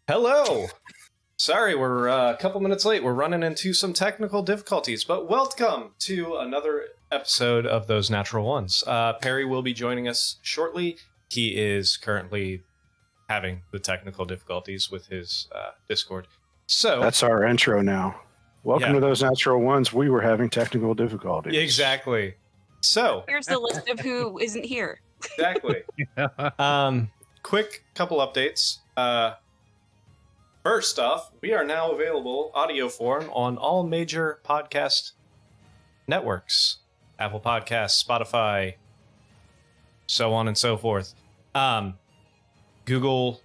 Hello! Sorry, we're a couple minutes late. We're running into some technical difficulties, but welcome to another episode of Those Natural Ones. Perry will be joining us shortly. He is currently having the technical difficulties with his Discord. So that's our intro now. Welcome to Those Natural Ones. We were having technical difficulties. Exactly. So here's the list of who isn't here. Exactly. Quick couple updates. First off, we are now available audio form on all major podcast networks. Apple Podcasts, Spotify, so on and so forth. Google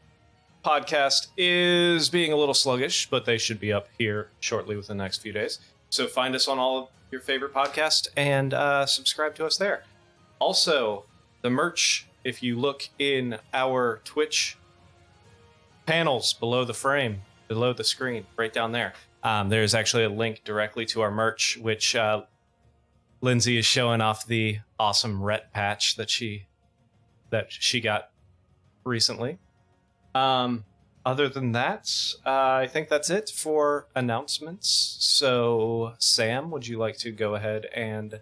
Podcast is being a little sluggish, but they should be up here shortly within the next few days. So find us on all of your favorite podcasts and subscribe to us there. Also, the merch, if you look in our Twitch panels below the frame, below the screen, right down there, there's actually a link directly to our merch, which Lindsay is showing off the awesome ret patch that she got recently. Other than that, I think that's it for announcements. So, Sam, would you like to go ahead and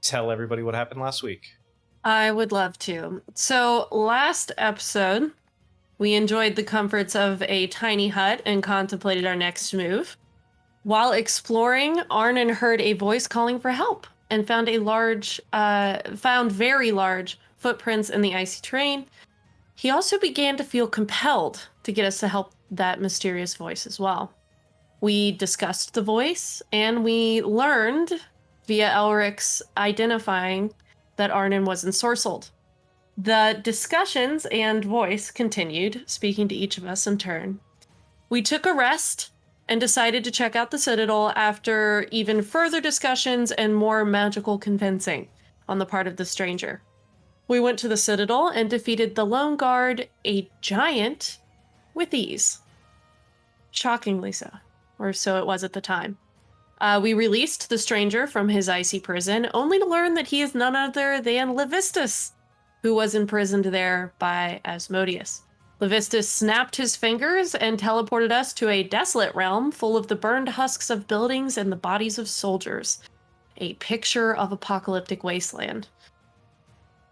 tell everybody what happened last week? I would love to. So, last episode, we enjoyed the comforts of a tiny hut and contemplated our next move. While exploring, Arnon heard a voice calling for help and found very large footprints in the icy terrain. He also began to feel compelled to get us to help that mysterious voice as well. We discussed the voice, and we learned via Elric's identifying that Arnon was ensorcelled. The discussions and voice continued, speaking to each of us in turn. We took a rest and decided to check out the Citadel after even further discussions and more magical convincing on the part of the stranger. We went to the Citadel and defeated the Lone Guard, a giant, with ease. Shockingly so, or so it was at the time. We released the stranger from his icy prison, only to learn that he is none other than Levistus, who was imprisoned there by Asmodeus. Levistus snapped his fingers and teleported us to a desolate realm full of the burned husks of buildings and the bodies of soldiers. A picture of apocalyptic wasteland.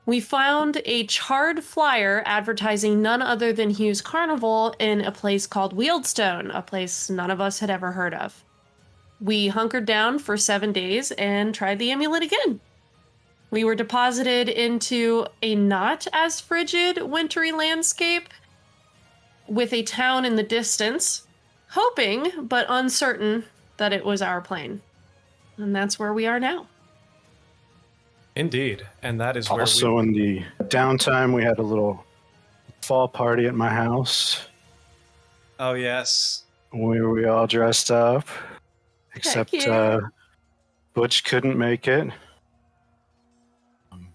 We found a charred flyer advertising none other than Hugh's Carnival in a place called Wieldstone, a place none of us had ever heard of. We hunkered down for 7 days and tried the amulet again. We were deposited into a not as frigid, wintry landscape with a town in the distance, hoping but uncertain that it was our plane. And that's where we are now. Indeed, and that is where also in the downtime, we had a little fall party at my house. Oh, yes. Where we all dressed up, except Butch couldn't make it.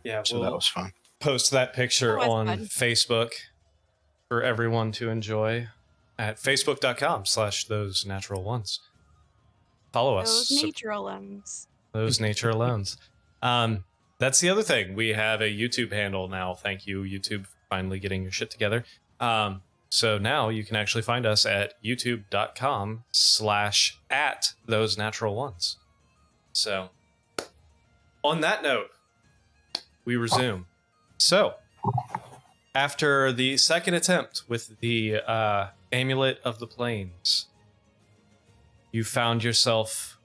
Yeah, so that was fun. Post that picture on fun. Facebook for everyone to enjoy at facebook.com/those natural ones. Follow us. Those nature alones. Those nature alones. That's the other thing. We have a YouTube handle now. Thank you, YouTube, for finally getting your shit together. So now you can actually find us at youtube.com/@those natural ones. So on that note, we resume. So after the second attempt with the Amulet of the Plains, you found yourself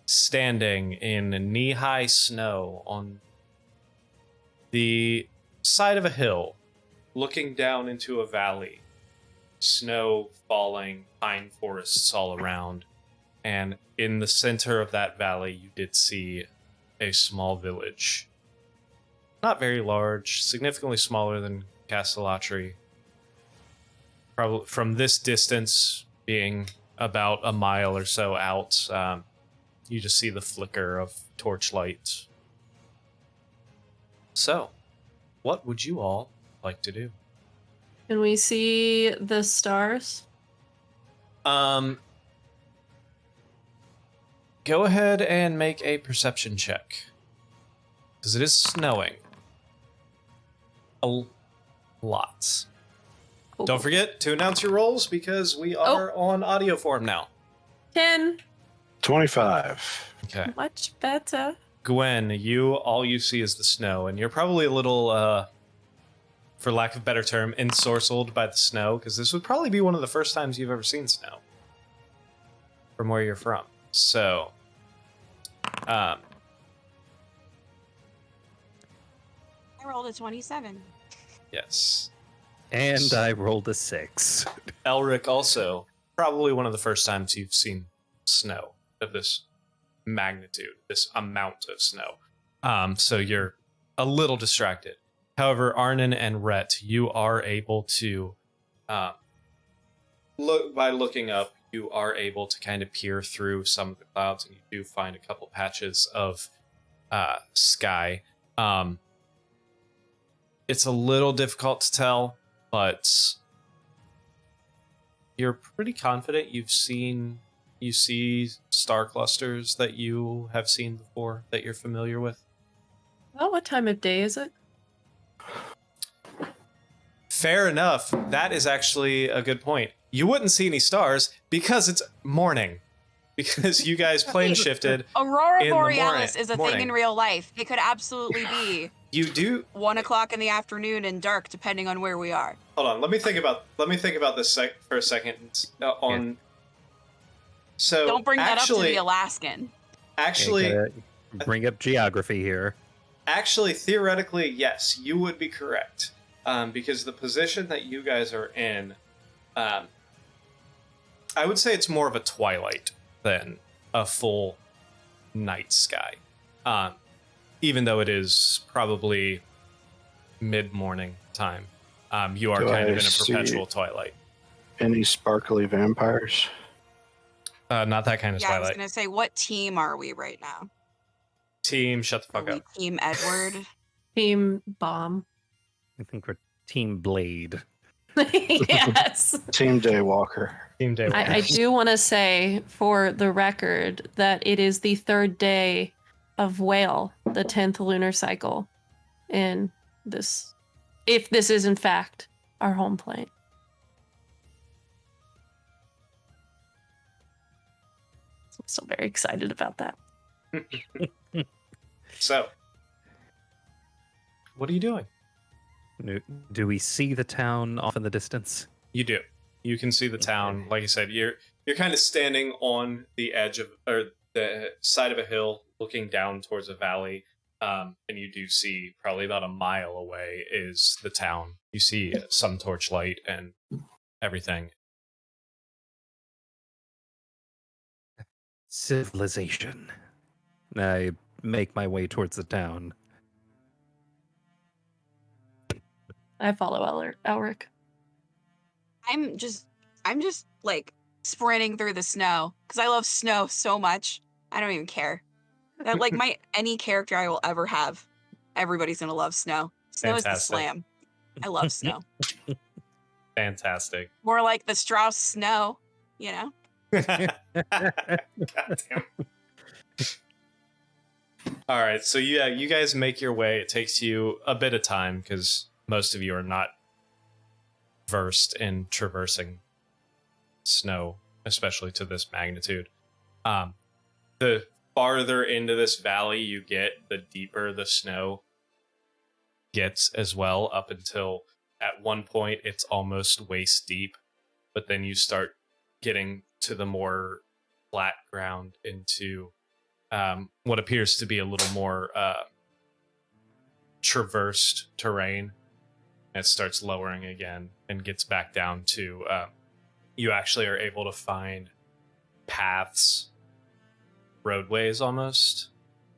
standing in knee-high snow on the side of a hill, looking down into a valley. Snow falling, pine forests all around, and in the center of that valley, you did see a small village. Not very large, significantly smaller than Castellatri. Probably from this distance, being about a mile or so out, you just see the flicker of torchlight. So, what would you all like to do? Can we see the stars? Go ahead and make a perception check. Because it is snowing. A lot. Don't forget to announce your rolls because we are on audio form now. 10. 25. Okay. Much better. Gwen, all you see is the snow, and you're probably a little, for lack of a better term, ensorcelled by the snow, because this would probably be one of the first times you've ever seen snow from where you're from. So, I rolled a 27. yes. And I rolled a 6. Elric also, probably one of the first times you've seen snow of this magnitude, this amount of snow. So you're a little distracted. However, Arnon and Rhett, you are able to, looking up, you are able to kind of peer through some of the clouds, and you do find a couple patches of sky. It's a little difficult to tell, but you're pretty confident you see star clusters that you have seen before, that you're familiar with. Well, what time of day is it? Fair enough. That is actually a good point. You wouldn't see any stars because it's morning. Because you guys plane shifted. Aurora in the Borealis is a morning. thing in real life. It could absolutely be You do. 1 o'clock in the afternoon and dark, depending on where we are. Hold on. Let me think about this for a second. So Don't bring that up to actually, the Alaskan. Actually, Bring up geography here. Actually, theoretically, yes, you would be correct. Because the position that you guys are in, I would say it's more of a twilight than a full night sky. Even though it is probably mid-morning time, you are Do kind I of in a see perpetual twilight. Any sparkly vampires? Not that kind of Yeah, I was twilight. gonna say, what team are we right now? Team, shut the Are fuck we up. Team Edward? Team Bomb. I think we're Team Blade. Yes. Team Daywalker. Team Day. I do want to say for the record that it is the 3rd day of Whale, the 10th lunar cycle, in this, if this is in fact our home plane. I'm still very excited about that. So, what are you doing? Do we see the town off in the distance? You do. You can see the town. Like I said, you're kind of standing on the edge of, or the side of a hill, looking down towards a valley, and you do see probably about a mile away is the town. You see some torchlight and everything. Civilization. I make my way towards the town. I follow Elric. I'm just like sprinting through the snow because I love snow so much. I don't even care. That like any character I will ever have, everybody's gonna love snow. Snow is the Fantastic. slam. I love snow. Fantastic. More like the Strauss snow, you know? Goddamn. All right, so yeah, you guys make your way. It takes you a bit of time because most of you are not versed in traversing snow, especially to this magnitude. The farther into this valley you get, the deeper the snow gets as well, up until at one point it's almost waist deep, but then you start getting to the more flat ground into what appears to be a little more traversed terrain. It starts lowering again and gets back down to you actually are able to find paths, roadways almost,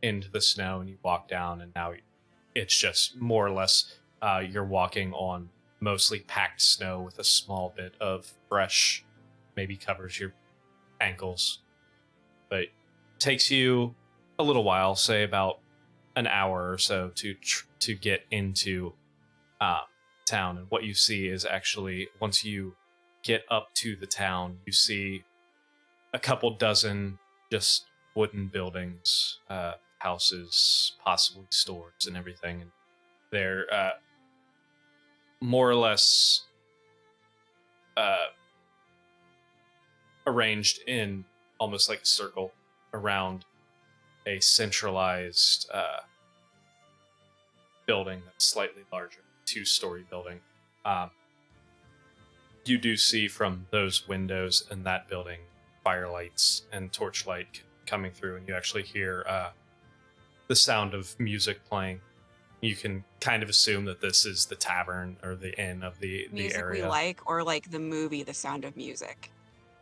into the snow, and you walk down, and now it's just more or less you're walking on mostly packed snow with a small bit of fresh, maybe covers your ankles, but takes you a little while, say about an hour or so, to get into town. And what you see is actually, once you get up to the town, you see a couple dozen just wooden buildings, houses, possibly stores and everything. And they're more or less arranged in almost like a circle around a centralized building that's slightly larger, 2-story building. You do see from those windows in that building firelights and torchlight coming through, and you actually hear the sound of music playing. You can kind of assume that this is the tavern or the inn of the Music area. we like, or like the movie The Sound of Music?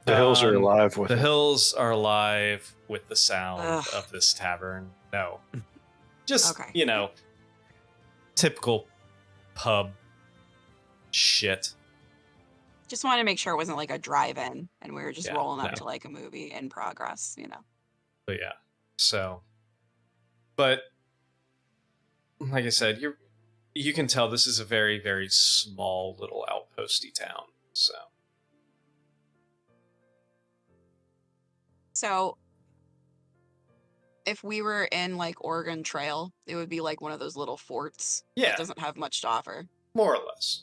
The hills are alive with The it. hills are alive with the sound Ugh. of this tavern. No. Just, Okay. typical pub shit. Just wanted to make sure it wasn't like a drive-in and we were just Yeah, rolling up no. to like a movie in progress, But yeah. So, but like I said, you can tell this is a very, very small little outposty town. So, So if we were in like Oregon Trail, it would be like one of those little forts yeah, that doesn't have much to offer. more or less.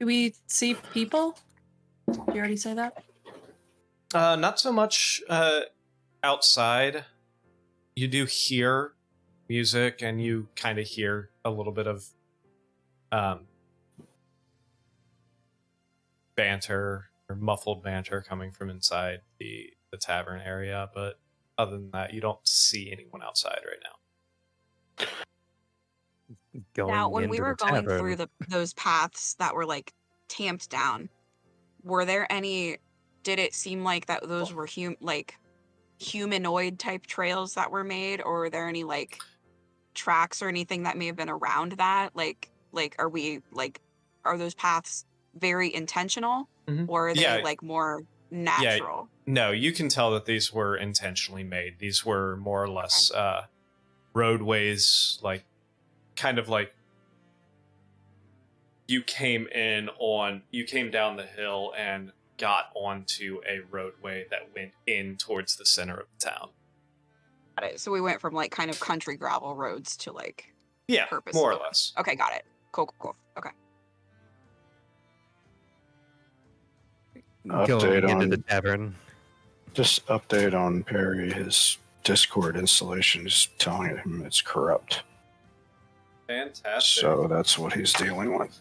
Do we see people? Did you already say that? Not so much outside. You do hear music, and you kind of hear a little bit of banter or muffled banter coming from inside the tavern area. But other than that, you don't see anyone outside right now. Going Now, when we into were the going tavern. through those paths that were like tamped down, were there any? Did it seem like that those were humanoid type trails that were made, or were there any like tracks or anything that may have been around that? Like are those paths very intentional, Mhm. or are they Yeah. like more natural? No, you can tell that these were intentionally made. These were more or less roadways, like kind of like you came down the hill and got onto a roadway that went in towards the center of the town. Got it. So we went from like kind of country gravel roads to like Yeah, purpose. more or less. Okay, got it. Cool. Okay. Going Update into the on- tavern. Just update on Perry, his Discord installation is telling him it's corrupt. Fantastic. So that's what he's dealing with.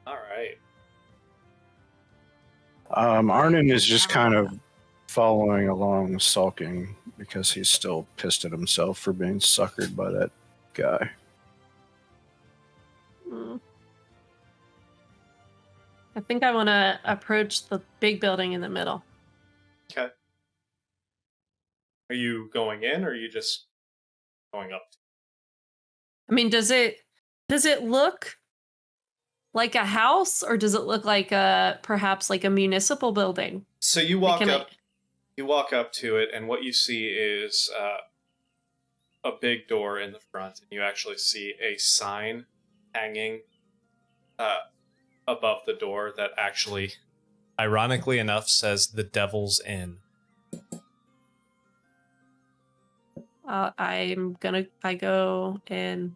All right. Arnon is just kind of following along, sulking, because he's still pissed at himself for being suckered by that guy. I think I want to approach the big building in the middle. Okay. Are you going in, or are you just going up? I mean, does it look like a house, or does it look like perhaps like a municipal building? So you walk up. You walk up to it, and what you see is a big door in the front, and you actually see a sign hanging above the door that actually, ironically enough, says "The Devil's Inn." I go in.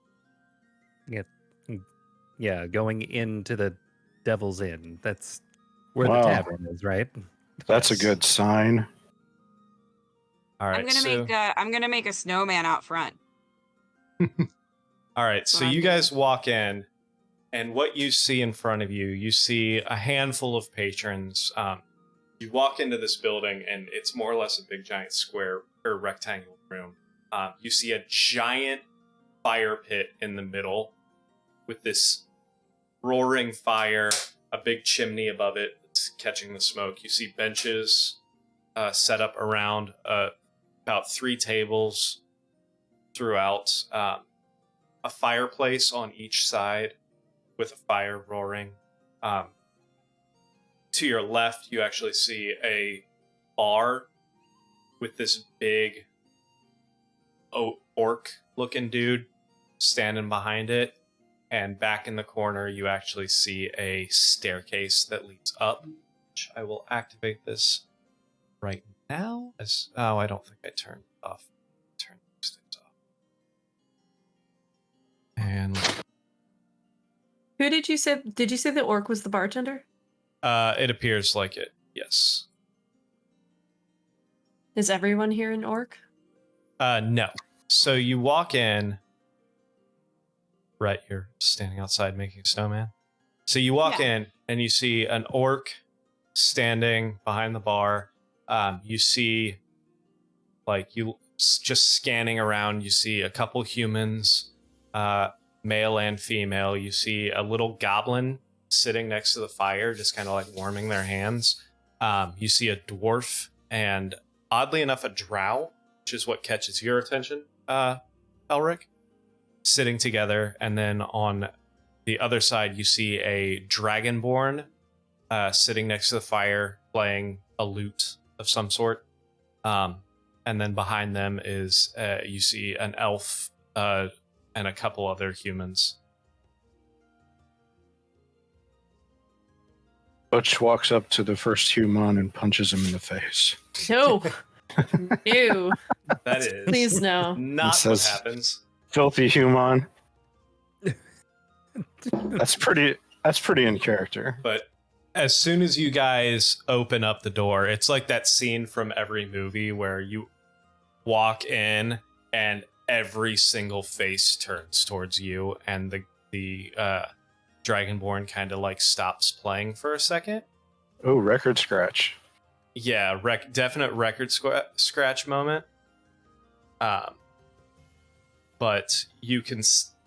Yeah, going into the Devil's Inn. That's where Wow. the tavern is, right? That's a Yes. good sign. All right. I'm gonna make a snowman out front. All right, so what I'm you doing. guys walk in, and what you see in front of you, you see a handful of patrons. You walk into this building, and it's more or less a big, giant square or rectangular room. You see a giant fire pit in the middle with this roaring fire, a big chimney above it that's catching the smoke. You see benches set up around about 3 tables throughout. A fireplace on each side with a fire roaring. To your left, you actually see a bar with this big orc-looking dude standing behind it. And back in the corner, you actually see a staircase that leads up, which I will activate this right now. I don't think I turned it off. Turn these things off. Who did you say? Did you say the orc was the bartender? It appears like it. Yes. Is everyone here an orc? No. So you walk in. Right, you're standing outside making a snowman. So you walk in and you see an orc standing behind the bar. You see, like, you just scanning around. You see a couple humans, male and female. You see a little goblin sitting next to the fire, just kind of like warming their hands. You see a dwarf and, oddly enough, a drow, which is what catches your attention, Elric, sitting together. And then on the other side, you see a dragonborn sitting next to the fire, playing a lute of some sort. And then behind them is you see an elf and a couple other humans. Butch walks up to the first human and punches him in the face. No. Ew. That is Please no. not what says- happens. Filthy human. That's pretty in character. But as soon as you guys open up the door, it's like that scene from every movie where you walk in and every single face turns towards you, and the Dragonborn kind of like stops playing for a second. Oh, record scratch. Yeah, definite record scratch moment. But you can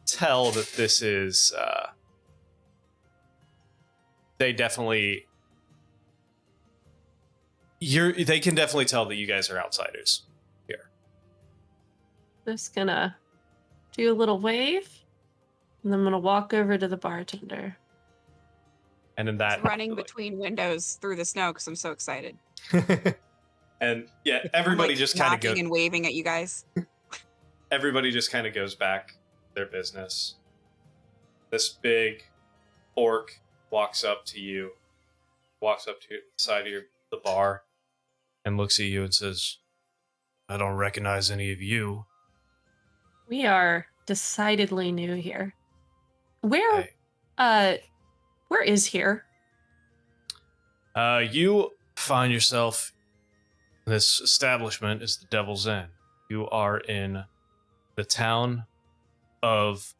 tell that this is they can definitely tell that you guys are outsiders here. Just gonna do a little wave, and then I'm gonna walk over to the bartender. And in that, running between windows through the snow because I'm so excited. and yeah, everybody I'm, like, just kind of knocking goes. and waving at you guys. Everybody just kind of goes back their business. This big orc walks up to you, walks up to the side of the bar, and looks at you and says, "I don't recognize any of you." We are decidedly new here. Where is here? You find yourself. This establishment is the Devil's Inn. You are in the town of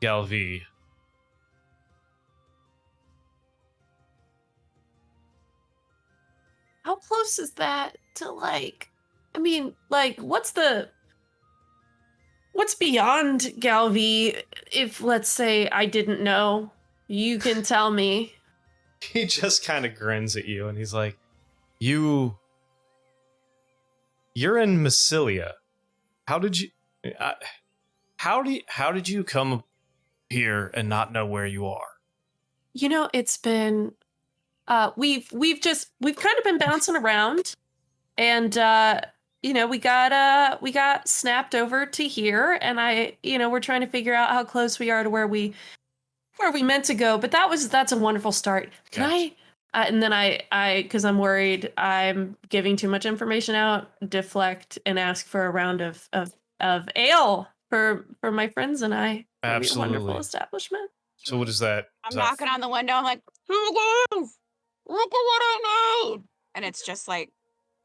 Galvi. How close is that to what's beyond Galvi? If, let's say, I didn't know, you can tell me. He just kind of grins at you and he's like, you're in Massilia. How did you come here and not know where you are? You know, it's been we've kind of been bouncing around, and we got snapped over to here, and we're trying to figure out how close we are to where we meant to go. But that's a wonderful start. Can Gotcha. and then I because I'm worried I'm giving too much information out, deflect and ask for a round of ale for my friends and I. It'll be a wonderful Absolutely. establishment. So what is that? I'm Is that knocking on the window. I'm like, "Hello, look at what I made!" And it's just like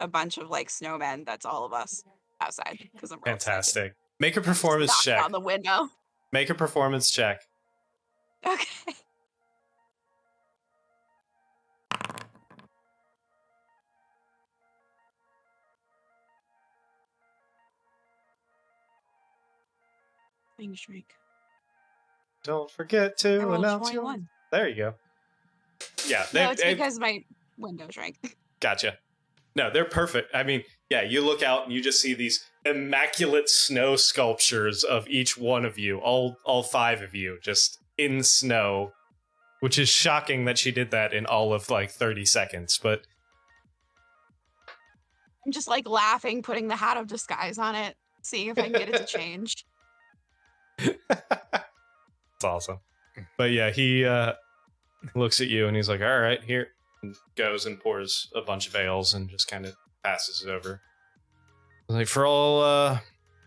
a bunch of like snowmen. That's all of us outside because I'm real excited. fantastic? Make a performance Knock check. on the window. Make a performance check. Okay. Thing shrink. Don't forget I to rolled announce your. 21. There you go. Yeah, No, it's they- because my window shrank. Gotcha. No, they're perfect. I mean, yeah, you look out and you just see these immaculate snow sculptures of each one of you, all five of you, just in snow, which is shocking that she did that in all of like 30 seconds, but I'm just like laughing, putting the hat of disguise on it, seeing if I can get it to change. it's awesome. But yeah, he looks at you and he's like, all right, here. And goes and pours a bunch of ales and just kind of passes it over. Like, for all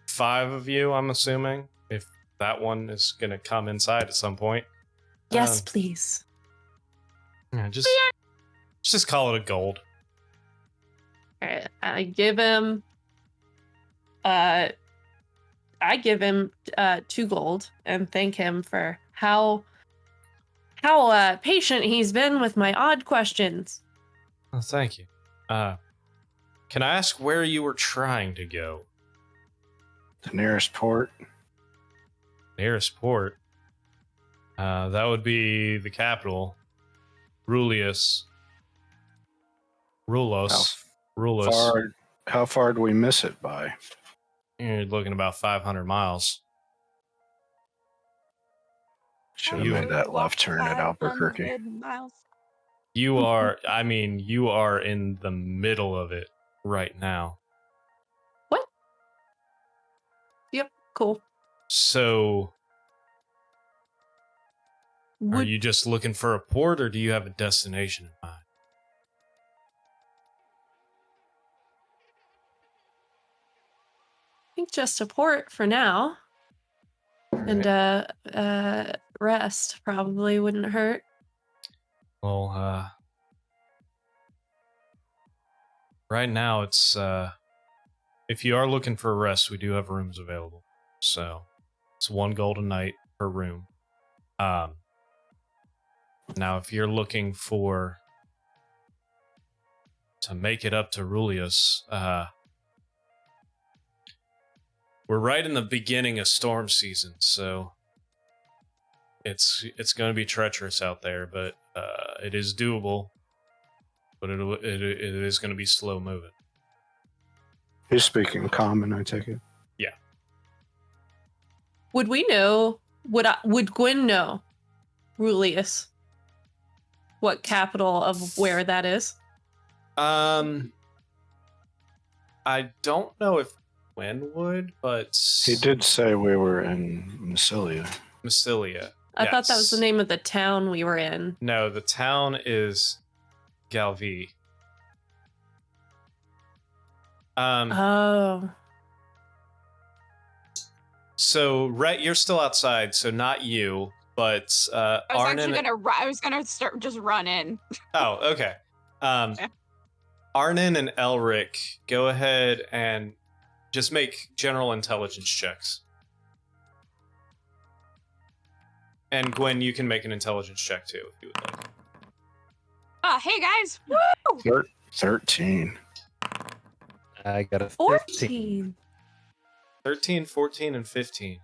five of you, I'm assuming, if that one is going to come inside at some point. Yes, please. Yeah, just call it a gold. All right, I give him 2 gold and thank him for how patient he's been with my odd questions. Oh, thank you. Can I ask where you were trying to go? The nearest port. Nearest port? That would be the capital. Rulius. Rulos. How far do we miss it by? You're looking about 500 miles. Should have made that left turn at Albuquerque. 500 miles. You are in the middle of it right now. What? Yep, cool. So, are Would you just looking for a port, or do you have a destination in mind? I think just a port for now. And rest probably wouldn't hurt. Well, right now it's if you are looking for a rest, we do have rooms available. So it's 1 gold a night per room. Now if you're looking to make it up to Rulius, we're right in the beginning of storm season, so it's going to be treacherous out there, but it is doable. But it is going to be slow moving. He's speaking common, I take it. Yeah. Would we know? Would Gwen know? Rulius. What capital of where that is? I don't know if Gwen would, but He did say we were in Massilia. Massilia. I thought that was yes. the name of the town we were in. No, the town is Galvi. Oh. So Rhett, you're still outside, so not you, but I was gonna start just run in. Oh, okay. Arnon and Elric, go ahead and just make general intelligence checks. And Gwen, you can make an intelligence check too if you would like. Hey guys! Woo! 13. I got a 14. 13, 14, and 15.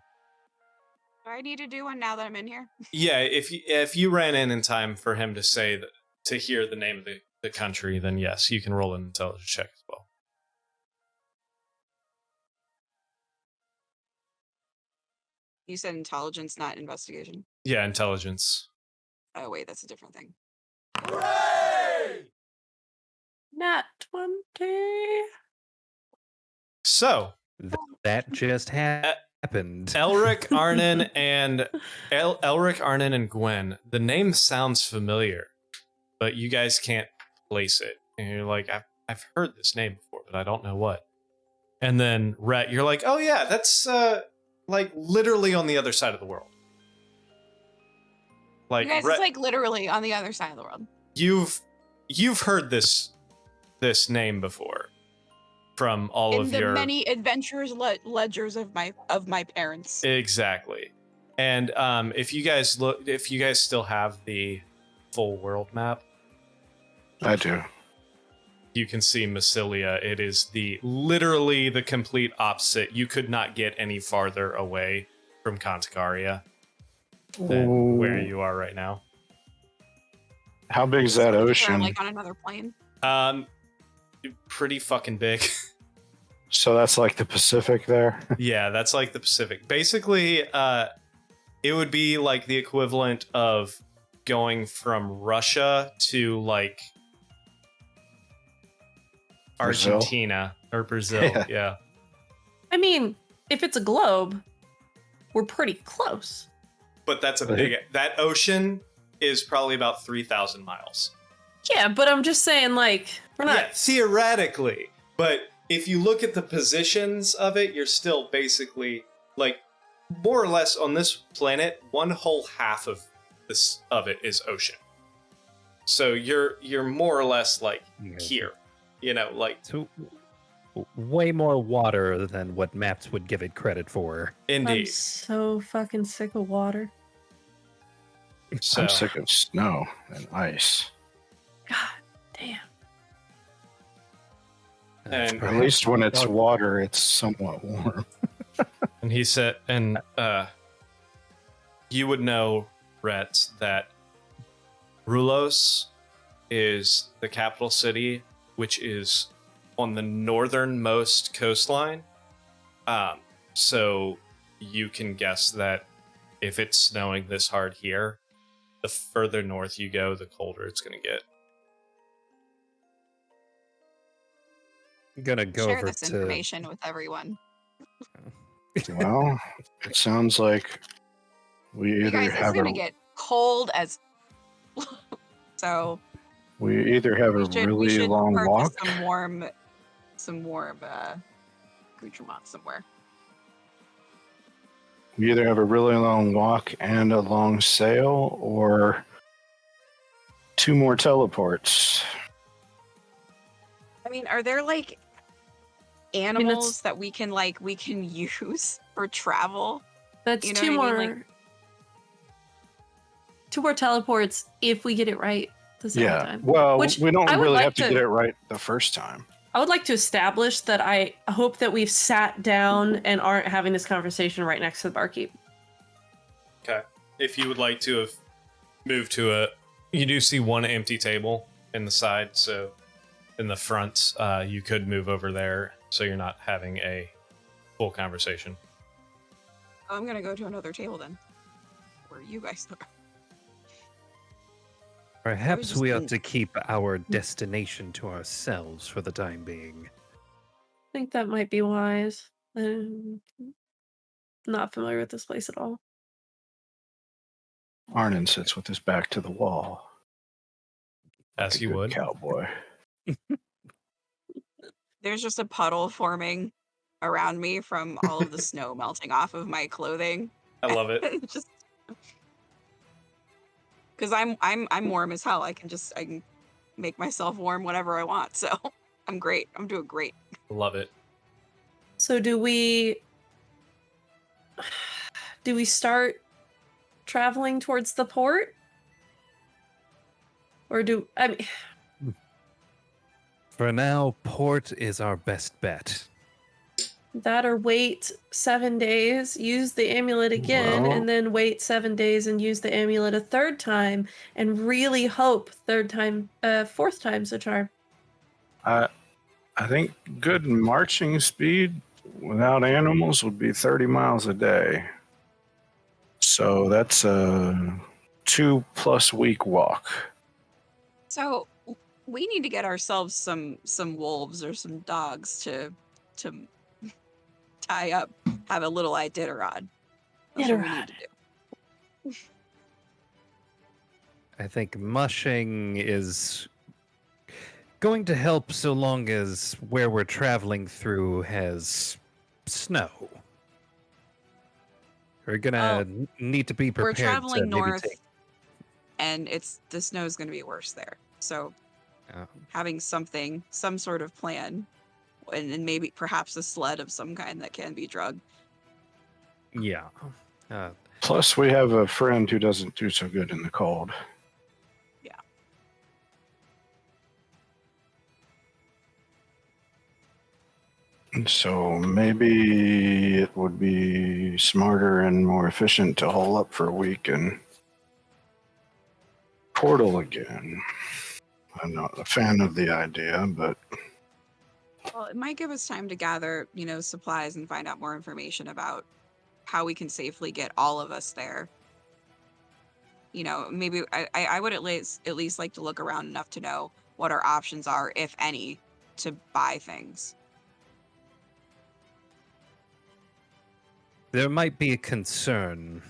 Do I need to do one now that I'm in here? Yeah, if you ran in time for him to say that, to hear the name of the country, then yes, you can roll an intelligence check as well. You said intelligence, not investigation. Yeah, intelligence. Oh wait, that's a different thing. Nat 20. So That just happened. Elric, Arnon, and Gwen. The name sounds familiar, but you guys can't place it. And you're like, I've heard this name before, but I don't know what. And then Rhett, you're like, oh yeah, that's like literally on the other side of the world. Like You guys, Rhett, it's like literally on the other side of the world. you've heard this name before from all of your many adventures ledgers of my parents. Exactly. And if you guys still have the full world map, I do. you can see Massilia. It is literally the complete opposite. You could not get any farther away from Conticaria than where you are right now. How big is that Or ocean? like on another plane. Pretty fucking big. So that's like the Pacific there? Yeah, that's like the Pacific. Basically, it would be like the equivalent of going from Russia to like Brazil? Argentina or Brazil. Yeah. I mean, if it's a globe, we're pretty close. But that's that ocean is probably about 3,000 miles. Yeah, but I'm just saying, like, we're not. Yeah, theoretically. But if you look at the positions of it, you're still basically like more or less on this planet, one whole half of this of it is ocean. So you're more or less like Yeah. here, you know, like So, way more water than what maps would give it credit for. I'm indeed. so fucking sick of water. So I'm sick of snow and ice. God damn. And- At least when it's water, it's somewhat warm. And he said, and you would know, Rhett, that Rulos is the capital city, which is on the northernmost coastline. So you can guess that if it's snowing this hard here, the further north you go, the colder it's going to get. I'm gonna go Share over this to. information with everyone. Well, it sounds like we You either guys, it's have gonna a get cold as. So we either have a we really should long purchase walk. some warm accoutrements somewhere. We either have a really long walk and a long sail, or 2 more teleports. I mean, are there like it's- animals that we can use for travel? That's You know two what I more. mean? Like- Two more teleports if we get it right the second Yeah. time. Well, Which we don't I would really like have to to- get it right the first time. I would like to establish that I hope that we've sat down and aren't having this conversation right next to the barkeep. Okay. If you would like to have moved to a, you do see one empty table in the side, so in the front, you could move over there, so you're not having a full conversation. Oh, I'm gonna go to another table then, where you guys are. Perhaps just we ought think- to keep our destination to ourselves for the time being. I think that might be wise. I'm not familiar with this place at all. Arnon sits with his back to the wall. As Like a you good would. cowboy. There's just a puddle forming around me from all of the snow melting off of my clothing. I love it. Just because I'm warm as hell. I can make myself warm whenever I want. So I'm great. I'm doing great. Love it. So do we start traveling towards the port? Or I mean For now, port is our best bet. that or wait 7 days, use the amulet again, Well- and then wait 7 days and use the amulet a third time and really hope fourth time's a charm. I think good marching speed without animals would be 30 miles a day. So that's a 2+ week walk. So we need to get ourselves some wolves or some dogs to tie up, have a little Iditarod. That's what we need to do. I think mushing is going to help so long as where we're traveling through has snow. We're gonna need to be We're prepared. traveling to maybe north, take- and the snow's going to be worse there. So uh, having some sort of plan, and maybe perhaps a sled of some kind that can be drugged. yeah. Plus, we have a friend who doesn't do so good in the cold. Yeah. So maybe it would be smarter and more efficient to hole up for a week and portal again. I'm not a fan of the idea, but Well, it might give us time to gather, supplies and find out more information about how we can safely get all of us there. Maybe I would at least like to look around enough to know what our options are, if any, to buy things. There might be a concern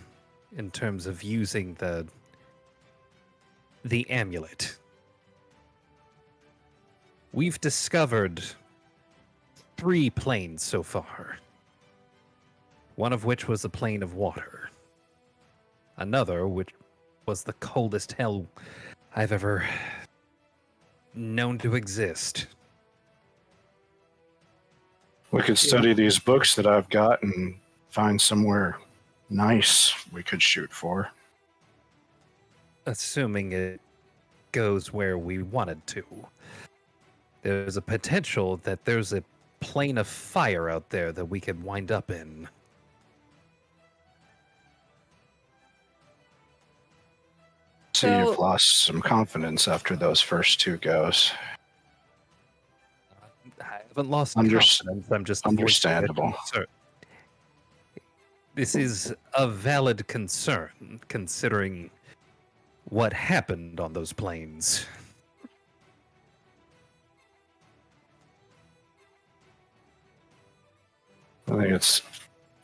in terms of using the amulet. We've discovered 3 planes so far. One of which was a plane of water. Another which was the coldest hell I've ever known to exist. We could study these books that I've got and find somewhere nice we could shoot for. Assuming it goes where we wanted to. There's a potential that there's a plane of fire out there that we could wind up in. See, So- you've lost some confidence after those first two goes. I haven't lost Unders- confidence. I'm just understandable. Sir, this is a valid concern, considering what happened on those planes. I think it's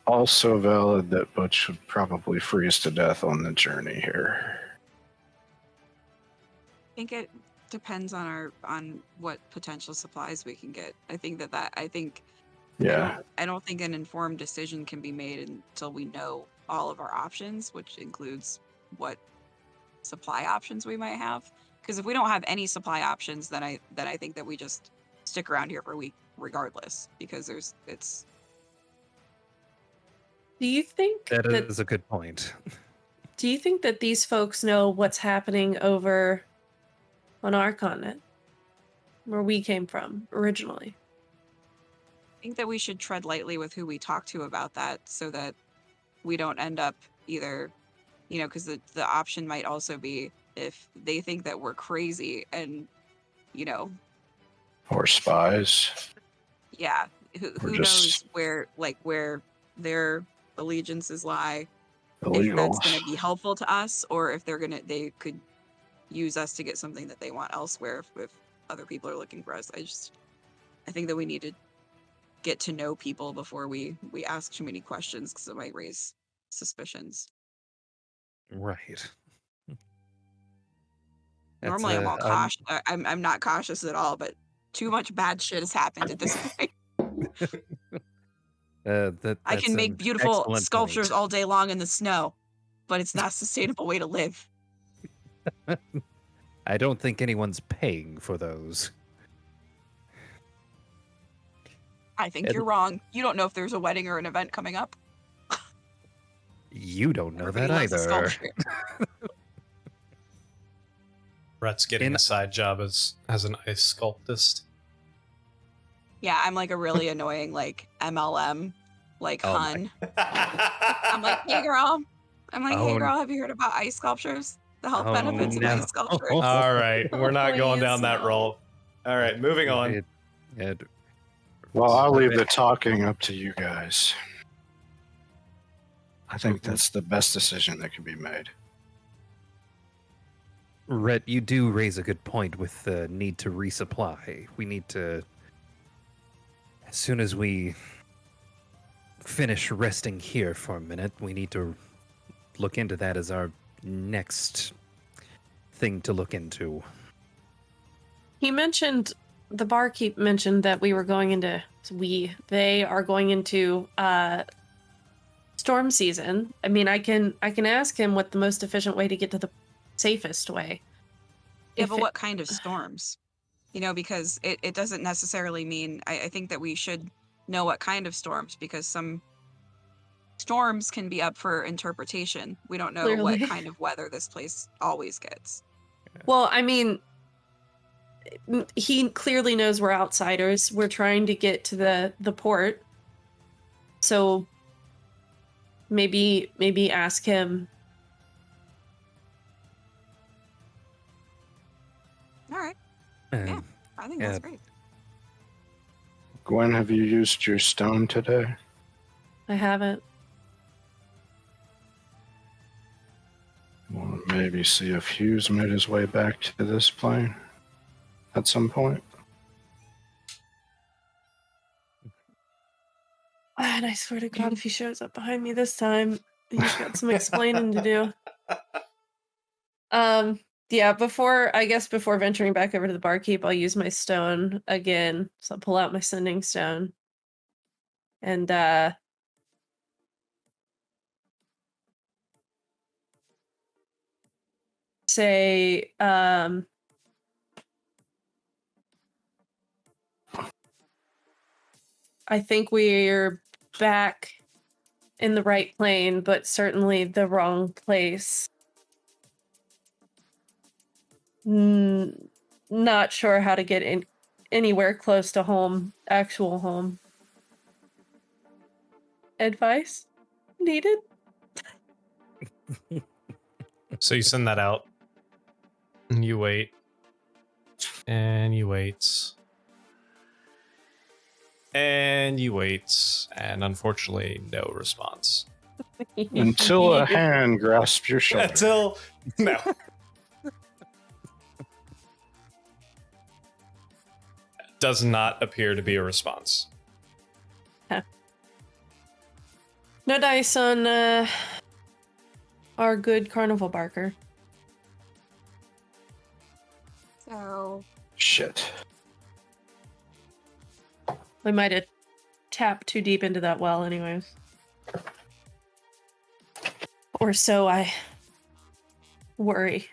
also valid that Butch would probably freeze to death on the journey here. I think it depends on what potential supplies we can get. I think I think Yeah. I don't think an informed decision can be made until we know all of our options, which includes what supply options we might have. Because if we don't have any supply options, then I think that we just stick around here for a week regardless. Because it's Do you think That that is a good point. Do you think that these folks know what's happening over on our continent, where we came from originally? I think that we should tread lightly with who we talk to about that, so that we don't end up either, because the option might also be if they think that we're crazy and, Or spies. yeah, Or who just- knows where their allegiances lie, if Illegal. that's going to be helpful to us, or if they could use us to get something that they want elsewhere if other people are looking for us. I think that we need to get to know people before we ask too many questions, because it might raise suspicions. Right. Normally I'm all cautious. I'm not cautious at all, but too much bad shit has happened at this point. I can make beautiful sculptures all day long in the snow, but it's not a sustainable way to live. I don't think anyone's paying for those. I think And- you're wrong. You don't know if there's a wedding or an event coming up. You don't know Everybody that loves a either. sculpture. Brett's getting In- a side job as an ice sculptist. Yeah, I'm like a really annoying MLM Oh my- hun. I'm like, hey girl. Oh, Have you heard about ice sculptures? The health Oh, benefits of no. ice sculpture. All right, we're not going Please, down that no. roll. All right, moving on. Well, I'll leave the talking up to you guys. I think Mm-hmm. that's the best decision that can be made. Rhett, you do raise a good point with the need to resupply. We need to, as soon as we finish resting here for a minute, we need to look into that as our next thing to look into. The barkeep mentioned that they are going into storm season. I mean, I can ask him what the most efficient way to get to the safest way. Yeah, If but it- what kind of storms? Because it doesn't necessarily mean, I think that we should know what kind of storms, because some storms can be up for interpretation. We don't know Clearly. what kind of weather this place always gets. Well, I mean, he clearly knows we're outsiders. We're trying to get to the port. So maybe ask him. All right, Um, I think that's Yeah. great. Gwen, have you used your stone today? I haven't. Well, maybe see if Hughes made his way back to this plane at some point. And I swear to God, if he shows up behind me this time, he's got some explaining to do. Yeah, before venturing back over to the barkeep, I'll use my stone again. So I'll pull out my sending stone. And say, I think we're back in the right plane, but certainly the wrong place. Not sure how to get in anywhere close to home, actual home. Advice needed? So you send that out. And you wait. And you wait. And you wait. And unfortunately, no response. Until a hand grasps your shoulder. Until. No. Does not appear to be a response. No dice on our good carnival barker. So Shit. We might have tapped too deep into that well anyways. Or so I worry.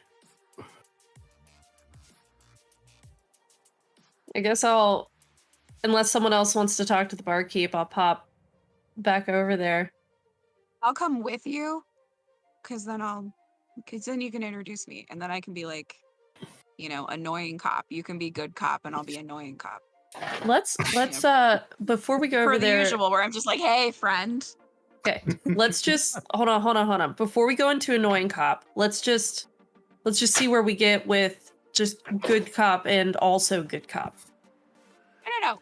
I guess unless someone else wants to talk to the barkeep, I'll pop back over there. I'll come with you, because then you can introduce me, and then I can be like, annoying cop. You can be good cop, and I'll be annoying cop. Let's before we go over For the there, usual, where I'm just like, hey, friend. okay, let's just hold on. Before we go into annoying cop, let's just see where we get with just good cop and also good cop. No.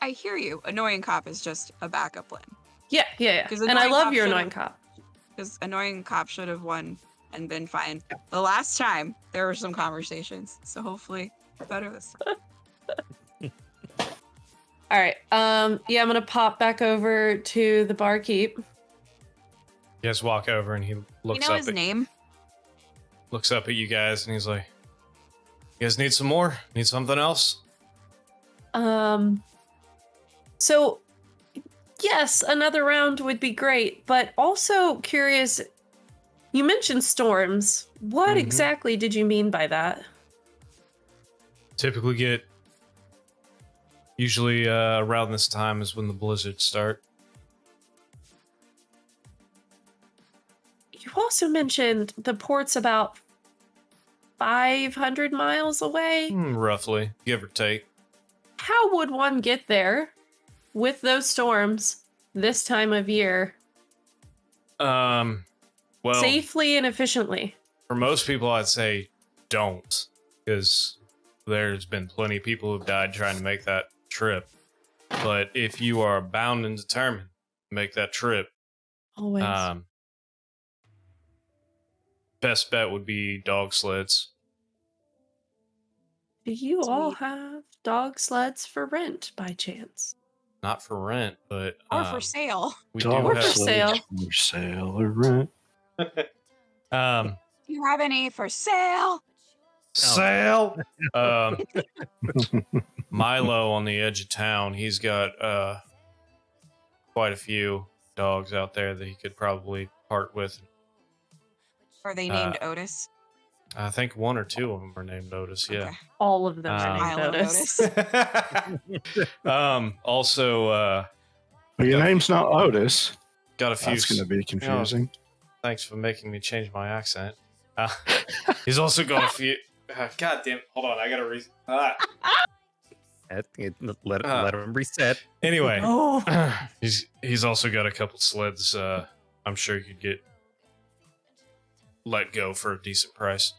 I hear you. Annoying cop is just a backup plan. Yeah. 'Cause And I annoying love cop your should've- annoying cop. Because annoying cop should have won and been fine. The last time, there were some conversations. So hopefully, better this time. All right. Yeah, I'm gonna pop back over to the barkeep. You guys walk over and he You looks know up his at name? looks up at you guys and he's like, "You guys need some more? Need something else?" So yes, another round would be great, but also curious. You mentioned storms. What Mhm. exactly did you mean by that? Typically get usually around this time is when the blizzards start. You also mentioned the port's about 500 miles away. Roughly, give or take. How would one get there with those storms this time of year Well, safely and efficiently? for most people, I'd say don't, because there's been plenty of people who've died trying to make that trip. But if you are bound and determined to make that trip, Always. best bet would be dog sleds. Do you all Sweet. have dog sleds for rent by chance? Not for rent, but Or for sale. we Dog do Or for have. sale. For sale or rent. Do you have any for sale? Sale. Milo on the edge of town. He's got quite a few dogs out there that he could probably part with. Are they named Otis? I think one or two of them are named Otis. Yeah. Okay. All of them are named Milo Otis. Also, Well, your name's not Otis. got a few. That's going to be confusing. Thanks for making me change my accent. He's also got a few. God damn! Hold on, I gotta Let him reset. Anyway, Oh, he's also got a couple sleds. I'm sure you could get let go for a decent price.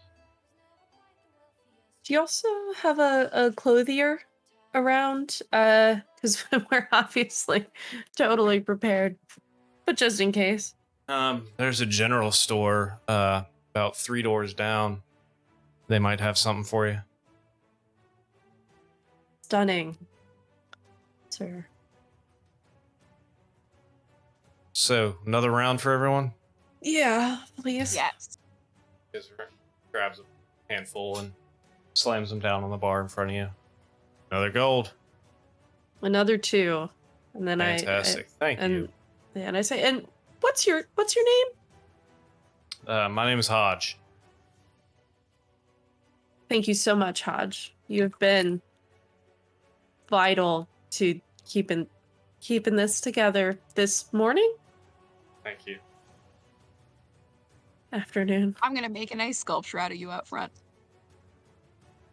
do you also have a clothier around? Because we're obviously totally prepared, but just in case. There's a general store about 3 doors down. They might have something for you. Stunning, sir. So, another round for everyone? Yeah, please. Yes. Grabs a handful and slams them down on the bar in front of you. Another gold. Another 2, and then Fantastic. Thank you. And I say, and what's your name? My name is Hodge. Thank you so much, Hodge. You have been vital to keeping this together this morning, Thank you. afternoon. I'm gonna make an ice sculpture out of you out front.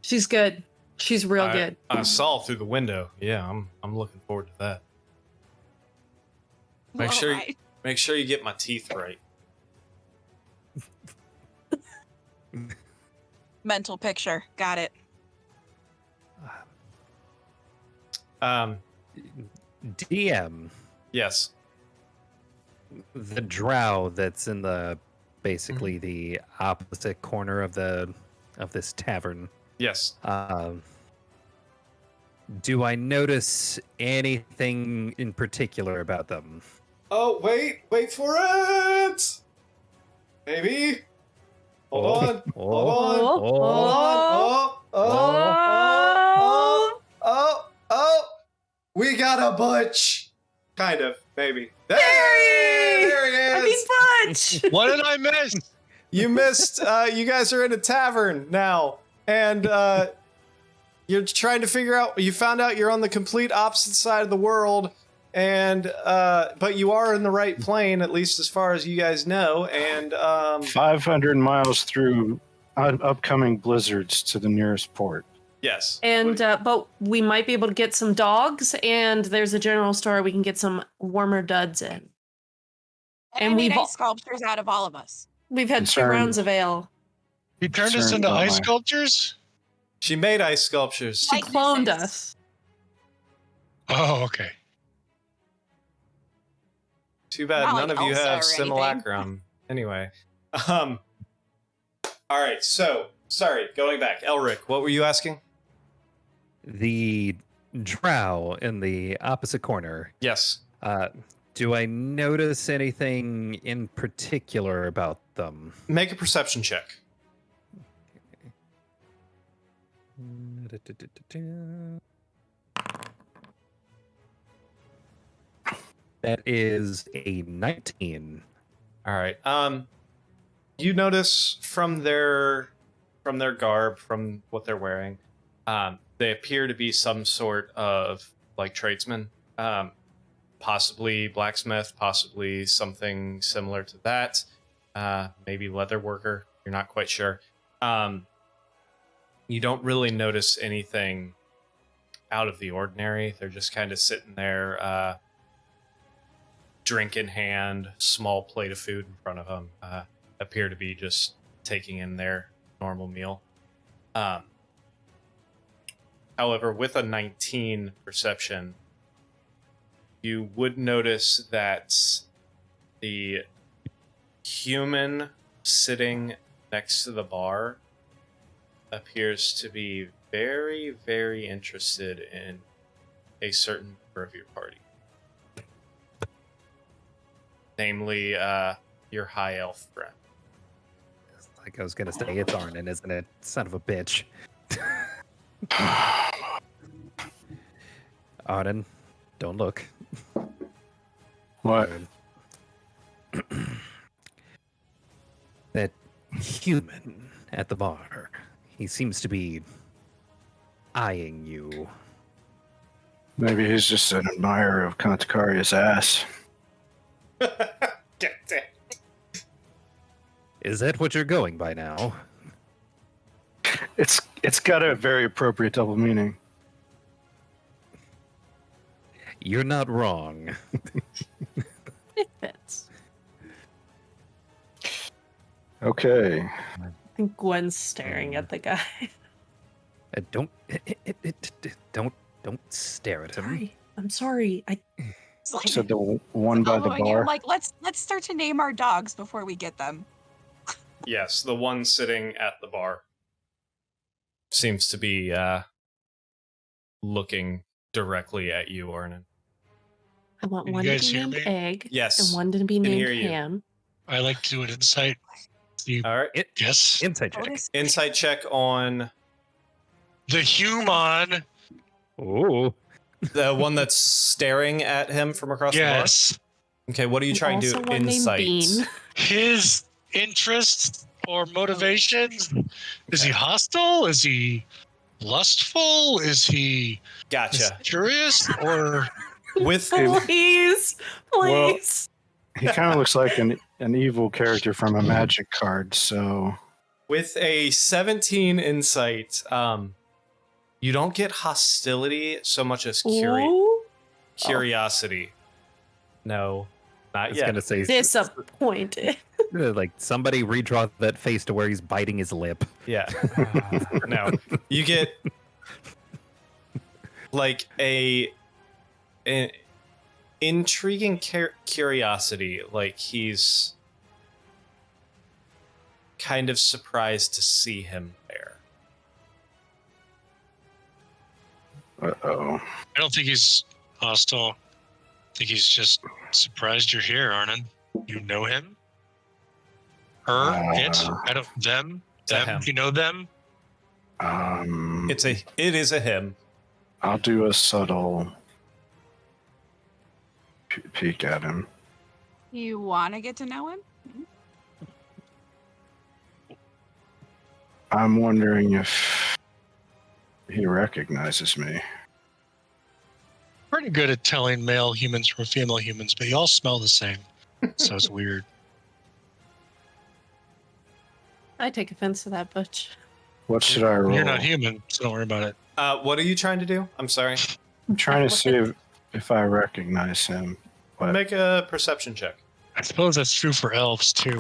She's good. She's real good. I saw through the window. Yeah, I'm looking forward to that. Make sure Alright. make sure you get my teeth right. Mental picture. Got it. DM, Yes. the drow that's in the basically the opposite corner of this tavern. Yes. Do I notice anything in particular about them? Oh, wait for it! Maybe? Hold on. Hold on. Hold on. Oh. We got a butch. Kind of, maybe. There he is. Butch! What did I miss? You missed. You guys are in a tavern now, and you're trying to figure out. You found out you're on the complete opposite side of the world, and but you are in the right plane, at least as far as you guys know. And 500 miles through upcoming blizzards to the nearest port. yes, And but we might be able to get some dogs, and there's a general store we can get some warmer duds in. And And I made we've ice sculptures out of all of us. We've had 2 Concerned. rounds of ale. He turned us Concerned into about ice my- sculptures? she made ice sculptures. She Likenesses. cloned us. Oh, okay. Too bad Not none like of you Elsa have or anything. simulacrum. Anyway, all right. So sorry, going back. Elric, what were you asking? The drow in the opposite corner. Yes. Do I notice anything in particular about them? Make a perception check. That is a 19. All right. You notice from their garb, from what they're wearing, they appear to be some sort of like tradesman, possibly blacksmith, possibly something similar to that. Maybe leather worker. You're not quite sure. You don't really notice anything out of the ordinary. They're just kind of sitting there, drink in hand, small plate of food in front of them. Appear to be just taking in their normal meal. However, with a 19 perception, you would notice that the human sitting next to the bar appears to be very, very interested in a certain member of your party. Namely, your high elf friend. Like I was gonna say, it's Arnon, isn't it? Son of a bitch. Arnon, don't look. What? That human at the bar. He seems to be eyeing you. Maybe he's just an admirer of Conticaria's ass. Get it. Is that what you're going by now? It's got a very appropriate double meaning. You're not wrong. It fits. Okay. I think Gwen's staring at the guy. Don't stare at him. Sorry. I'm sorry. It's like, So the one by the following him, bar. like let's start to name our dogs before we get them. Yes, the one sitting at the bar seems to be looking directly at you, Arnon. I want Can one you to guys be hear named me? Egg Yes. and one to be Can named hear you. Ham. I like to do an insight. You All right. guess? Inside check. Otis- Insight check on The human. Oh, the one that's staring at him from across Yes. the bar. Okay, what are you And trying to also do? one named Insight. Bean. His interests or motivations? Is he hostile? Is he lustful? Is he Gotcha. curious? Or With Please, Well- please. He kind of looks like an evil character from a magic card. So with a 17 insight, you don't get hostility so much as Ooh, curiosity. No, I not was yet. gonna say disappointed. like somebody redraw that face to where he's biting his lip. Yeah. No. You get like an intriguing curiosity. Like he's kind of surprised to see him there. uh-oh. I don't think he's hostile. I think he's just surprised you're here, Arnon. You know him? Her? It? I don't. Them? a Them? him. You know them? It is a him. I'll do a subtle peek at him. You want to get to know him? I'm wondering if he recognizes me. Pretty good at telling male humans from female humans, but you all smell the same. So it's weird. I take offense to that, Butch. What should I roll? You're not human, so don't worry about it. What are you trying to do? I'm sorry. I'm trying to see if I recognize him. But Make a perception check. I suppose that's true for elves too.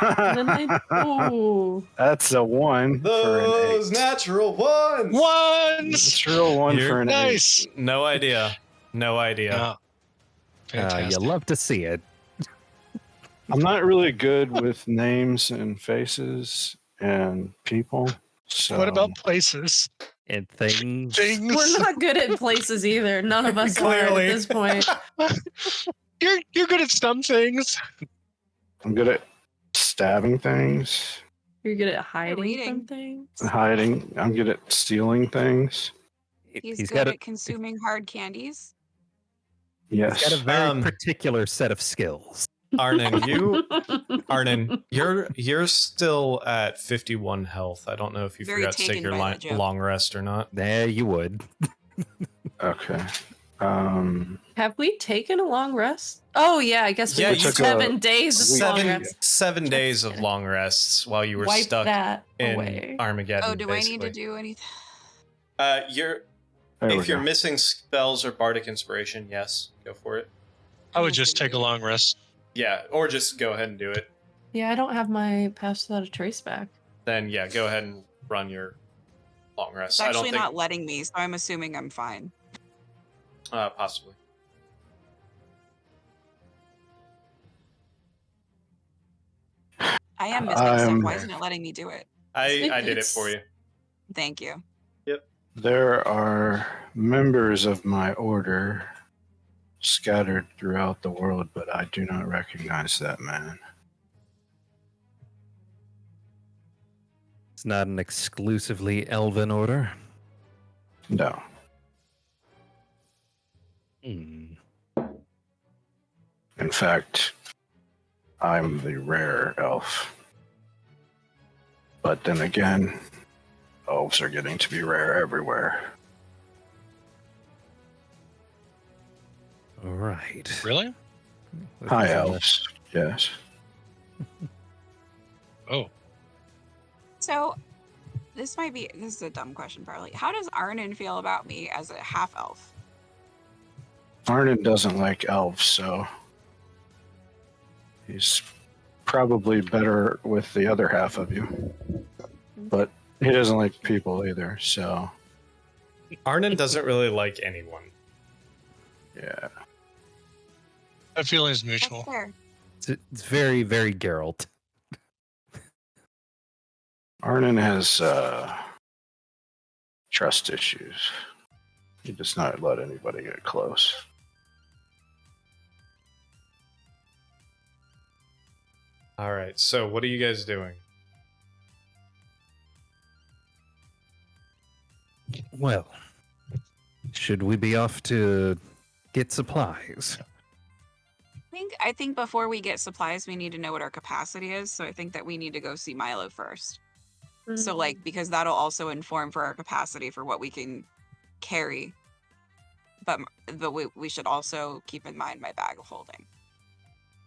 And then ooh. that's a 1 for an 8. natural ones. Ones! Natural 1 You're for an 8. Nice. No idea. No idea. Oh, You fantastic. love to see it. I'm not really good with names and faces and people. So What about places? And things. Things. We're not good at places either. None of us are Clearly. at this point. You're good at some things. I'm good at stabbing things, You're good at hiding reading. from things. hiding. I'm good at stealing things. He's He's good got a at consuming hard candies. Yes. he's got a very Um, particular set of skills. Arnon, you're still at 51 health. I don't know if you Very forgot to take taken your by that joke. long rest or not. There you would. Okay. Have we taken a long rest? Oh yeah, I guess we Yeah, did you took a 7 days of long Seven rest. 7 days of long rests while you were Wipe stuck that in away. Armageddon. Oh, do I basically. need to do anything? You're There we if you're go. missing spells or bardic inspiration, yes, go for it. I would just take a long rest. Yeah, or just go ahead and do it. Yeah, I don't have my pass without a trace back. Then yeah, go ahead and run your long rest. It's I don't actually think not letting me, so I'm assuming I'm fine. possibly. I am missing stuff. Why Um, isn't it letting me do it? I did it It's- for you. Thank you. There are members of my order scattered throughout the world, but I do not recognize that man. It's not an exclusively elven order. No. Hmm. In fact, I'm the rare elf. But then again, elves are getting to be rare everywhere. All right. Really? Hi, elves. Yes. Oh, So, this is a dumb question, probably. How does Arnon feel about me as a half elf? Arnon doesn't like elves, so he's probably better with the other half of you. But he doesn't like people either, so Arnon doesn't really like anyone. yeah. that feeling is That's mutual. fair. It's very, very Geralt. Arnon has trust issues. He does not let anybody get close. All right. So what are you guys doing? Well, should we be off to get supplies? I think before we get supplies, we need to know what our capacity is. So I think that we need to go see Milo first. So like because that'll also inform for our capacity for what we can carry. But we should also keep in mind my bag of holding.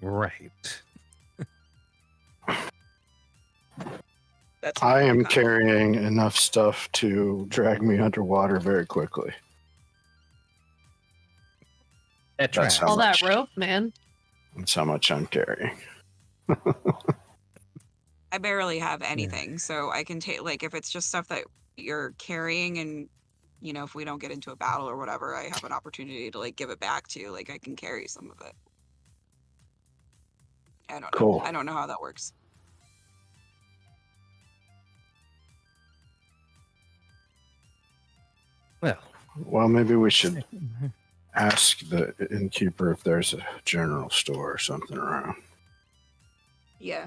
Right. That's I am carrying enough stuff to drag me underwater very quickly. That's how all much. that rope, man. That's how much I'm carrying. I barely have anything, so I can take like if it's just stuff that you're carrying and you know if we don't get into a battle or whatever, I have an opportunity to like give it back to you. Like I can carry some of it. I don't know. Cool. I don't know how that works. Well, maybe we should ask the innkeeper if there's a general store or something around. Yeah.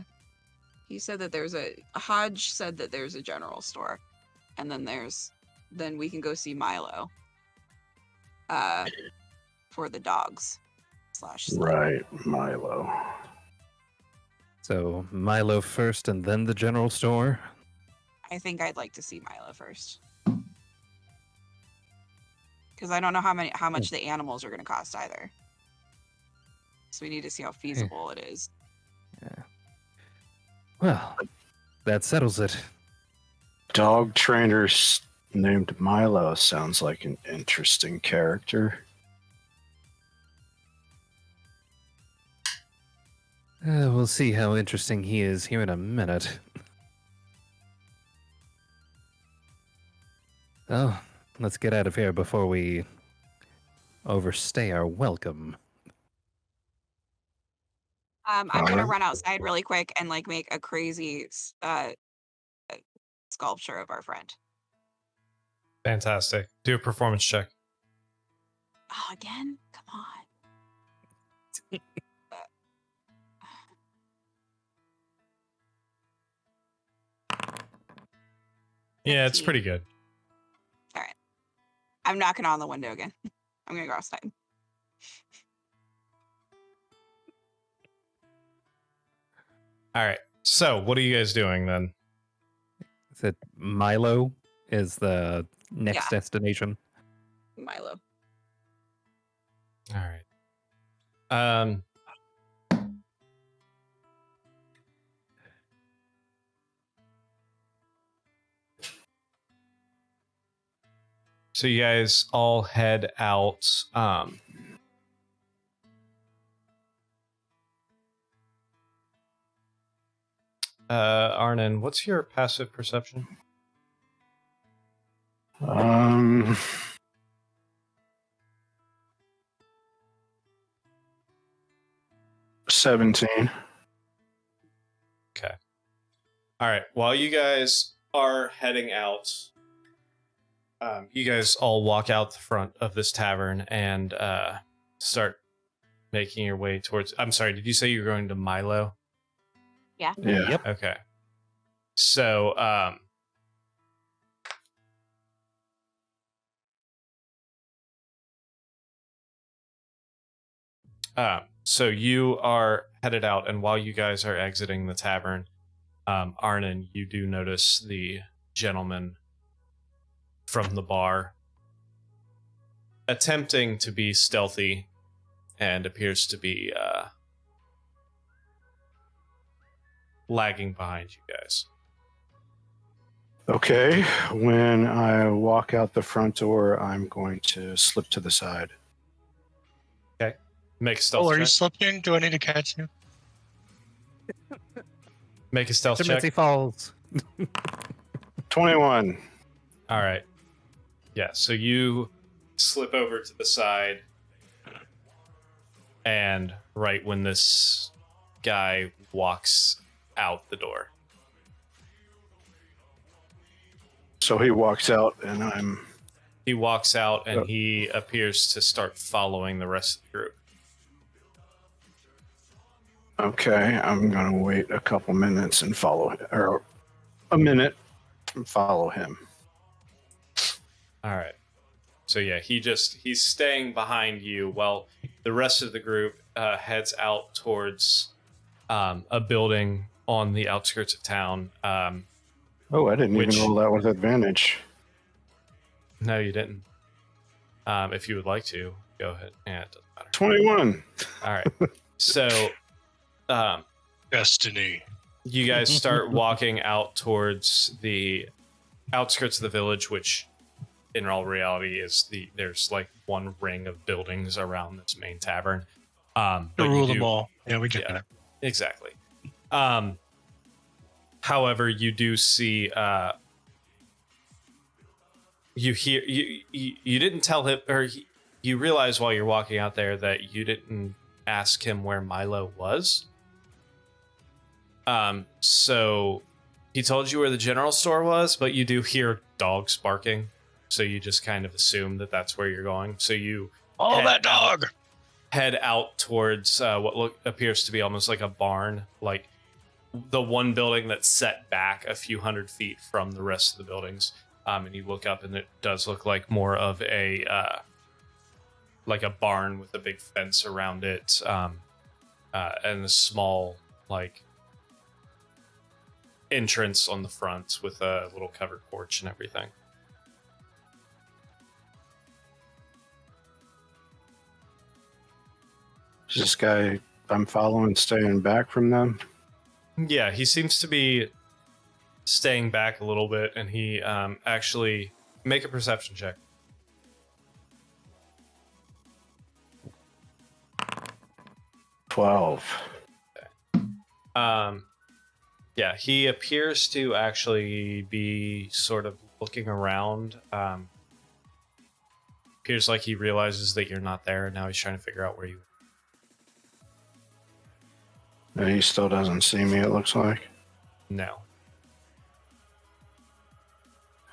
He said that there's a Hodge said that there's a general store. And then we can go see Milo. For the dogs / sled. Right, Milo. So Milo first and then the general store? I think I'd like to see Milo first. Because I don't know how much the animals are going to cost either. So we need to see how feasible it is. Yeah. Well, that settles it. Dog trainer named Milo sounds like an interesting character. We'll see how interesting he is here in a minute. Oh, let's get out of here before we overstay our welcome. I'm gonna Alright. run outside really quick and like make a crazy sculpture of our friend. Fantastic. Do a performance check. Oh, again? Come on. Yeah, it's 15. pretty good. All right. I'm knocking on the window again. I'm gonna go outside. All right. So, what are you guys doing then? Is it Milo is the next Yeah. destination? Milo. All right. So you guys all head out. Arnon, what's your passive perception? 17. Okay. All right. While you guys are heading out, you guys all walk out the front of this tavern and start making your way towards. I'm sorry. Did you say you were going to Milo? Yeah. Yeah. Yep. Okay. So, so you are headed out, and while you guys are exiting the tavern, Arnon, you do notice the gentleman from the bar attempting to be stealthy and appears to be lagging behind you guys. Okay, when I walk out the front door, I'm going to slip to the side. Make a stealth Oh, are you check. slipping? Do I need to catch you? Make a stealth Timothy check. Falls. 21. All right. Yeah, so you slip over to the side, and right when this guy walks out the door. So he walks out, and He walks out, and Oh. he appears to start following the rest of the group. okay. I'm going to wait a couple minutes and or a minute and follow him. All right. So yeah, he's staying behind you while the rest of the group heads out towards a building on the outskirts of town. Oh, I didn't Which- even roll that with advantage. No, you didn't. If you would like to, go ahead. Yeah, it doesn't matter. 21. All right. So, Destiny. you guys start walking out towards the outskirts of the village, which, in all reality, is there's like one ring of buildings around this main tavern. To But rule you them do, all. Yeah, we get yeah, that. exactly. However, you do see. You hear you didn't tell him, or you realize while you're walking out there that you didn't ask him where Milo was. So he told you where the general store was, but you do hear dogs barking, so you just kind of assume that that's where you're going. So you Oh, that dog! head out towards what appears to be almost like a barn, like the one building that's set back a few hundred feet from the rest of the buildings. And you look up, and it does look like more of a barn with a big fence around it, and a small like entrance on the front with a little covered porch and everything. Is this guy I'm following staying back from them? Yeah, he seems to be staying back a little bit, and he actually make a perception check. $12. Yeah, he appears to actually be sort of looking around. Appears like he realizes that you're not there, and now he's trying to figure out where you. No, he still doesn't see me, it looks like. No.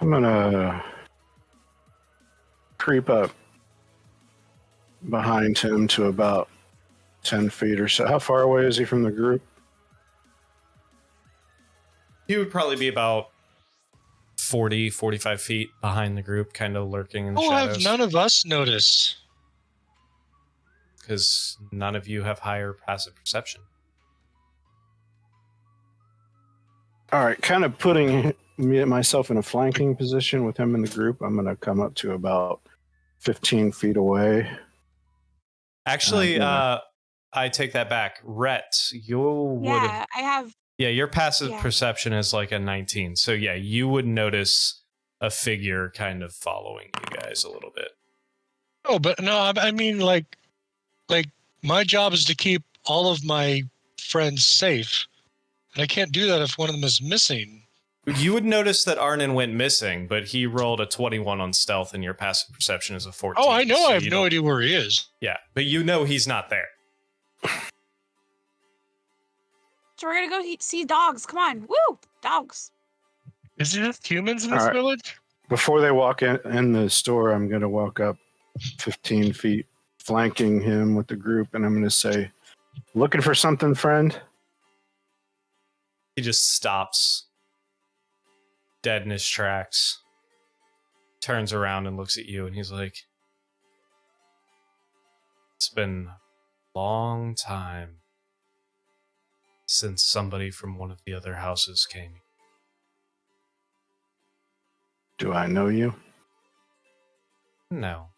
I'm gonna creep up behind him to about 10 feet or so. How far away is he from the group? He would probably be about 40, 45 feet behind the group, kind of lurking in the Oh, have shadows. none of us noticed? Because none of you have higher passive perception. All right, kind of putting myself in a flanking position with him in the group. I'm going to come up to about 15 feet away. Actually, Yeah. I take that back. Rhett, you would Yeah, I have. Yeah, your passive Yeah. perception is like a 19. So yeah, you would notice a figure kind of following you guys a little bit. Oh, but no, I mean, like my job is to keep all of my friends safe, and I can't do that if one of them is missing. You would notice that Arnon went missing, but he rolled a 21 on stealth, and your passive perception is a 14. Oh, I know. so I have you no don't- idea where he is. Yeah, but you know he's not there. So we're gonna go see dogs. Come on, woo, dogs. Is it just humans in this All right. village? Before they walk in the store, I'm going to walk up 15 feet, flanking him with the group, and I'm going to say, "Looking for something, friend?" He just stops, dead in his tracks, turns around and looks at you, and he's like, "It's been a long time since somebody from one of the other houses came." Do I know you? No.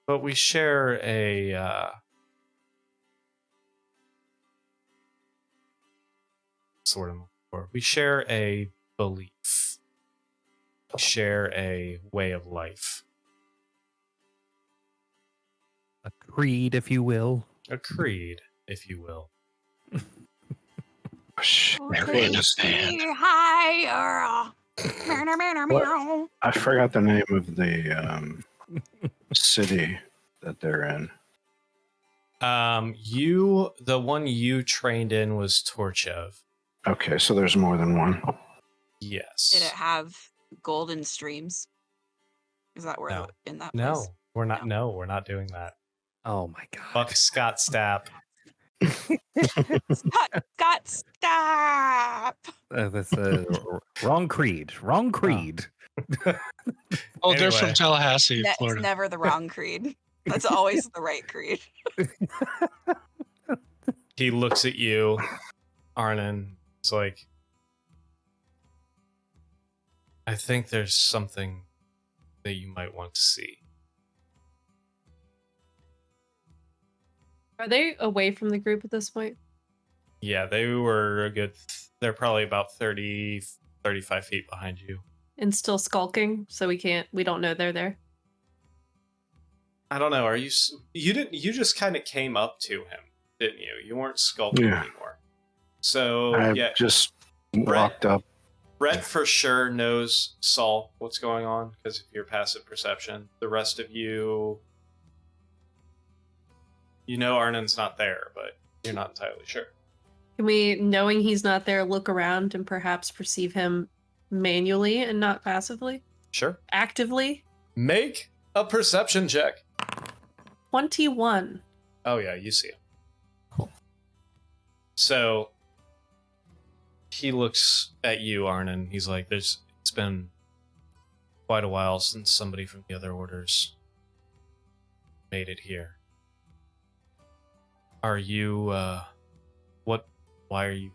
But we share a sort of, or we share a belief. We share a way of life. A creed, if you will. A creed, if you will. Shit, Who what could is- be higher? Meow, meow, meow, meow. I forgot the name of the city that they're in. The one you trained in was Torchev. Okay, so there's more than one. Yes. Did it have golden streams? Is that where No. in that No, place? we're not. No, we're not doing that. Oh my god. Fuck Scott Stapp. Scott, stop! That's wrong creed. Wrong creed. Oh, they're from Anyway. Tallahassee, That's Florida. never the wrong creed. That's always the right creed. He looks at you, Arnon. It's like, I think there's something that you might want to see. Are they away from the group at this point? Yeah, they were a good. They're probably about 30, 35 feet behind you. And still skulking, so we don't know they're there. I don't know. Are you? You didn't. You just kind of came up to him, didn't you? You weren't skulking Yeah. anymore. So I yeah, just walked up. Brett for sure saw what's going on because of your passive perception. The rest of you, you know, Arnon's not there, but you're not entirely sure. Can we, knowing he's not there, look around and perhaps perceive him manually and not passively? Sure. Actively? Make a perception check. 21. Oh yeah, you see him. Cool. So he looks at you, Arnon. He's like, it's been quite a while since somebody from the other orders made it here. Are you, why are you?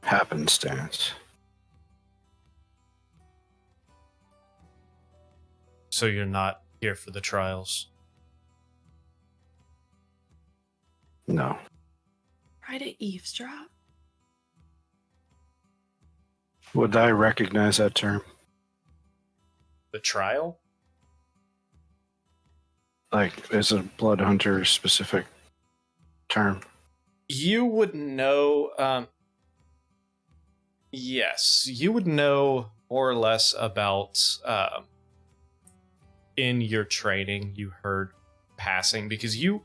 Happenstance. So you're not here for the trials? No. Try to eavesdrop? Would I recognize that term? The trial? Like, is a blood hunter specific term? You would know, yes, you would know more or less about, in your training, you heard passing, because you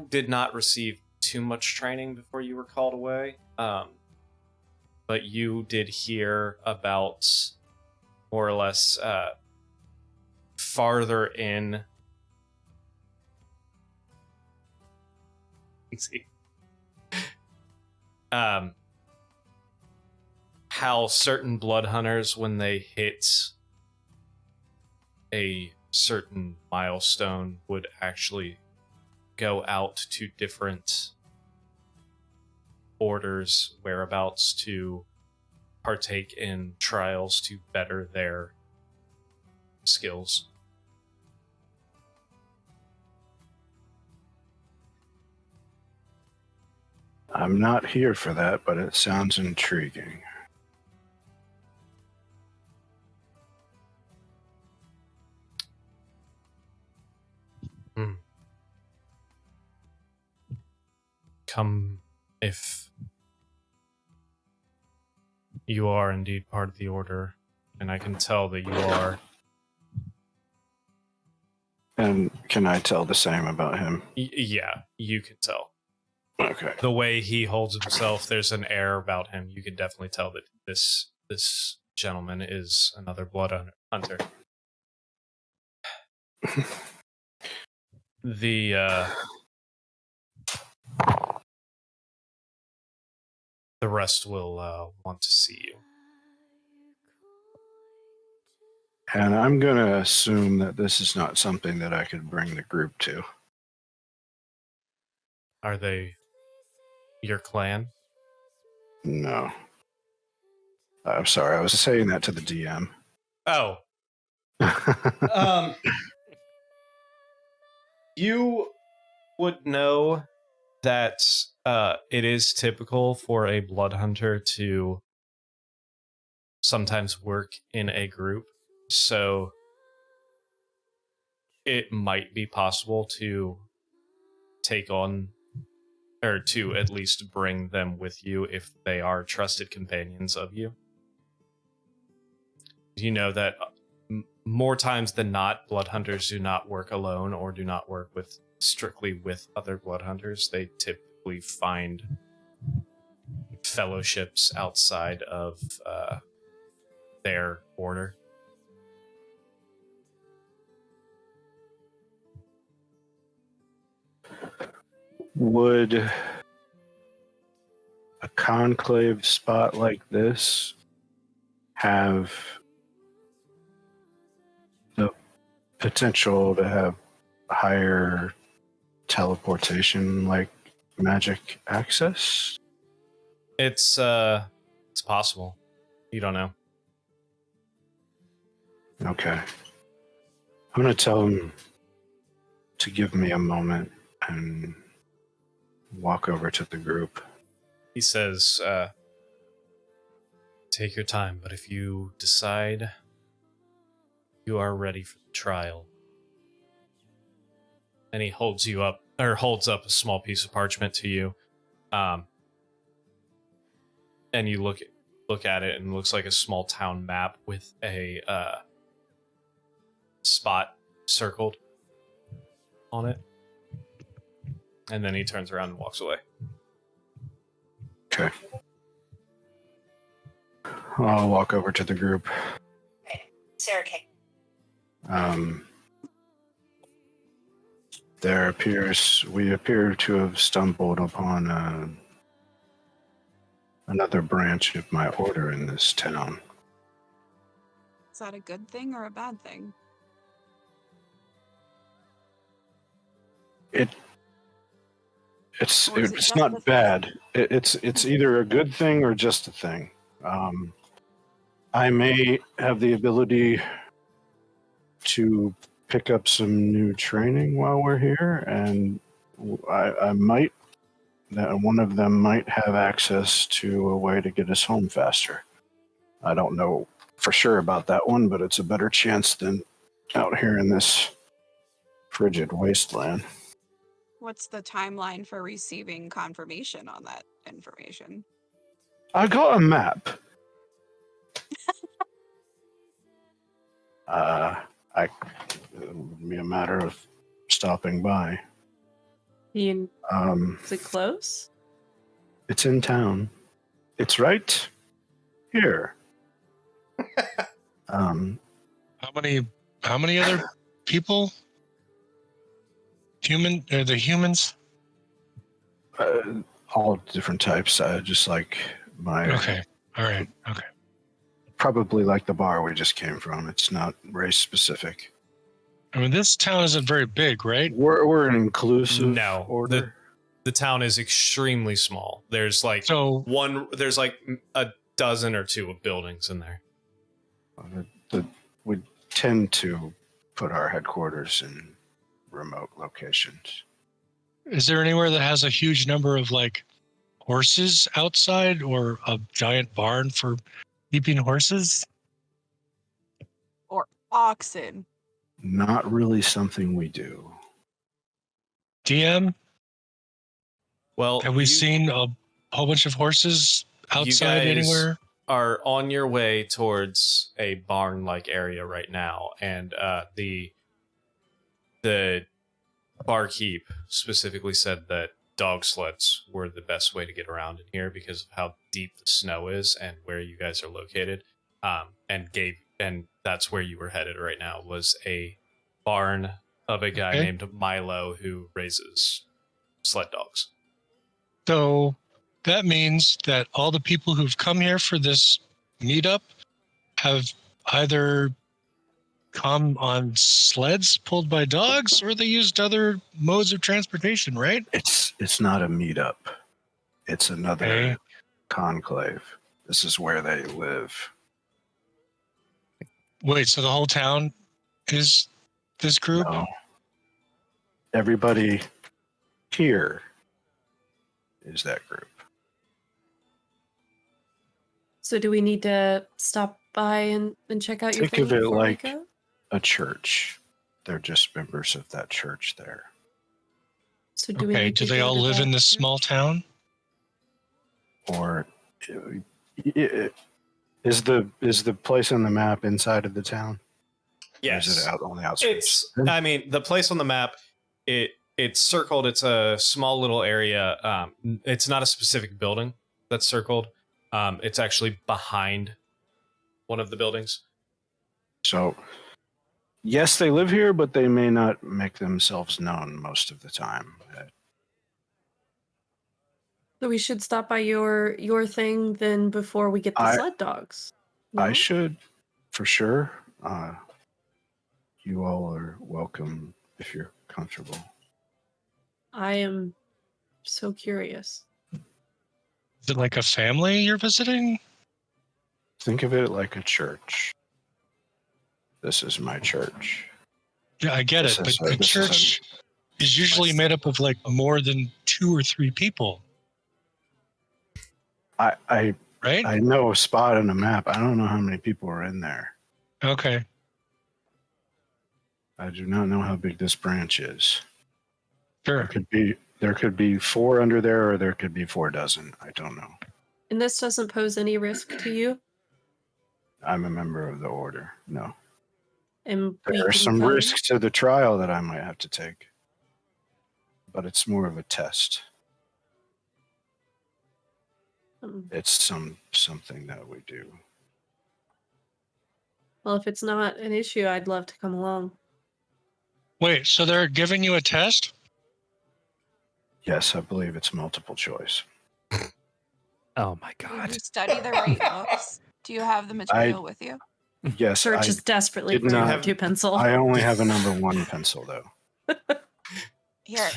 did not receive too much training before you were called away, but you did hear about more or less, farther in. Let's see. How certain blood hunters, when they hit a certain milestone, would actually go out to different orders' whereabouts to partake in trials to better their skills. I'm not here for that, but it sounds intriguing. Come if you are indeed part of the order, and I can tell that you are. And can I tell the same about him? Yeah, you can tell. Okay. The way he holds himself, there's an air about him. You can definitely tell that this gentleman is another blood hunter. The rest will want to see you. And I'm going to assume that this is not something that I could bring the group to. Are they your clan? No. I'm sorry, I was saying that to the DM. Oh. You would know that it is typical for a blood hunter to sometimes work in a group, so it might be possible to take on, or to at least bring them with you if they are trusted companions of you. You know that more times than not, blood hunters do not work alone or do not work strictly with other blood hunters. They typically find fellowships outside of their order. Would a conclave spot like this have potential to have higher teleportation, like magic access? It's possible. You don't know. Okay. I'm going to tell him to give me a moment and walk over to the group. He says, take your time, but if you decide you are ready for the trial. And he holds up a small piece of parchment to you. And you look at it, and it looks like a small town map with a spot circled on it. And then he turns around and walks away. Okay. I'll walk over to the group. Sarah Kate. We appear to have stumbled upon another branch of my order in this town. Is that a good thing or a bad thing? It's Or is it just a not thing? bad. It's either a good thing or just a thing. I may have the ability to pick up some new training while we're here, and I might. One of them might have access to a way to get us home faster. I don't know for sure about that one, but it's a better chance than out here in this frigid wasteland. What's the timeline for receiving confirmation on that information? I got a map. It would be a matter of stopping by. Is Um, it close? it's in town. It's right here. How many other people? The humans? All different types. Just like my, Okay. All right. Okay. probably like the bar we just came from. It's not race specific. I mean, this town isn't very big, right? We're an inclusive No, order. The town is extremely small. There's like So there's like a dozen or two of buildings in there. We tend to put our headquarters in remote locations. is there anywhere that has a huge number of like horses outside or a giant barn for keeping horses? Or oxen? Not really something we do. DM, Well, have we seen a whole bunch of horses outside guys anywhere? are on your way towards a barn-like area right now, and the barkeep specifically said that dog sleds were the best way to get around in here because of how deep the snow is and where you guys are located. And that's where you were headed right now, was a barn of a guy Okay. named Milo who raises sled dogs. So that means that all the people who've come here for this meetup have either come on sleds pulled by dogs or they used other modes of transportation, right? It's not a meetup. It's another Okay. conclave. This is where they live. Wait, so the whole town is this group? No. Everybody here is that group. So do we need to stop by and check out your Think thing of it before we like- go? A church. They're just members of that church there. So do we Okay, need do to they go all to live that in this church? small town? Or is the place on the map inside of the town? Yes. Or is it out on the outskirts? I mean, the place on the map, it's circled. It's a small little area. It's not a specific building that's circled. It's actually behind one of the buildings. So, yes, they live here, but they may not make themselves known most of the time. So we should stop by your thing then before we get the I- sled dogs. I No? should, for sure. you all are welcome if you're comfortable. I am so curious. Is it like a family you're visiting? Think of it like a church. This is my church. Yeah, I get This it, is but a- the this is a- church is usually made up of like more than 2 or 3 people, I right? I know a spot on the map. I don't know how many people are in there. Okay. I do not know how big this branch is. Sure. There could be 4 under there, or there could be 4 dozen. I don't know. And this doesn't pose any risk to you? I'm a member of the order. No. And we There are can some come? risks to the trial that I might have to take, but it's more of a test. It's something that we do. Well, if it's not an issue, I'd love to come along. Wait, so they're giving you a test? Yes, I believe it's multiple choice. Oh my Did god. you study the right books? Do you have the material with you? Yes, Search I, is desperately did for not- number 2 pencil. I only have a number 1 pencil though. Here.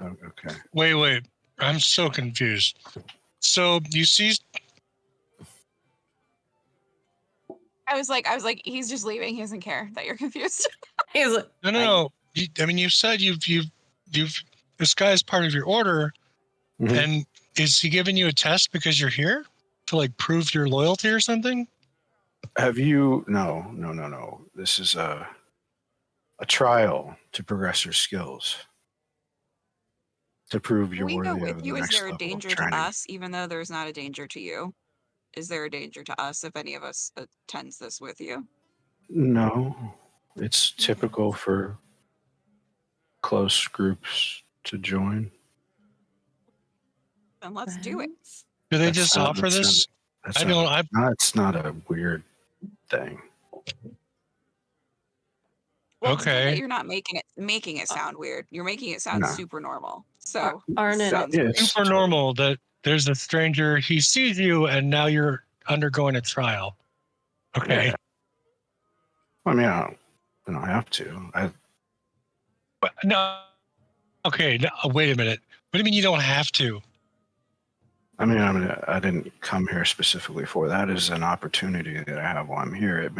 Oh, okay. Wait. I'm so confused. So you see, I was like, he's just leaving. He doesn't care that you're confused. He's like, no. I mean, you said you've this guy is part of your order, Mhm. and is he giving you a test because you're here to like prove your loyalty or something? Have you? No. This is a trial to progress your skills, to prove you're we go worthy with of the you. Is next there a level of danger to training. us, even though there's not a danger to you? Is there a danger to us if any of us attends this with you? No, it's typical for close groups to join. Then let's do it. Do they That's just not- offer that's not- this? That's I not- don't. It's not a weird thing. Well, it's good Okay. that you're not making it sound weird. You're making it sound No. super normal. So Arnon, sounds Yeah, great. it's- Super normal that there's a stranger. He sees you, and now you're undergoing a trial. Okay. Yeah. I mean, I don't have to. But no. Okay. No, wait a minute. What do you mean you don't have to? I didn't come here specifically for that. Is an opportunity that I have while I'm here.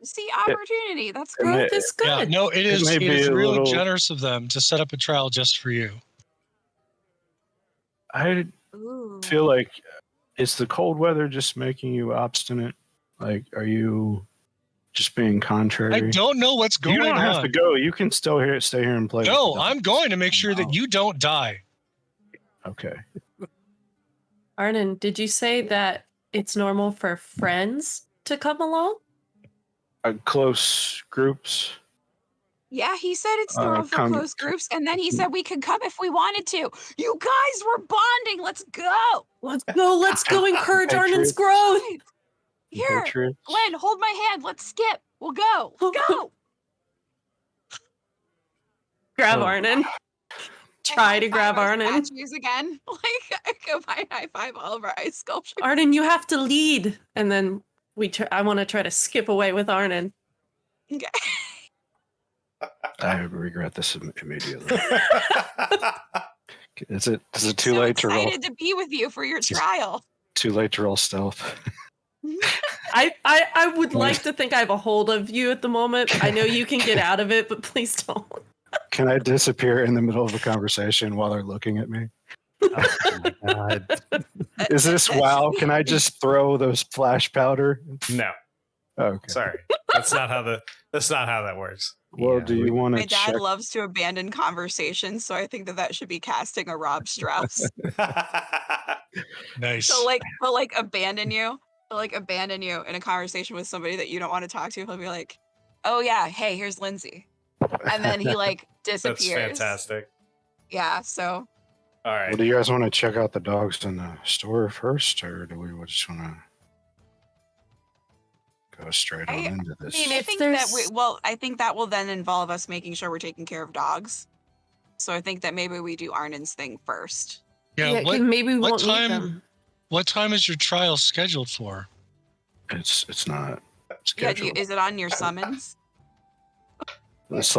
See, opportunity. That's it may- good. growth is Yeah. good. No, it is. may It be is a really little- generous of them to set up a trial just for you. I Ooh. feel like is the cold weather just making you obstinate? Like, are you just being contrary? I don't know what's going you don't on. have to go. You can still stay here and play. No, with the I'm dogs. going to make sure No. that you don't die. Okay. Arnon, did you say that it's normal for friends to come along? Close groups. Yeah, he said it's normal for come- close groups, and then he said we could come if we wanted to. You guys were bonding. Let's go. Let's go encourage Arnon's Patriots. growth. Here, Patriots. Glenn, hold my hand. Let's skip. We'll go. Let's go. Grab Oh. Arnon. I Try to high-five grab our Arnon. statues again. Like I go by high five all of our ice sculptures. Arnon, you have to lead. And then I want to try to skip away with Arnon. Okay. I regret this immediately. Is it too So late to roll? excited to be with you for your trial. Too late to roll stealth. I would like to think I have a hold of you at the moment. I know you can get out of it, but please don't. Can I disappear in the middle of a conversation while they're looking at me? Oh my god. Is this wow? Can I just throw those flash powder? No, Okay. sorry. That's not how that works. Well, Yeah, do you want My to dad check? loves to abandon conversations, so I think that should be casting a Rob Strauss. Nice. So like abandon you in a conversation with somebody that you don't want to talk to. He'll be like, "Oh yeah, hey, here's Lindsay," and then he like That's disappears. fantastic. Yeah. So All right. Well, do you guys want to check out the dogs in the store first, or do we just want to go straight on into this? mean, I If think there's- I think that will then involve us making sure we're taking care of dogs. So I think that maybe we do Arnon's thing first. yeah. 'cause maybe we what won't need time- them. What time is your trial scheduled for? It's not Yeah. scheduled. Is it on your summons? It's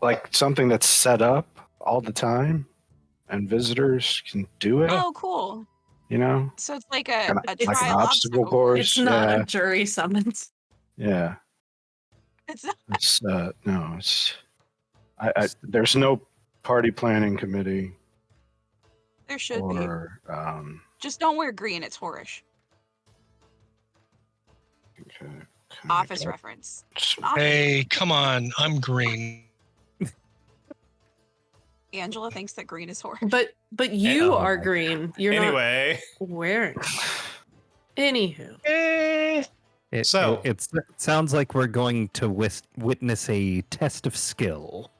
like something that's set up all the time, and visitors can do it. Oh, cool. You know, So it's like a Kinda a like an trial obstacle course. It's not yeah, a jury summons. yeah. It's not, It's no, it's there's no party planning committee there should be. or Just don't wear green. It's whorish. okay, Office reference. Office. Hey, come on. I'm green. Angela thinks that green is whorish. But you Oh are my green. You're Anyway, not wearing. Anywho. It sounds like we're going to witness a test of skill.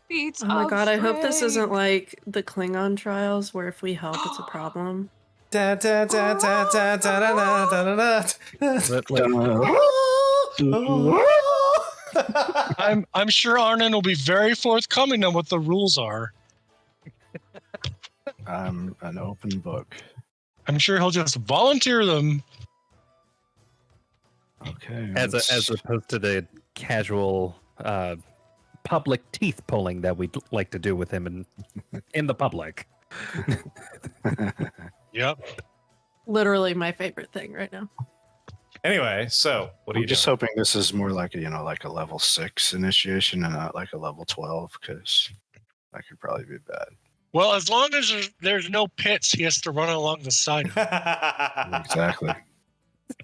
Feats Oh my of god, I hope this isn't strength. like the Klingon trials where if we help it's a problem. da da da da da da da da da But, like, da. I'm sure Arnon will be very forthcoming on what the rules are. I'm an open book. I'm sure he'll just volunteer them. Okay. as opposed to the casual public teeth pulling that we'd like to do with him in the public. Yep. Literally my favorite thing right now. Anyway, so what are I'm you just doing? hoping this is more like like a level 6 initiation and not like a level 12 because that could probably be bad. Well, as long as there's no pits, he has to run along the side of it. Exactly.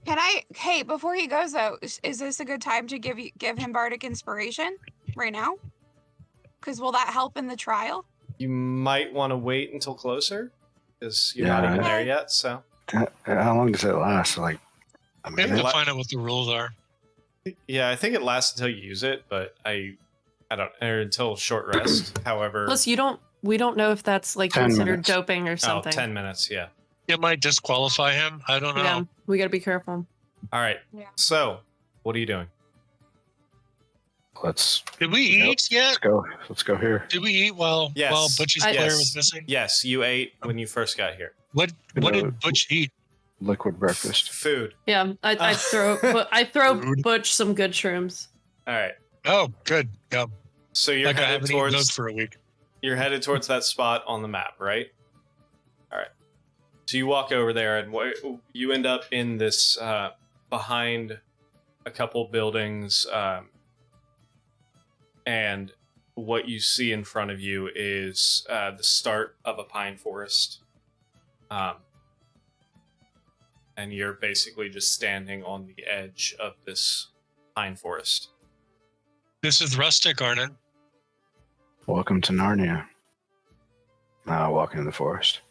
Can I? Hey, before he goes though, is this a good time to give him bardic inspiration right now? Because will that help in the trial? You might want to wait until closer because you're not Yeah. even there yet. So How long does it last? Like a We have minute? to find out what the rules are. yeah, I think it lasts until you use it, but I don't or until short rest. However, Plus we don't know if that's like 10 considered minutes. doping or oh, something. 10 minutes. Yeah. It might disqualify him. I don't know. Yeah, we gotta be careful. All right. Yeah. So what are you doing? Let's Did we eat yet? go. Let's go here. Did we eat while Yes. Butch's I- player Yes. was missing? Yes, you ate when you first got here. What did Butch eat? Liquid breakfast. Food. Yeah, I throw Rude. Butch some good shrooms. All right. Oh, good. Yep. So you're Like I headed haven't eaten those towards for a week. that spot on the map, right? All right. So you walk over there, and you end up in this behind a couple buildings, and what you see in front of you is the start of a pine forest, and you're basically just standing on the edge of this pine forest. This is rustic, Arnon. Welcome to Narnia. Walking in the forest.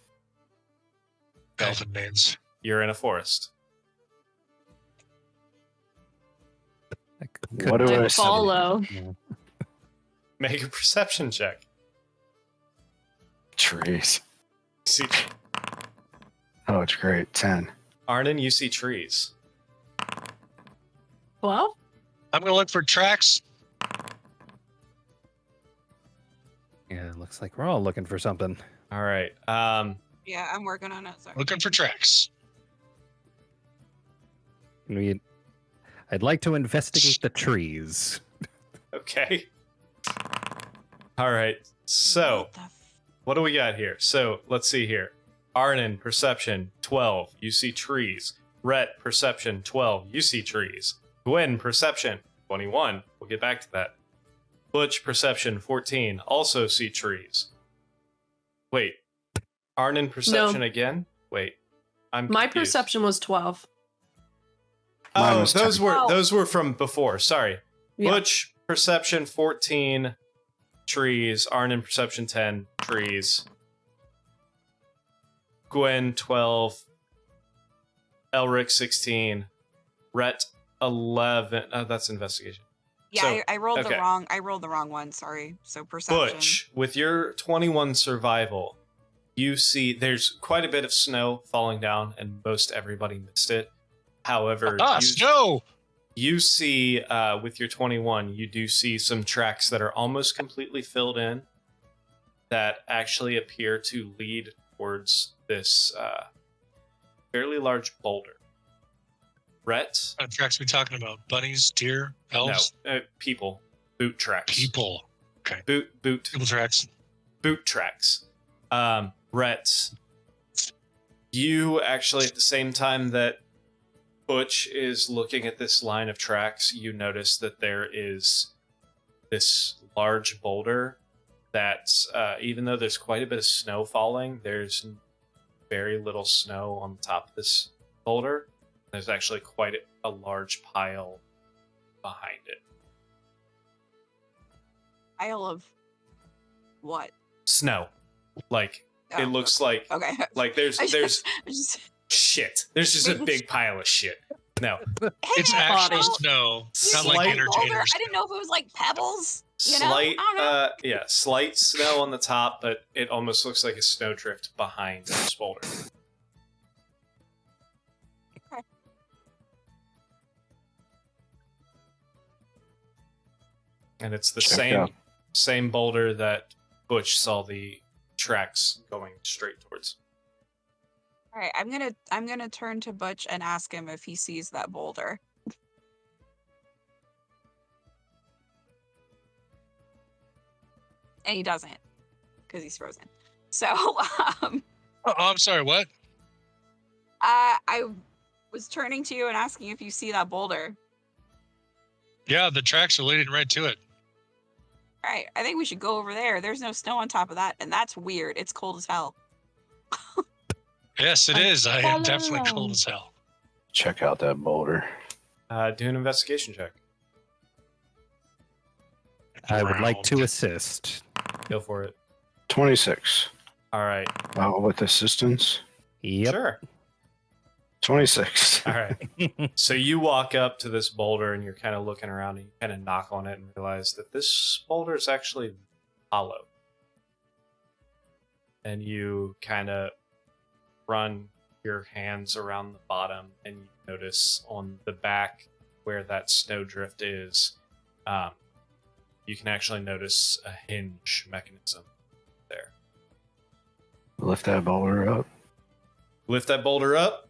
Elven names. You're in a forest. What do I I say? follow. Make a perception check. Trees. See, Oh, it's great. 10. Arnon, you see trees. Well, I'm gonna look for tracks. Yeah, looks like we're all looking for something. All right. Yeah, I'm working on it. Sorry. Looking for tracks. I'd like to investigate the trees. Okay. All right. So, What the what do we got here? So, let's see here. Arnon, perception 12. You see trees. Rhett, perception 12. You see trees. Gwen, perception 21. We'll get back to that. Butch, perception 14. Also see trees. Wait. Arnon, perception again? Wait. I'm my confused. perception was 12. Mine Oh, was those 10. were from before. Sorry. Yeah. Butch, perception 14. Trees. Arnon, perception 10. Trees. Gwen 12. Elric 16. Rhett 11. Oh, that's investigation. Yeah, So, I rolled okay. the wrong one. Sorry. So perception. Butch, with your 21 survival, you see there's quite a bit of snow falling down, and most everybody missed it. However, Snow! you see with your 21, you do see some tracks that are almost completely filled in that actually appear to lead towards this fairly large boulder. Rhett? What tracks we talking about? Bunnies, deer, elves, No, people. Boot tracks. people. Okay, Boot people tracks. boot tracks. Rhett, you actually, at the same time that Butch is looking at this line of tracks, you notice that there is this large boulder that, even though there's quite a bit of snow falling, there's very little snow on the top of this boulder. There's actually quite a large pile behind it. Pile of what? Snow. Like, Oh, it looks like Okay. there's I there's just- shit. There's just a big pile of shit. No. It's Hey, actual Snow. snow, You not see like Slight that boulder? entertainers. I didn't know if it was like pebbles. You know? Slight, I don't know. slight snow on the top, but it almost looks like a snowdrift behind this boulder. Okay. And it's the Check same out. same boulder that Butch saw the tracks going straight towards. All right, I'm gonna turn to Butch and ask him if he sees that boulder. And he doesn't, because he's frozen. So, Oh, I'm sorry. What? I was turning to you and asking if you see that boulder. Yeah, the tracks are leading right to it. All right, I think we should go over there. There's no snow on top of that, and that's weird. It's cold as hell. Yes, it is. I am definitely Follow. cold as hell. Check out that boulder. Do an investigation check. I would like to Drowned. assist. Go for it. 26. All right. With assistance. Yep. Sure. 26. All right. So you walk up to this boulder and you're kind of looking around and you kind of knock on it and realize that this boulder is actually hollow. And you kind of run your hands around the bottom and you notice on the back where that snowdrift is, you can actually notice a hinge mechanism there. Lift that boulder up. Lift that boulder up.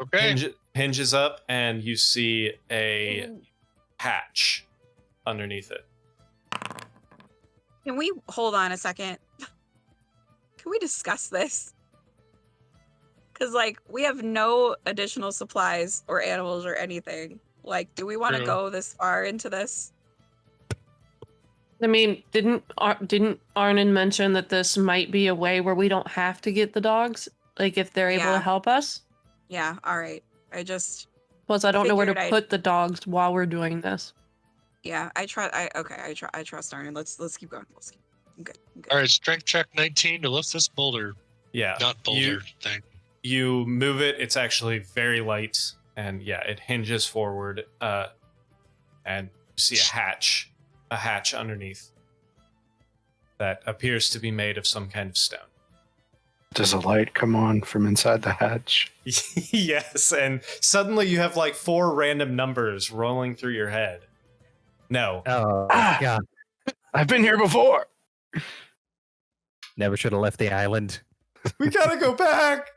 Okay. Hinges up, and you see a hatch underneath it. Can we hold on a second? Can we discuss this? Because, like, we have no additional supplies or animals or anything. Like, do we want to True. go this far into this? I mean, didn't Arnon mention that this might be a way where we don't have to get the dogs? Like, if they're able Yeah. to help us? Yeah, all right. Plus, I don't know where to Figured I'd- put the dogs while we're doing this. Yeah, I trust Arnon. Let's keep going. I'm good. All right. Strength check 19 to lift this boulder. Yeah. Not boulder thing. You move it. It's actually very light, and yeah, it hinges forward. And you see a hatch underneath that appears to be made of some kind of stone. Does a light come on from inside the hatch? Yes, and suddenly you have like 4 random numbers rolling through your head. No. Oh, Ah! God. I've been here before. Never should have left the island. We gotta go back.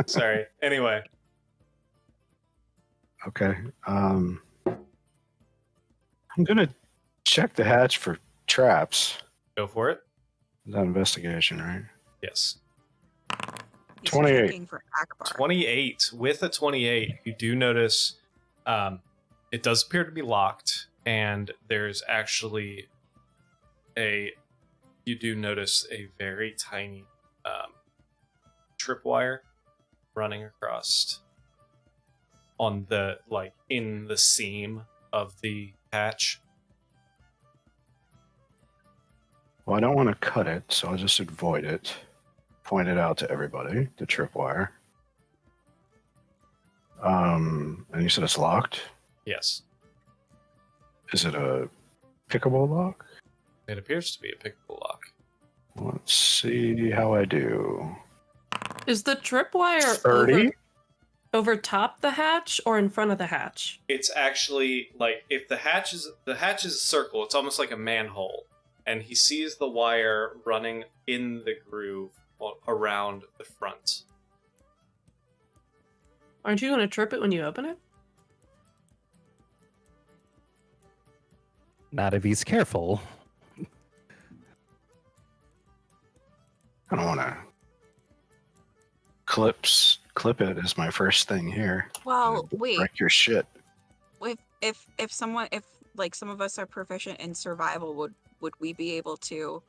Sorry. Anyway. Okay. I'm gonna check the hatch for traps. Go for it. Is that investigation, right? Yes. He's 28. looking for Akbar. 28. With a 28, you do notice it does appear to be locked, and there's actually you do notice a very tiny tripwire running across on the, like, in the seam of the hatch. Well, I don't want to cut it, so I'll just avoid it. Point it out to everybody, the tripwire. And you said it's locked? Yes. Is it a pickable lock? It appears to be a pickable lock. Let's see how I do. Is the tripwire 30? over top the hatch or in front of the hatch? It's actually like, if the hatch is a circle, it's almost like a manhole, and he sees the wire running in the groove around the front. Aren't you going to trip it when you open it? Not if he's careful. I don't want to clip it as my first thing here. Well, wait. Wreck your shit. If someone, if like some of us are proficient in survival, would we be able to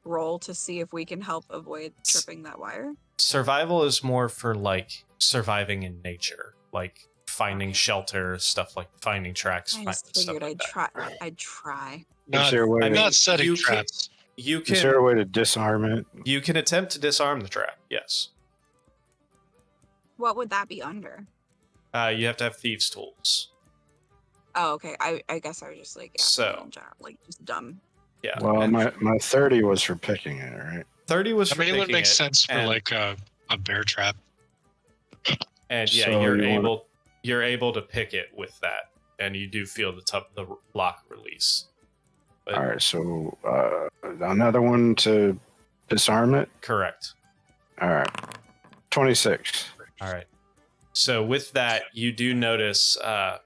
roll to see if we can help avoid tripping that wire? Survival is more for like surviving in nature, like finding shelter, stuff like finding tracks. I just stuff figured like that. I'd try. Is there a way I mean, Not setting you can- traps. You is there a can way to disarm it? you can attempt to disarm the trap. Yes, What would that be under? you have to have thieves' tools. Oh, okay. I guess I was just like, yeah, So- in general, like just dumb. Yeah. Well, and my 30 was for picking it, right? 30 was I for mean, it would picking make it, sense for and- like a bear trap. And yeah, So you're able to pick it with that, and you do feel the lock release. But All right, so another one to disarm it. correct. All right, 26. All right. So with that, you do notice that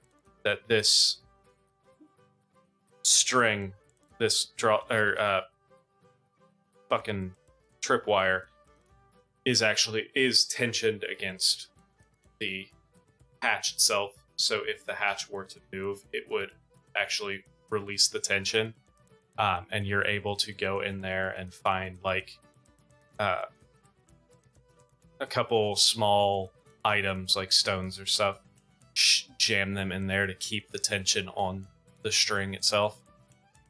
this string, this fucking tripwire, is tensioned against the hatch itself. So if the hatch were to move, it would actually release the tension, and you're able to go in there and find like a couple small items like stones or stuff, jam them in there to keep the tension on the string itself,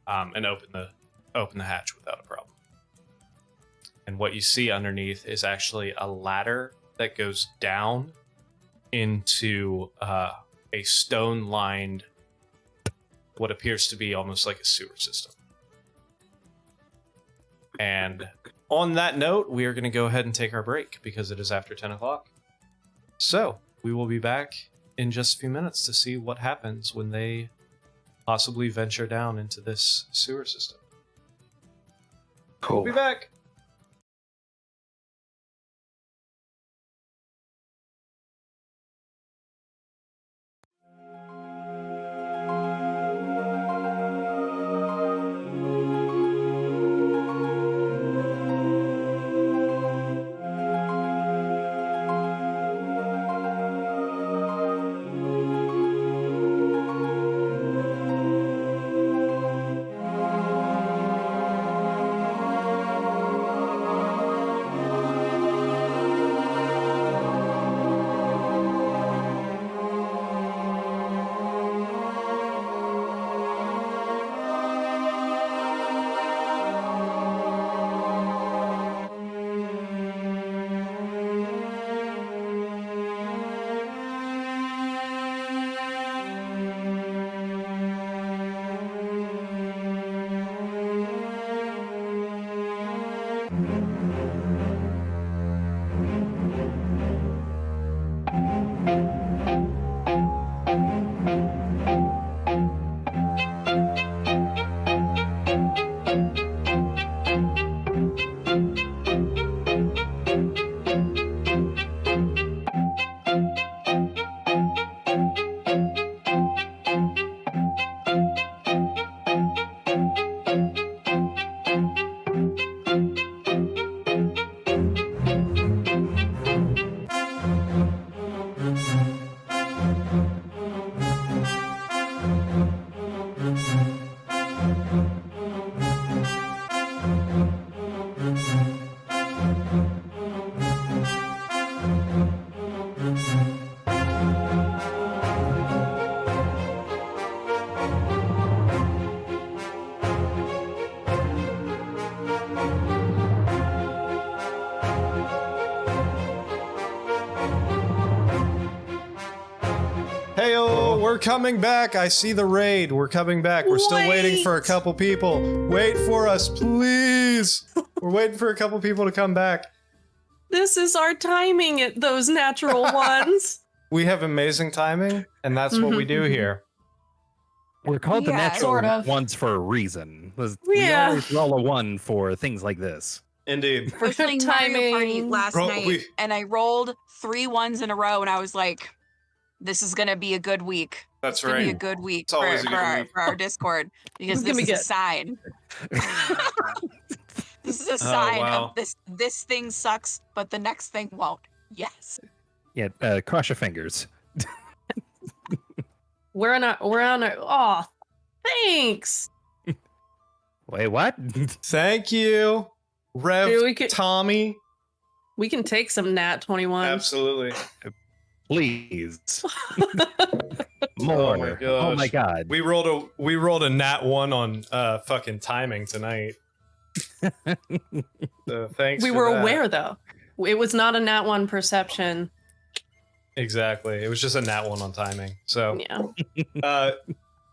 and open the hatch without a problem. And what you see underneath is actually a ladder that goes down into a stone-lined, what appears to be almost like a sewer system. And on that note, we are going to go ahead and take our break because it is after 10 o'clock. So we will be back in just a few minutes to see what happens when they possibly venture down into this sewer system. Cool. We'll be back. Heyo, we're coming back. I see the raid. We're coming back. We're still waiting for a couple people. Wait for us, please. We're waiting for a couple people to come back. This is our timing at those natural ones. We have amazing timing, and that's what we do here. We're called the Yeah, natural sort of. ones for a reason. We Yeah. always roll a 1 for things like this. Indeed. I was playing Mario Party Timing. last Bro, night, and I rolled 3 ones in a row, and I was like, this is gonna be a good week. That's It's gonna be a right. good week It's always a good our, week. for our Discord because It's gonna this be is a good. sign. This is a sign wow. of this thing sucks, but the next thing won't. Yes. Yeah, cross your fingers. We're on our. Oh, thanks. Wait, what? Thank you, Rev Dude, we could- Tommy. We can take some Nat 21. Absolutely. Please. Oh More. my Oh my gosh. god. We rolled a nat 1 on fucking timing tonight. So thanks. We for were that. aware though. It was not a Nat 1 perception. Exactly. It was just a nat 1 on timing. So Yeah.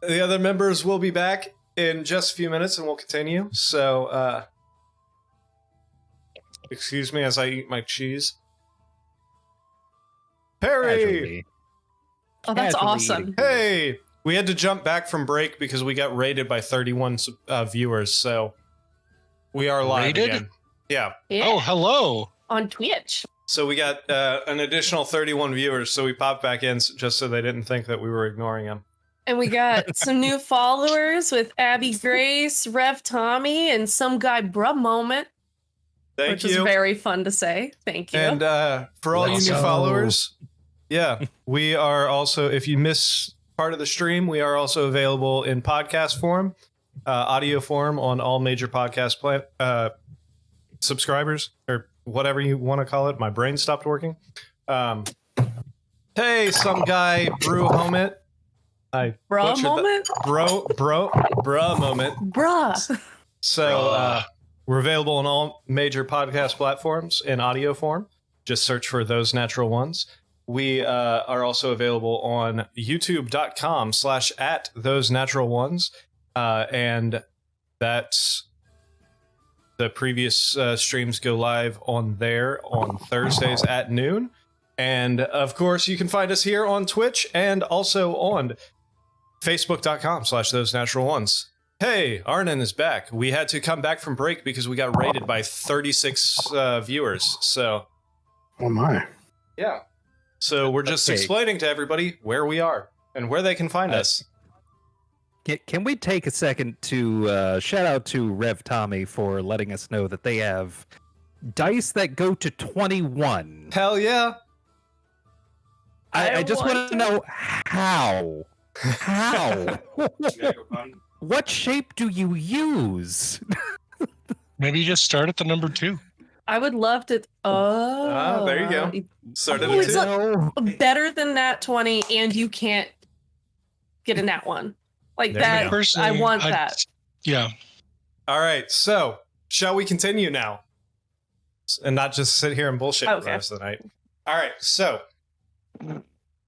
the other members will be back in just a few minutes and we'll continue. So excuse me as I eat my cheese. Perry! Casually. Oh, that's Casually awesome. eating. Hey! We had to jump back from break because we got raided by 31 viewers, so we are live Raided? again. Yeah. Yeah. Oh, hello. On Twitch. So we got an additional 31 viewers, so we popped back in just so they didn't think that we were ignoring them. And we got some new followers with Abby Grace, Rev Tommy, and some guy Bruh Moment, Thank which you. is very fun to say. Thank you. And for all Let's you new go. followers, yeah, we are also, if you miss part of the stream, we are also available in podcast form, audio form on all major podcast subscribers, or whatever you want to call it. My brain stopped working. Hey, some guy, Brew Homit. I Bruh butchered that- Moment? bruh moment. Bruh. So we're available on all major podcast platforms in audio form. Just search for Those Natural Ones. We are also available on youtube.com/at Those Natural Ones. And that's the previous streams go live on there on Thursdays at noon. And of course, you can find us here on Twitch and also on facebook.com/Those Natural Ones. Hey, Arnon is back. We had to come back from break because we got raided by 36 viewers. So, Oh my. yeah. So we're just Okay. explaining to everybody where we are and where they can find us. Can we take a second to shout out to Rev Tommy for letting us know that they have dice that go to 21? Hell yeah. I just want to know how. How? What shape do you use? Maybe you just start at the number 2. I would love to. Oh. there you go. Started Oh, at it's 2. like- Better than Nat 20, and you can't get a Nat 1. Like There we that. go. Personally, I want that. Yeah. All right. So, shall we continue now? And not just sit here and bullshit for the Okay. rest of the night. All right. So,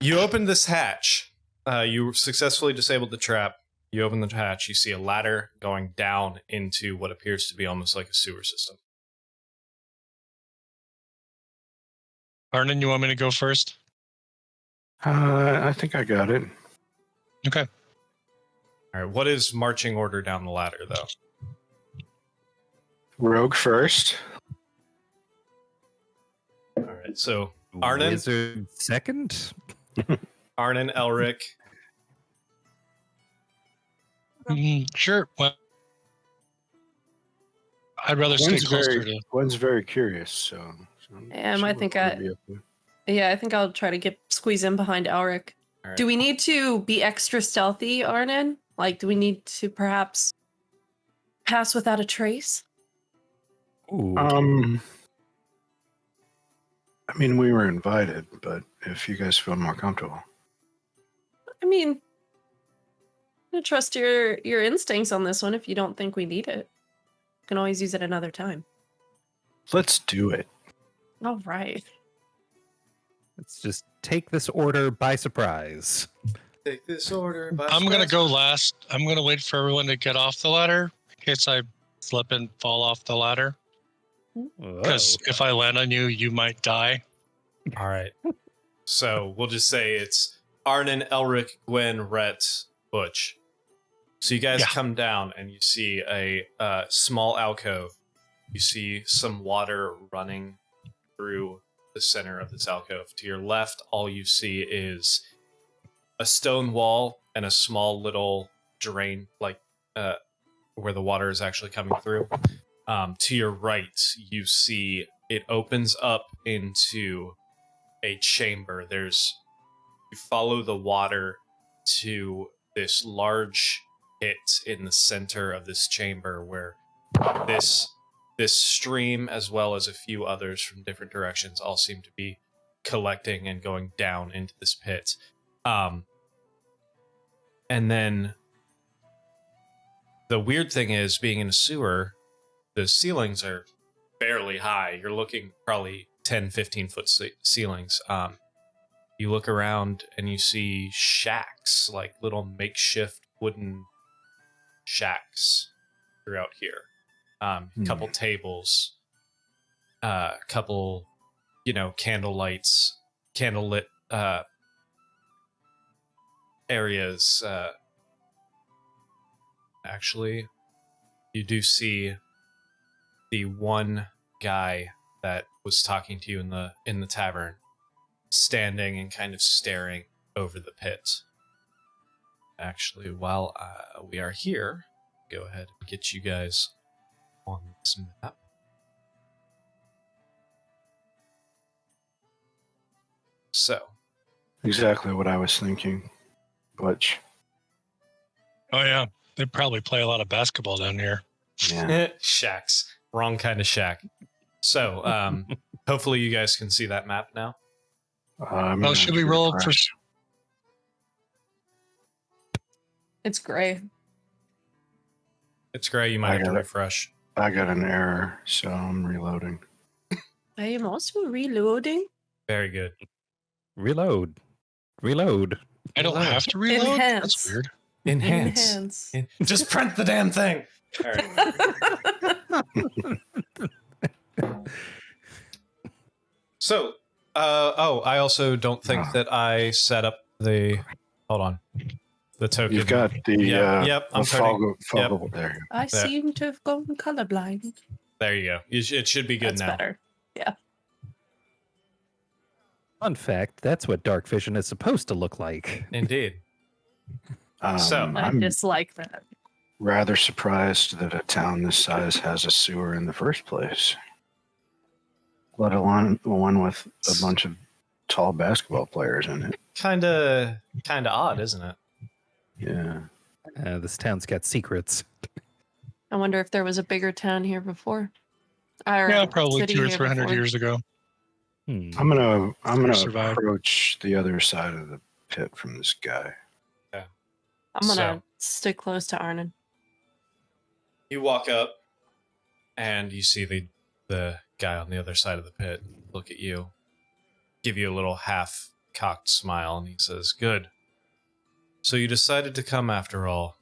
you opened this hatch. You successfully disabled the trap. You open the hatch. You see a ladder going down into what appears to be almost like a sewer system. Arnon, you want me to go first? I think I got it. Okay. All right. What is marching order down the ladder, though? Rogue first. All right. So, Arnon? Wizard second? Arnon, Elric. Sure. Well, I'd rather stay closer to. Gwen's very curious, so And she I would think wanna I- be up there. Yeah, I think I'll try to squeeze in behind Elric. All right. Do we need to be extra stealthy, Arnon? Like, do we need to perhaps pass without a trace? Ooh. I mean, we were invited, but if you guys feel more comfortable. I mean, I'm gonna trust your instincts on this one if you don't think we need it. You can always use it another time. Let's do it. All right. Let's just take this order by surprise. Take this order. I'm going to go last. I'm going to wait for everyone to get off the ladder in case I slip and fall off the ladder. Because Whoa. if I land on you, you might die. All right. So we'll just say it's Arnon, Elric, Gwen, Rhett, Butch. So you guys Yeah. come down and you see a small alcove. You see some water running through the center of this alcove. To your left, all you see is a stone wall and a small little drain, like where the water is actually coming through. To your right, you see it opens up into a chamber. You follow the water to this large pit in the center of this chamber where this stream, as well as a few others from different directions, all seem to be collecting and going down into this pit. And then the weird thing is, being in a sewer, the ceilings are fairly high. You're looking probably 10, 15-foot ceilings. You look around and you see shacks, like little makeshift wooden shacks throughout here. Couple tables, couple, candlelit areas. Actually, you do see the one guy that was talking to you in the tavern standing and kind of staring over the pit. Actually, while we are here, go ahead and get you guys on this map. So, Exactly what I was thinking. Butch. Oh yeah, they probably play a lot of basketball down here. Yeah. shacks. Wrong kind of shack. So, hopefully you guys can see that map now. Oh, should we roll for? It's gray. It's gray. You might have to refresh. I got an error, so I'm reloading. I am also reloading. Very good. Reload. I don't have to reload. Enhance. That's weird. Enhance. Just print the damn thing. All right. So, I also don't think that I set up the. Hold on. The token. You've got the. Yep. I'm turning. Foggle there. I seem to have gone colorblind. There you go. It should be good That's now. better. Yeah. Fun fact, that's what dark vision is supposed to look like. Indeed. So I I'm dislike that. rather surprised that a town this size has a sewer in the first place, let alone one with a bunch of tall basketball players in it. Kind of odd, isn't it? Yeah. This town's got secrets. I wonder if there was a bigger town here before. Or Yeah, probably city 200 or here 300 before. years ago. Hmm. I'm gonna Survive. approach the other side of the pit from this guy. I'm gonna So- stick close to Arnon. You walk up, and you see the guy on the other side of the pit look at you, give you a little half-cocked smile, and he says, "Good. So you decided to come after all."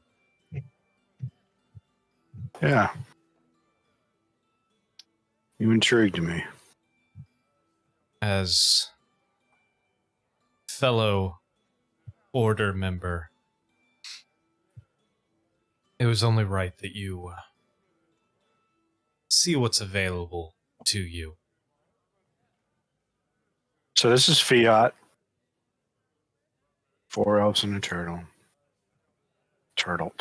Yeah. You intrigued me. As fellow order member, it was only right that you see what's available to you. So this is Fiat. 4 elves and a turtle. Turtle.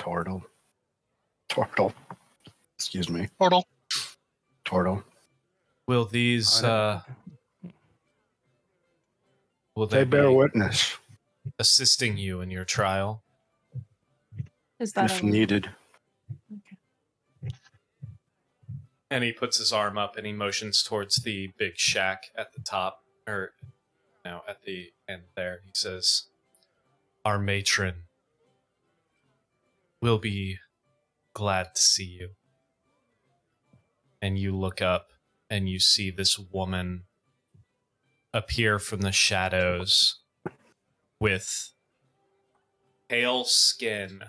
Excuse me. Portal. Turtle. Will these will They bear be witness assisting you in your trial? Is that if a needed. And he puts his arm up and he motions towards the big shack at the top, or no, at the end there. He says, "Our matron will be glad to see you." And you look up and you see this woman appear from the shadows with pale skin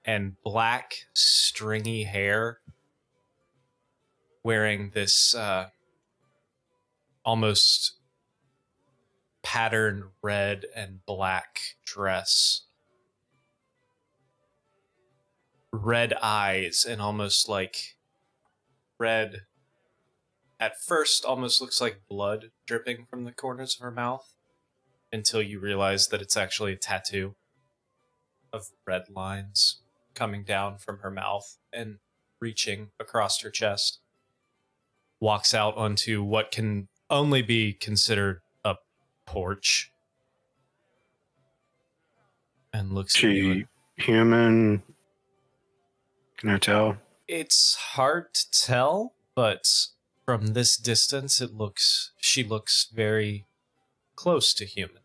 and black stringy hair, wearing this almost patterned red and black dress, red eyes, and almost like red, at first almost looks like blood dripping from the corners of her mouth, until you realize that it's actually a tattoo of red lines coming down from her mouth and reaching across her chest. Walks out onto what can only be considered a porch and looks at you. She human? Can I tell? It's hard to tell, but from this distance, she looks very close to human.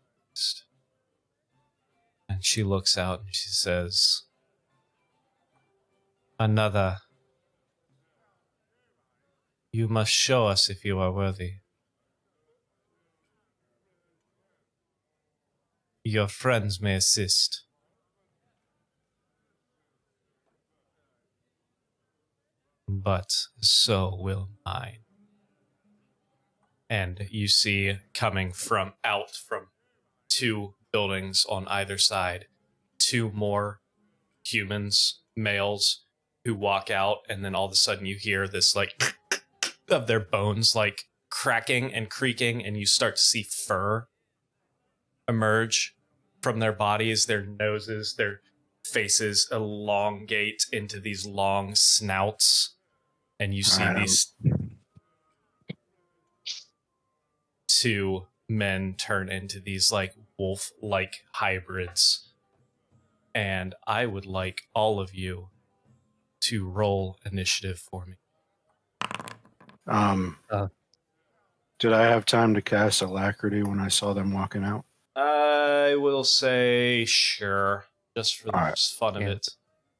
And she looks out and she says, "Another. You must show us if you are worthy. Your friends may assist. But so will mine." And you see coming from two buildings on either side, two more humans, males, who walk out, and then all of a sudden you hear this like of their bones like cracking and creaking, and you start to see fur emerge from their bodies, their noses, their faces elongate into these long snouts, and you see these two men turn into these like wolf-like hybrids. And I would like all of you to roll initiative for me. Did I have time to cast Alacrity when I saw them walking out? I will say sure, just for the fun of it.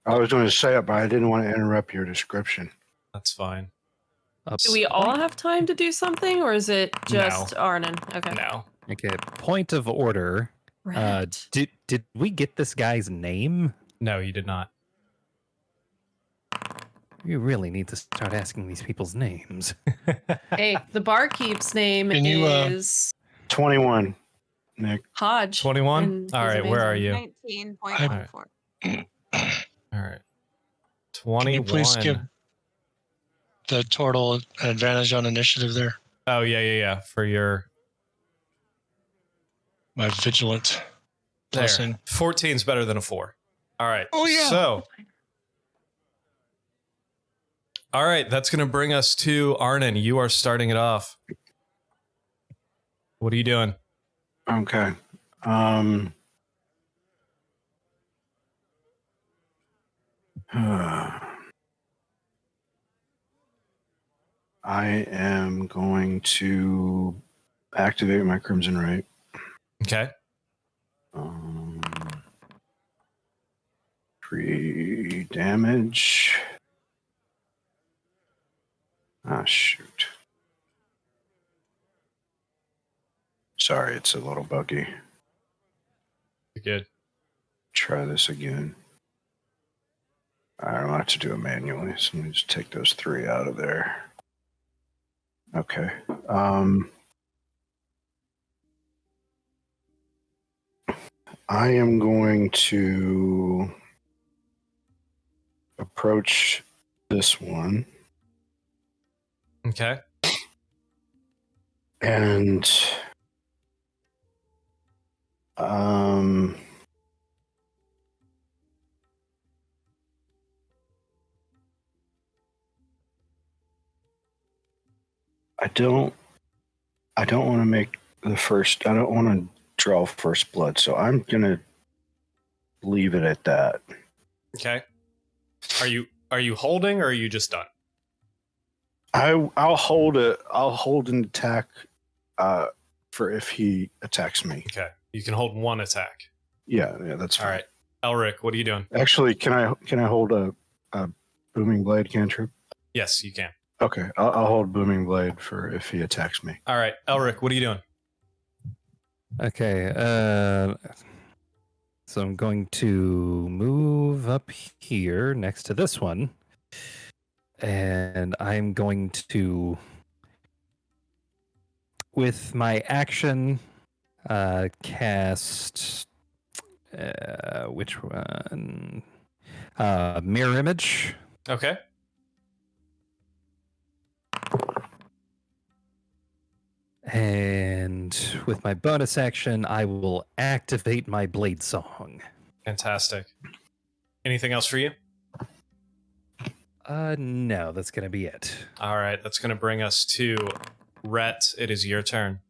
I was going to say it, but I didn't want to interrupt your description. That's fine. Do we all have time to do something, or is it just Arnon? Okay. No. Okay. Point of order. Right. Did we get this guy's name? No, you did not. You really need to start asking these people's names. Hey, the barkeep's name Can you, is 21, Nick. Hodge. 21? and All he's right, where are amazing. you? 19.14. All right. Can 21. you please give the total advantage on initiative there? Oh, yeah. For your... My vigilant blessing. 14 is better than a 4. All right. Oh, yeah. So... All right, that's going to bring us to Arnon. You are starting it off. What are you doing? Okay. I am going to activate my Crimson Right. Okay. 3 damage. Ah, shoot. Sorry, it's a little buggy. You're good. Try this again. I don't have to do it manually, so let me just take those 3 out of there. Okay. I am going to approach this one. Okay. And I don't want to make the first. I don't want to draw first blood, so I'm gonna leave it at that. Okay. Are you holding, or are you just done? I'll hold it. I'll hold an attack for if he attacks me. Okay. You can hold one attack. Yeah, that's fine. All right. Elric, what are you doing? Actually, can I hold a booming blade cantrip? Yes, you can. Okay, I'll hold booming blade for if he attacks me. All right. Elric, what are you doing? Okay. So I'm going to move up here next to this one. And I'm going to, with my action, cast, which one? Mirror image. Okay. And And with my bonus action, I will activate my blade song. Fantastic. Anything else for you? No, that's gonna be it. All right, that's going to bring us to Rhett. It is your turn.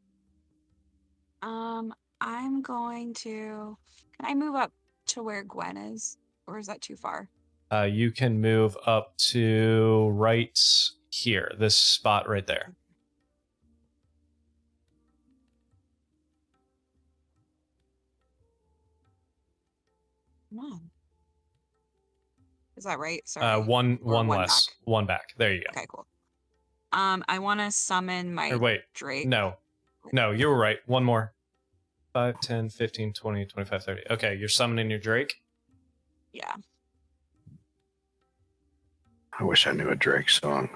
I'm going to. Can I move up to where Gwen is, or is that too far? You can move up to right here, this spot right there. Come on. Is that right? Sorry. One one less, back. one back. There you go. Okay, cool. I want to summon my Or wait, Drake. no, you were right. One more. 5, 10, 15, 20, 25, 30. Okay, you're summoning your Drake. Yeah. I wish I knew a Drake song.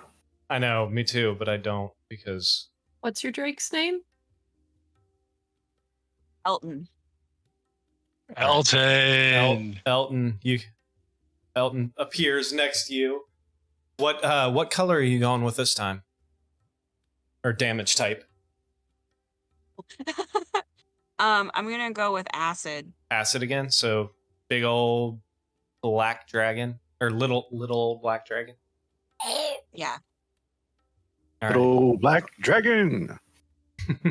I know, me too, but I don't because What's your Drake's name? Elton. Elton. Elton appears next to you. What color are you going with this time? Or damage type? I'm gonna go with acid. Acid again. So big old black dragon or little black dragon. Yeah. All right. Little black dragon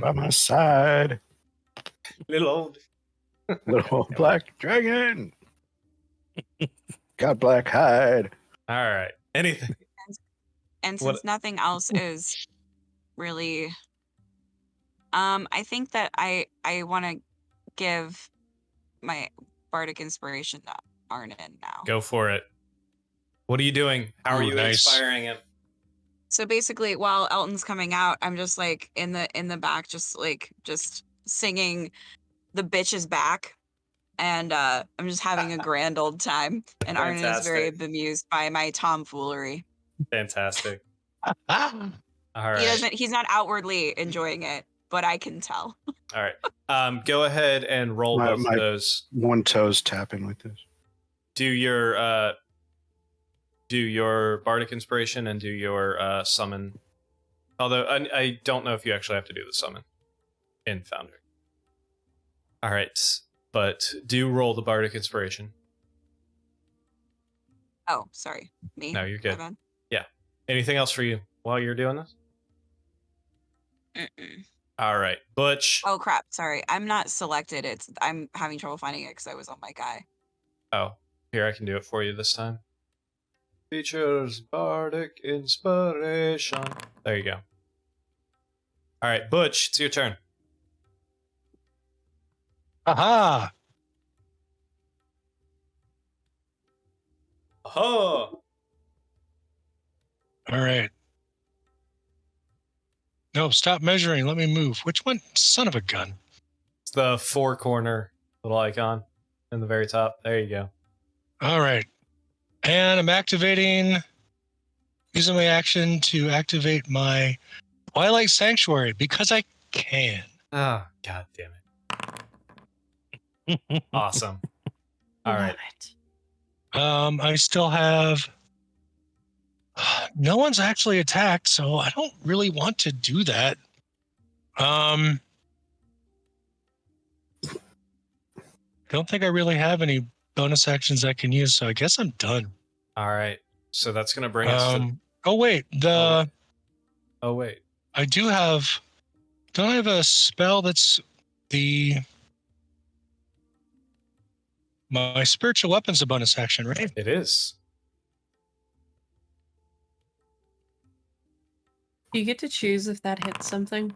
by my side. Little old. Little black dragon. Got black hide. All right. Anything. And What- since nothing else is really, I think that I want to give my bardic inspiration to Arnon now. Go for it. What are you doing? How are Ooh, you nice. inspiring him? So basically, while Elton's coming out, I'm just like in the back, just singing "The Bitch Is Back," and I'm just having a grand old time. And Arnon is very Fantastic. bemused by my tomfoolery. Fantastic. Ah, All right. He's not outwardly enjoying it, but I can tell. All right. Go ahead and roll both of those. One toe's tapping like this. Do your bardic inspiration and do your summon. Although I don't know if you actually have to do the summon in Foundry. All right, but do roll the bardic inspiration. Oh, sorry, me. No, you're My good. bad. Anything else for you while you're doing this? Mm-mm. All right, Butch. Oh crap! Sorry, I'm not selected. I'm having trouble finding it because I was on my guy. Oh, here I can do it for you this time. Features bardic inspiration. There you go. All right, Butch, it's your turn. aha. Oh, All right. No, stop measuring. Let me move. Which one? Son of a gun. it's the 4-corner little icon in the very top. There you go. All right. And I'm using my action to activate my Twilight Sanctuary because I can. Oh, god damn it. Awesome. All Love right. it. I still have. No one's actually attacked, so I don't really want to do that. Don't think I really have any bonus actions I can use, so I guess I'm done. All right. So that's going to bring us to. Oh wait, Oh, wait. I do have. Don't I have a spell that's my spiritual weapon's a bonus action, right? It is. Do you get to choose if that hits something?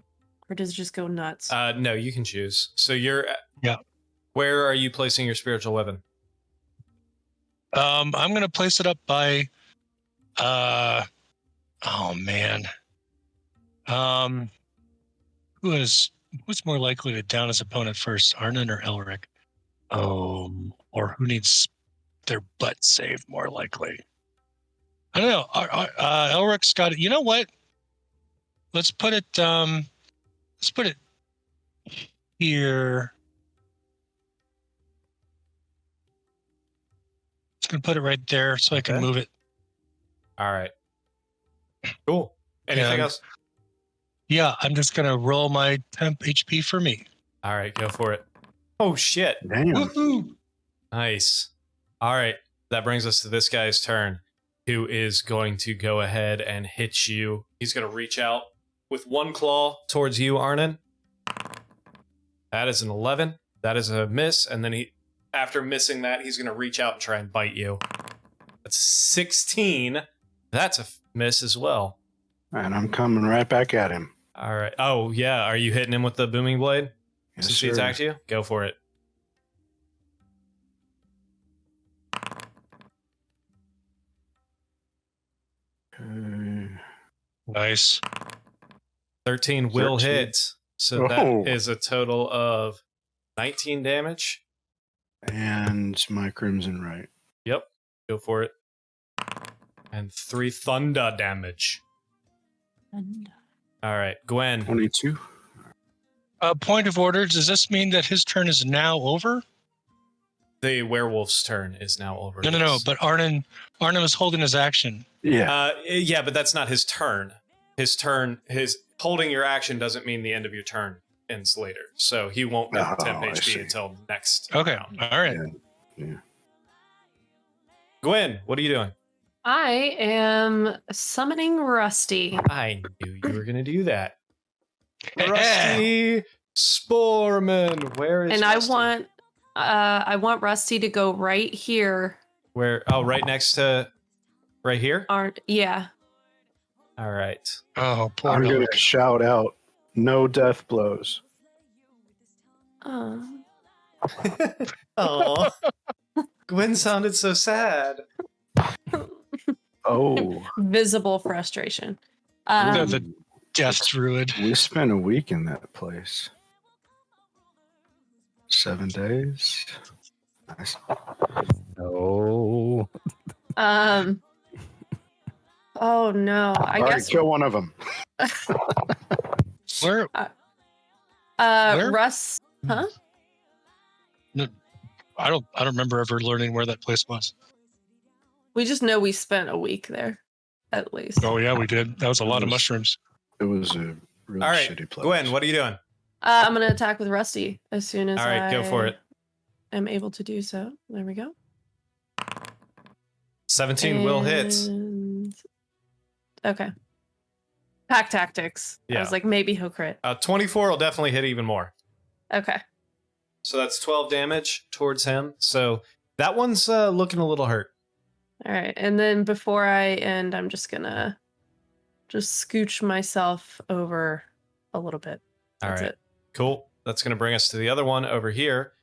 Or does it just go nuts? No, you can choose. So you're. Yeah. Where are you placing your spiritual weapon? I'm gonna place it up by. Oh man. Who's more likely to down his opponent first, Arnon or Elric? Or who needs their butt saved more likely? I don't know. Elric's got it. You know what? Let's put it. Here. Just gonna put it right there so I can Okay. move it. All right. Cool. Anything Yeah. else? Yeah, I'm just gonna roll my temp HP for me. All right, go for it. Oh shit! Damn. Woohoo! Nice. All right, that brings us to this guy's turn, who is going to go ahead and hit you. He's going to reach out with one claw towards you, Arnon. That is an 11. That is a miss, and then after missing that, he's going to reach out and try and bite you. That's 16. That's a miss as well. And I'm coming right back at him. All right. Oh, yeah. Are you hitting him with the booming blade? Yes, Since he sir. attacked you? Go for it. Okay. Nice. 13 will 13. hit. So Oh. that is a total of 19 damage. And my crimson right. Yep. Go for it. And 3 thunder damage. All right. Gwen. 22. Point of order. Does this mean that his turn is now over? The werewolf's turn is now over. No. yes. But Arnon was holding his action. Yeah. Yeah, but that's not his turn. His holding your action doesn't mean the end of your turn ends later. So he won't get Oh, 10 I see. HP until next Okay. round. All right. Yeah. Gwen, what are you doing? I am summoning Rusty. I knew you were going to do that. Rusty Sporman. Where is And Rusty? I want Rusty to go right here. Where? Oh, right next to... Right here? Yeah. All right. Oh, poor I'm going Elric. to shout out, no death blows. Oh. Oh, Gwen sounded so sad. Oh. Visible frustration. The death druid. We spent a week in that place. 7 days. Nice. No. Oh no. I All right, guess kill one of them. Where? Where? Russ. Huh? I don't remember ever learning where that place was. We just know we spent a week there, at least. Oh yeah, we did. That was a lot of mushrooms. It was a really All right, shitty place. Gwen, what are you doing? I'm gonna attack with Rusty as soon as All right, go for it. am able to do so. There we go. 17 will hit. And- Okay. Pack tactics. I Yeah. was like, maybe he'll crit. 24 will definitely hit even more. Okay. So that's 12 damage towards him. So that one's looking a little hurt. All right. And then before I end, I'm just gonna scooch myself over a little bit. All That's right. it. Cool. That's going to bring us to the other one over here.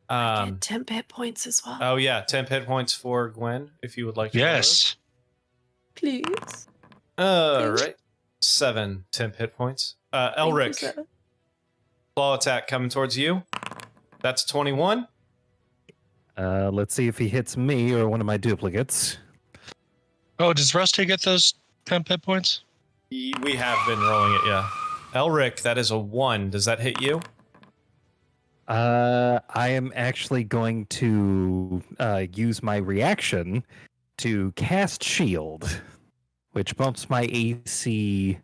Get 10 hit points as well. Oh, yeah. 10 hit points for Gwen, if you would like to. Yes. Please. All right. 7 temp hit points. Thank you, Elric, sir. claw attack coming towards you. That's 21. Let's see if he hits me or one of my duplicates. Oh, does Rusty get those temp hit points? We have been rolling it, yeah. Elric, that is a 1. Does that hit you? I am actually going to use my reaction to cast Shield, which bumps my AC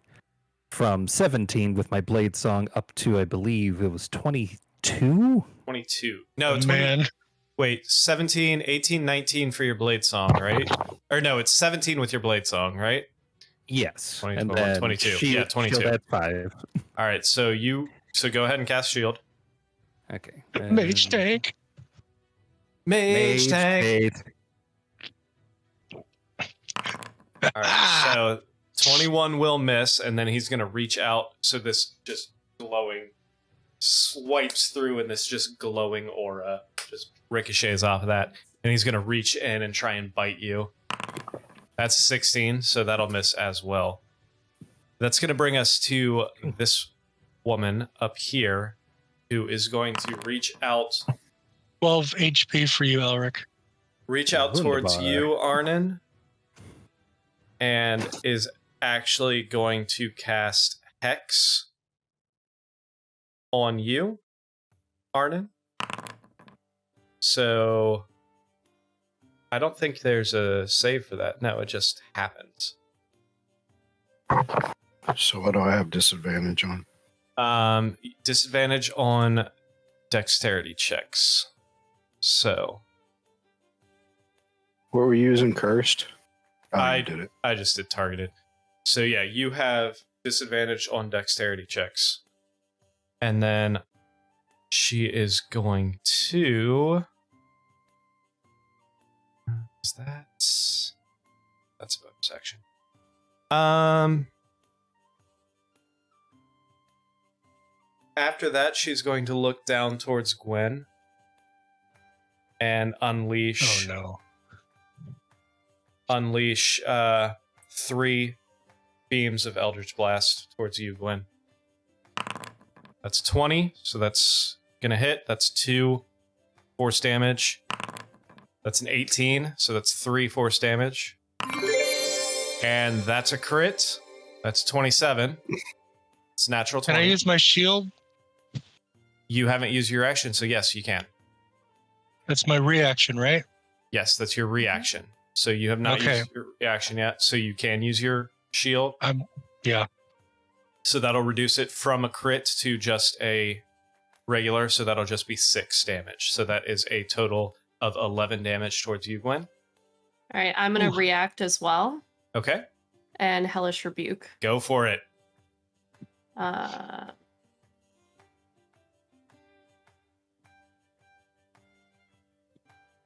from 17 with my Blade Song up to, I believe it was 22? 22. No, 20. Man. Wait, 17, 18, 19 for your Blade Song, right? Or no, it's 17 with your Blade Song, right? Yes. 20, and 21, then 22. Shield, Yeah, 22. Shield at 5. All right, so go ahead and cast Shield. Okay. Mage tank. Mage tank. Mage. All right, so 21 will miss, and then he's going to reach out. So this just glowing swipes through, and this just glowing aura just ricochets off of that. And he's going to reach in and try and bite you. That's 16, so that'll miss as well. That's going to bring us to this woman up here who is going to reach out 12 HP for you, Elric. towards Wunderbar. you, Arnon, and is actually going to cast Hex on you, Arnon. So I don't think there's a save for that. No, it just happens. So what do I have disadvantage on? Disadvantage on dexterity checks. So What were you using? Cursed? Oh, I you did it. I just did targeted. So yeah, you have disadvantage on dexterity checks. And then she is going to... Is that... That's a bonus action. After that, she's going to look down towards Gwen and unleash... Oh no. Unleash 3 beams of Eldritch Blast towards you, Gwen. That's 20, so that's gonna hit. That's 2 force damage. That's an 18, so that's 3 force damage. And that's a crit. That's 27. It's natural 20. Can I use my shield? You haven't used your action, so yes, you can. That's my reaction, right? Yes, that's your reaction. So you have not Okay. used your reaction yet, so you can use your shield. Yeah. So that'll reduce it from a crit to just a regular, so that'll just be 6 damage. So that is a total of 11 damage towards you, Gwen. All right, I'm going to react as well. Okay, And Hellish Rebuke. go for it.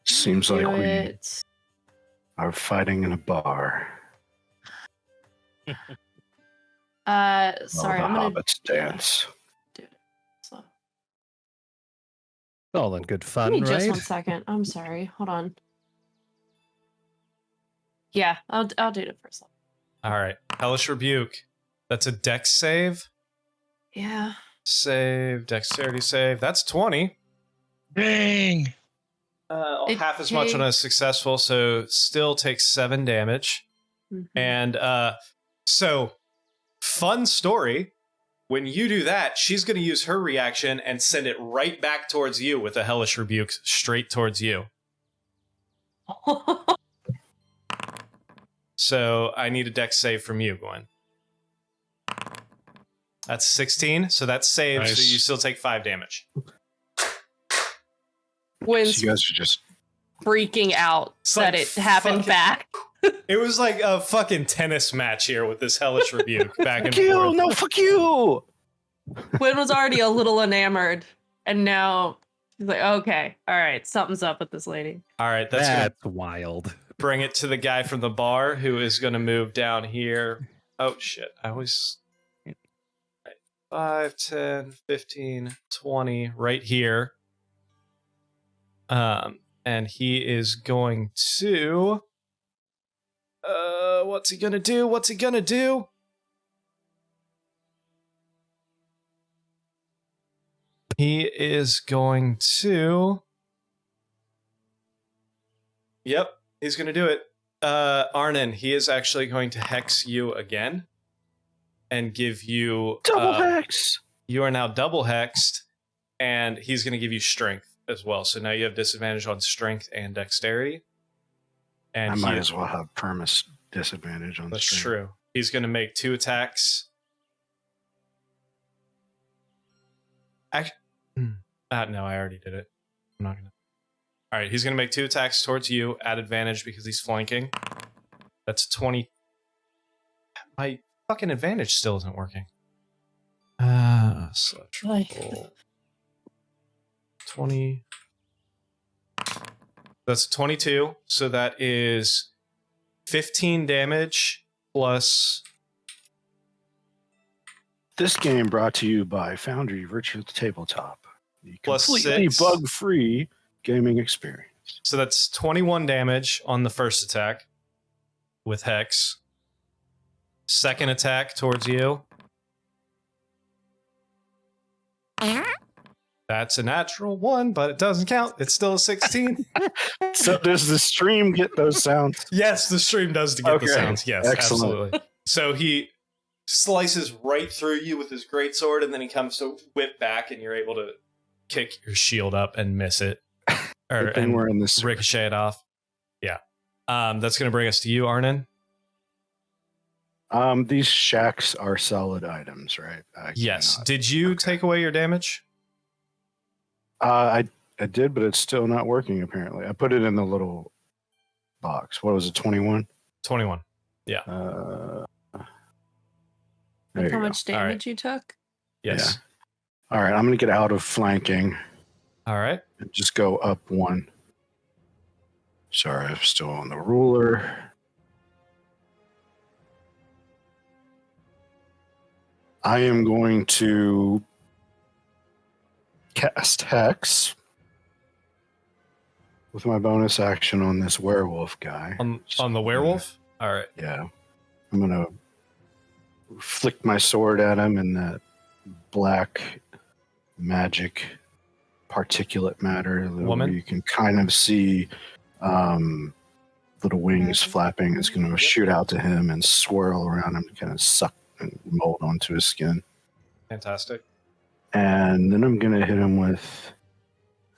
Seems like do we it. are fighting in a bar. Sorry, While I'm the going to hobbits dance. do it. So, All in good give fun, me right? just 1 second. I'm sorry. Hold on. Yeah, I'll do it first. All right, Hellish Rebuke. That's a dex save. Yeah. Dexterity save. That's 20. Dang. It Half as much on a successful, so still takes 7 damage. Mhm. And so, fun story. When you do that, she's going to use her reaction and send it right back towards you with a Hellish Rebuke straight towards you. So I need a dex save from you, Gwen. That's 16, so that's saved, so Nice. you still take 5 damage. Gwen's So you guys are just freaking out It's that like it happened fucking- back. It was like a fucking tennis match here with this Hellish Rebuke back and fuck you! forth. No, fuck you! Gwen was already a little enamored, and now she's like, okay, all right, something's up with this lady. All right, that's going to That's wild. bring it to the guy from the bar who is going to move down here. Oh, shit. I always... 5, 10, 15, 20, right here. And he is going to... what's he gonna do? What's he gonna do? He is going to... Yep, he's gonna do it. Arnon, he is actually going to hex you again. And give you... Double hex! You are now double hexed, and he's going to give you strength as well. So now you have disadvantage on strength and dexterity. And I might as well have permis disadvantage on the That's string. true. He's going to make 2 attacks. No, I already did it. I'm not going to. All right, he's going to make 2 attacks towards you at advantage because he's flanking. That's 20. My fucking advantage still isn't working. Slash roll. 20. That's 22. So that is 15 damage plus... This game brought to you by Foundry Virtual Tabletop. The Plus completely 6. bug-free gaming experience. So that's 21 damage on the first attack with Hex. Second attack towards you. That's a natural 1, but it doesn't count. It's still a 16. So does the stream get those sounds? Yes, the stream does to get Okay, the sounds. Yes, excellent. absolutely. So he slices right through you with his greatsword, and then he comes to whip back, and you're able to kick your shield up and miss it. Good thing we're in this. Ricochet it off. Yeah. That's going to bring us to you, Arnon. These shacks are solid items, right? I Yes. cannot- Did you okay. take away your damage? I did, but it's still not working. Apparently, I put it in the little box. What was it? 21. 21. There Look you how go. much damage you took. Yes. All right, I'm gonna get out of flanking All right. and just go up one. Sorry, I'm still on the ruler. I am going to cast Hex with my bonus action on this werewolf guy. On the werewolf? All right. Yeah. I'm going to flick my sword at him in that black magic particulate matter where Woman? you can kind of see little wings flapping. It's going to shoot out to him and swirl around him to kind of suck and mold onto his skin. Fantastic. And then I'm going to hit him with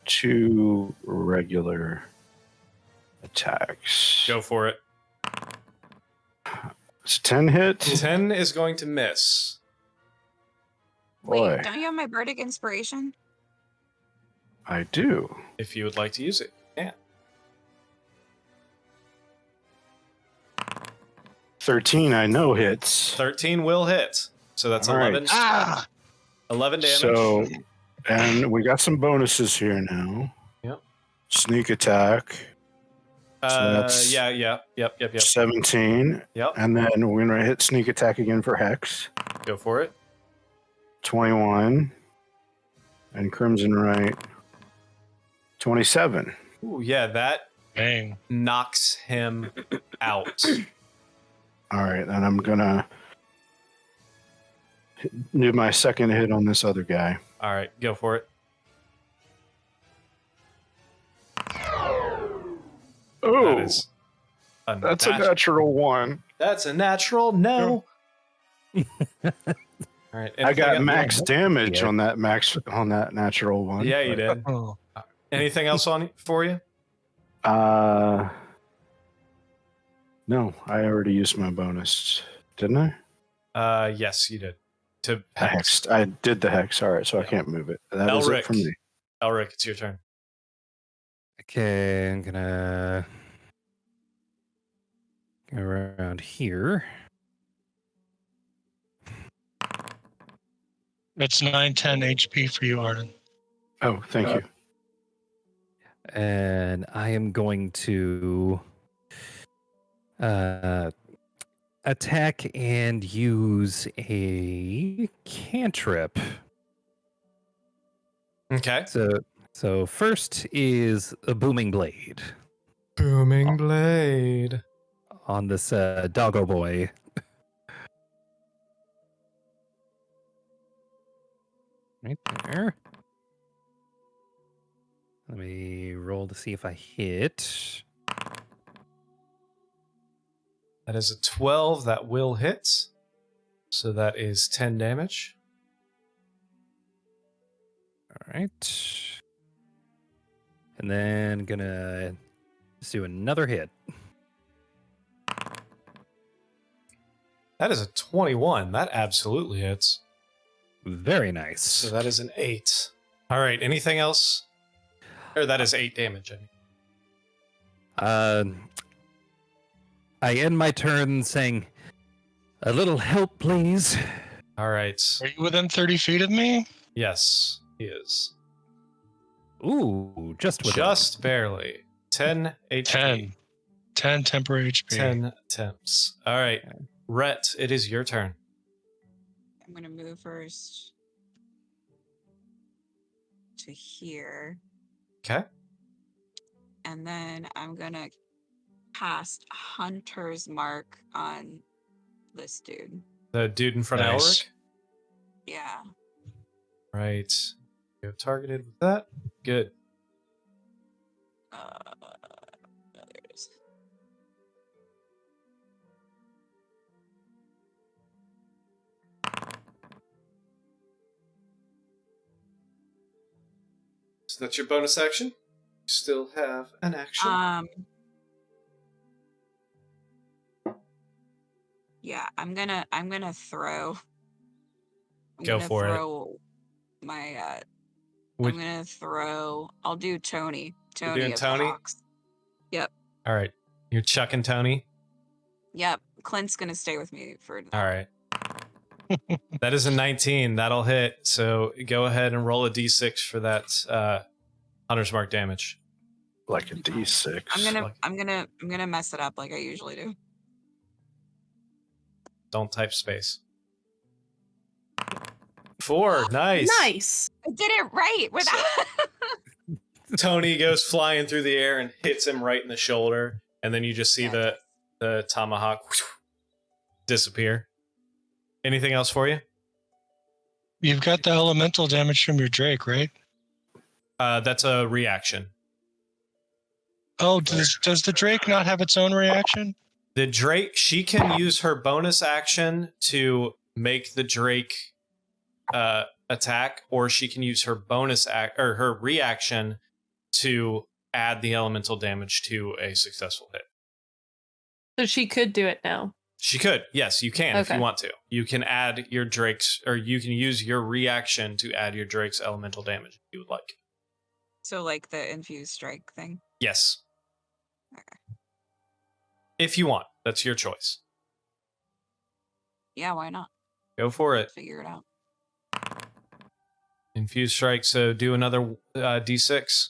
2 regular attacks. Go for it. It's a 10 hit. 10 is going to miss. Boy, Wait, don't you have my bardic inspiration? I do. If you would like to use it. Yeah. 13, I know hits. 13 will hit. So that's All right. 11. 11 damage. So, and we got some bonuses here now. Yep. Sneak attack, that's- Yep. 17. Yep. And then we're going to hit sneak attack again for Hex, Go for it. 21. And Crimson Right, 27. Ooh, yeah, that Dang. knocks him out. All right, and I'm going to do my second hit on this other guy. All right, go for it. Oh, That is that's a natural 1. That's a natural no. All right. I got anything- max damage Yeah. on that natural 1. Yeah, you did. Oh. Anything else on for you? No, I already used my bonus, didn't I? Yes, you did. To Hex. I did the hex. All right, so I can't move it. That is it Elric. for me. Elric, it's your turn. Okay, I'm gonna go around here. That's 910 HP for you, Arden. Oh, thank you. And I am going to attack and use a cantrip. Okay. So first is a booming blade Booming blade. on this doggo boy. Right there. Let me roll to see if I hit. That is a 12. That will hit. So that is 10 damage. All right. And then gonna just do another hit. That is a 21. That absolutely hits. Very nice. So that is an 8. All right. Anything else? Or that is 8 damage. I mean. I end my turn saying, "A little help, please." All right. Are you within 30 feet of me? Yes, he is. Ooh, just with Just barely. 10 HP. 10. 10 temporary HP. 10 temps. All right. Rhett, it is your turn. I'm gonna move first to here, Okay. and then I'm gonna cast Hunter's Mark on this dude. The dude in front Nice. of Elric. Yeah. Right. Go targeted with that. Good. There it is. So that's your bonus action. You still have an action. Yeah, I'm gonna throw. Go for it. My Would- I'm gonna throw. I'll do Tony. You're Tony doing of Tony? the Hawks. Yep. All right. You're chucking Tony. Yep. Clint's gonna stay with me for. All right. That is a 19. That'll hit. So go ahead and roll a d6 for that Hunter's Mark damage. Like a D6. I'm gonna mess it up like I usually do. Don't type space. 4. Nice. Nice. I did it right without. Tony goes flying through the air and hits him right in the shoulder, and then you just see Yeah. the tomahawk disappear. Anything else for you? You've got the elemental damage from your Drake, right? That's a reaction. Oh, does the Drake not have its own reaction? The Drake, she can use her bonus action to make the Drake attack, or she can use her bonus or her reaction to add the elemental damage to a successful hit. So she could do it now. She could. Yes, you can if you Okay. want to. You can add your Drake's, or you can use your reaction to add your Drake's elemental damage if you would like. So like the infused strike thing. Yes. Okay. If you want. That's your choice. Yeah, why not? Go for it. Figure it out. Infused strike, so do another d6.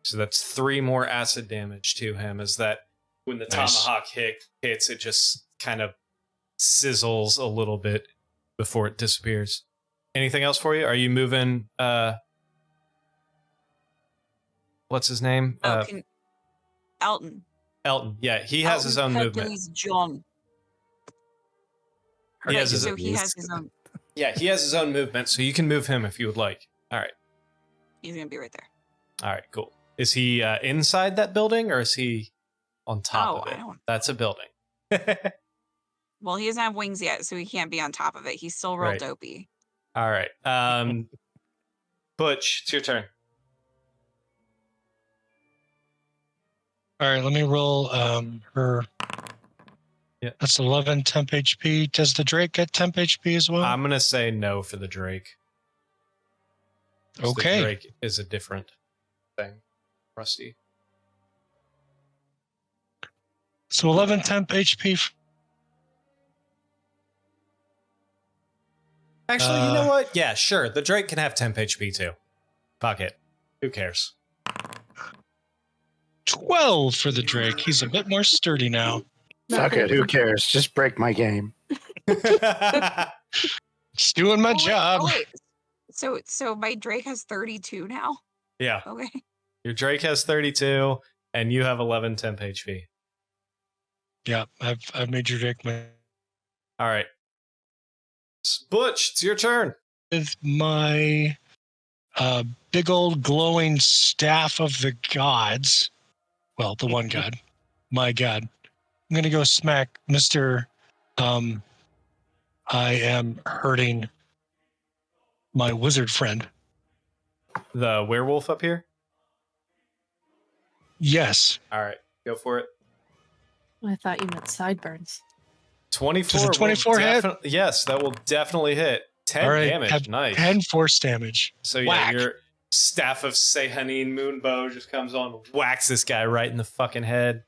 So that's 3 more acid damage to him, as that when the Nice. tomahawk hits, it just kind of sizzles a little bit before it disappears. Anything else for you? Are you moving what's his name? Elton. Elton. Yeah, he has his own movement. Hercules John. He has his, So he has his own. yeah, he has his own movement, so you can move him if you would like. All right. He's gonna be right there. All right, cool. Is he inside that building, or is he on top of I it? don't. That's a building. Well, he doesn't have wings yet, so he can't be on top of it. He's still real Right. dopey. All right. Butch, it's your turn. All right, let me roll her. Yeah. That's 11 temp HP. Does the Drake get temp HP as well? I'm going to say no for the Drake. 'Cause Okay. The Drake is a different thing. Rusty. So 11 temp HP. Actually, you know what? Yeah, sure. The Drake can have temp HP too. Fuck it. Who cares? 12 for the Drake. He's a bit more sturdy now. Fuck it. Who cares? Just break my game. It's doing my job. Oh, wait. So my Drake has 32 now. Yeah. Okay. Your Drake has 32, and you have 11 temp HP. Yeah, I've made your Drake my. All right. Butch, it's your turn. With my big old glowing staff of the gods. Well, the one god. My god. I'm going to go smack Mr. I am hurting my wizard friend. The werewolf up here? Yes. All right. Go for it. I thought you meant sideburns. 24. Does a 24 hit? Yes, that will definitely hit. 10 All right, damage. have Nice. 10 force damage. So yeah, Whack. your staff of Sehanine Moonbow just comes on, whacks this guy right in the fucking head.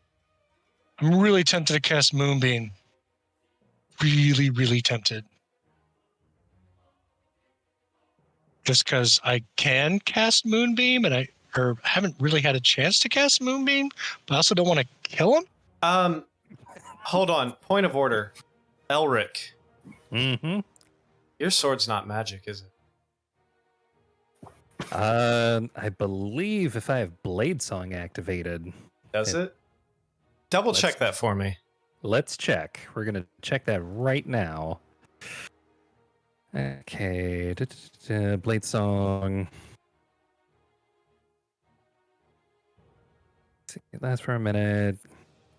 I'm really tempted to cast Moonbeam. Really, really tempted. Just because I can cast Moonbeam and I haven't really had a chance to cast Moonbeam, but I also don't want to kill him. Hold on. Point of order. Elric, Mm-hmm. your sword's not magic, is it? I believe if I have Blade Song activated, Does it? Double Let's- check that for me. let's check. We're gonna check that right now. Okay, Blade Song. See, it lasts for a minute.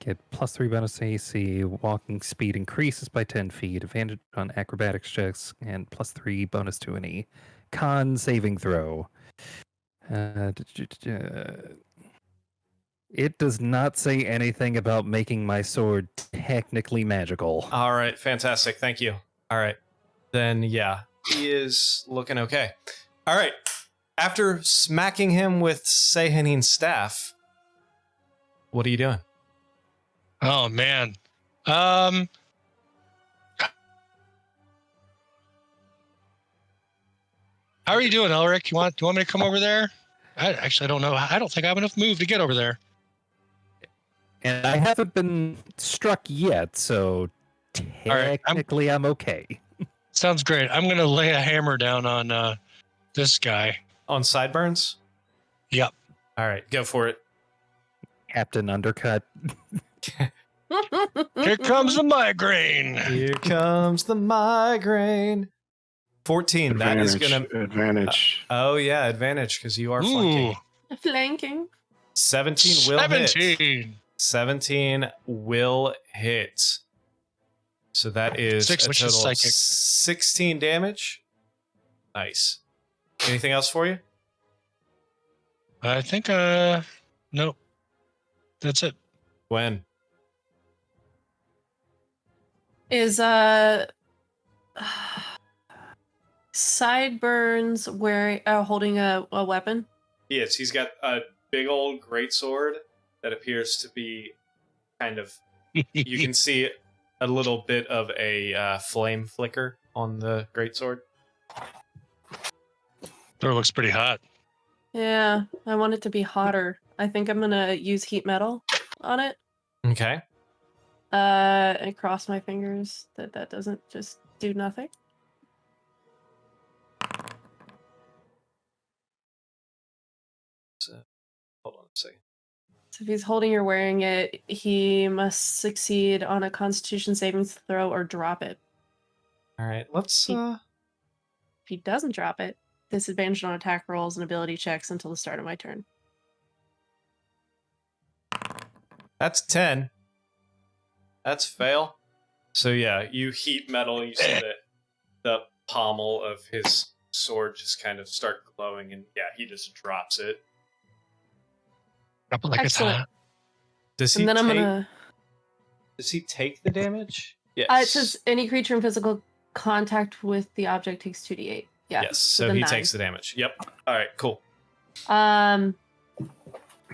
Get +3 bonus to AC. Walking speed increases by 10 feet. Advantage on acrobatics checks, and +3 bonus to any con saving throw. It does not say anything about making my sword technically magical. All right, fantastic. Thank you. All right. Then, yeah, he is looking okay. All right. After smacking him with Sehanin's staff, what are you doing? Oh man. How are you doing, Elric? Do you want me to come over there? I don't know. I don't think I have enough move to get over there. And I haven't been struck yet, so right, technically I'm okay. Sounds great. I'm gonna lay a hammer down on this guy. On sideburns? Yep. All right, go for it. Captain Undercut. Here comes the migraine. Here comes the migraine. 14. That is going to... Advantage. Oh, yeah, advantage because you are flanking. Flanking. 17 will hit. 17. 17 will hit. So that is Six, a which is total of psychic. 16 damage. Nice. Anything else for you? I think nope. That's it. Gwen. Is Sideburns wearing holding a weapon? He is. He's got a big old greatsword that appears to be kind of... You can see a little bit of a flame flicker on the greatsword. Door looks pretty hot. Yeah, I want it to be hotter. I think I'm gonna use heat metal on it. Okay. And cross my fingers that doesn't just do nothing. So, hold on a second. So if he's holding or wearing it, he must succeed on a Constitution saving throw or drop it. All right, let's... If he doesn't drop it, disadvantage on attack rolls and ability checks until the start of my turn. That's 10. That's fail. So yeah, you heat metal, you see the pommel of his sword just kind of start glowing, and yeah, he just drops it. Drop it like Excellent. it's hot. Does he And then take, I'm gonna. Does he take the damage? Yes. It says any creature in physical contact with the object takes 2d8. Yeah. Yes, so the he 9. takes the damage. Yep. All right, cool.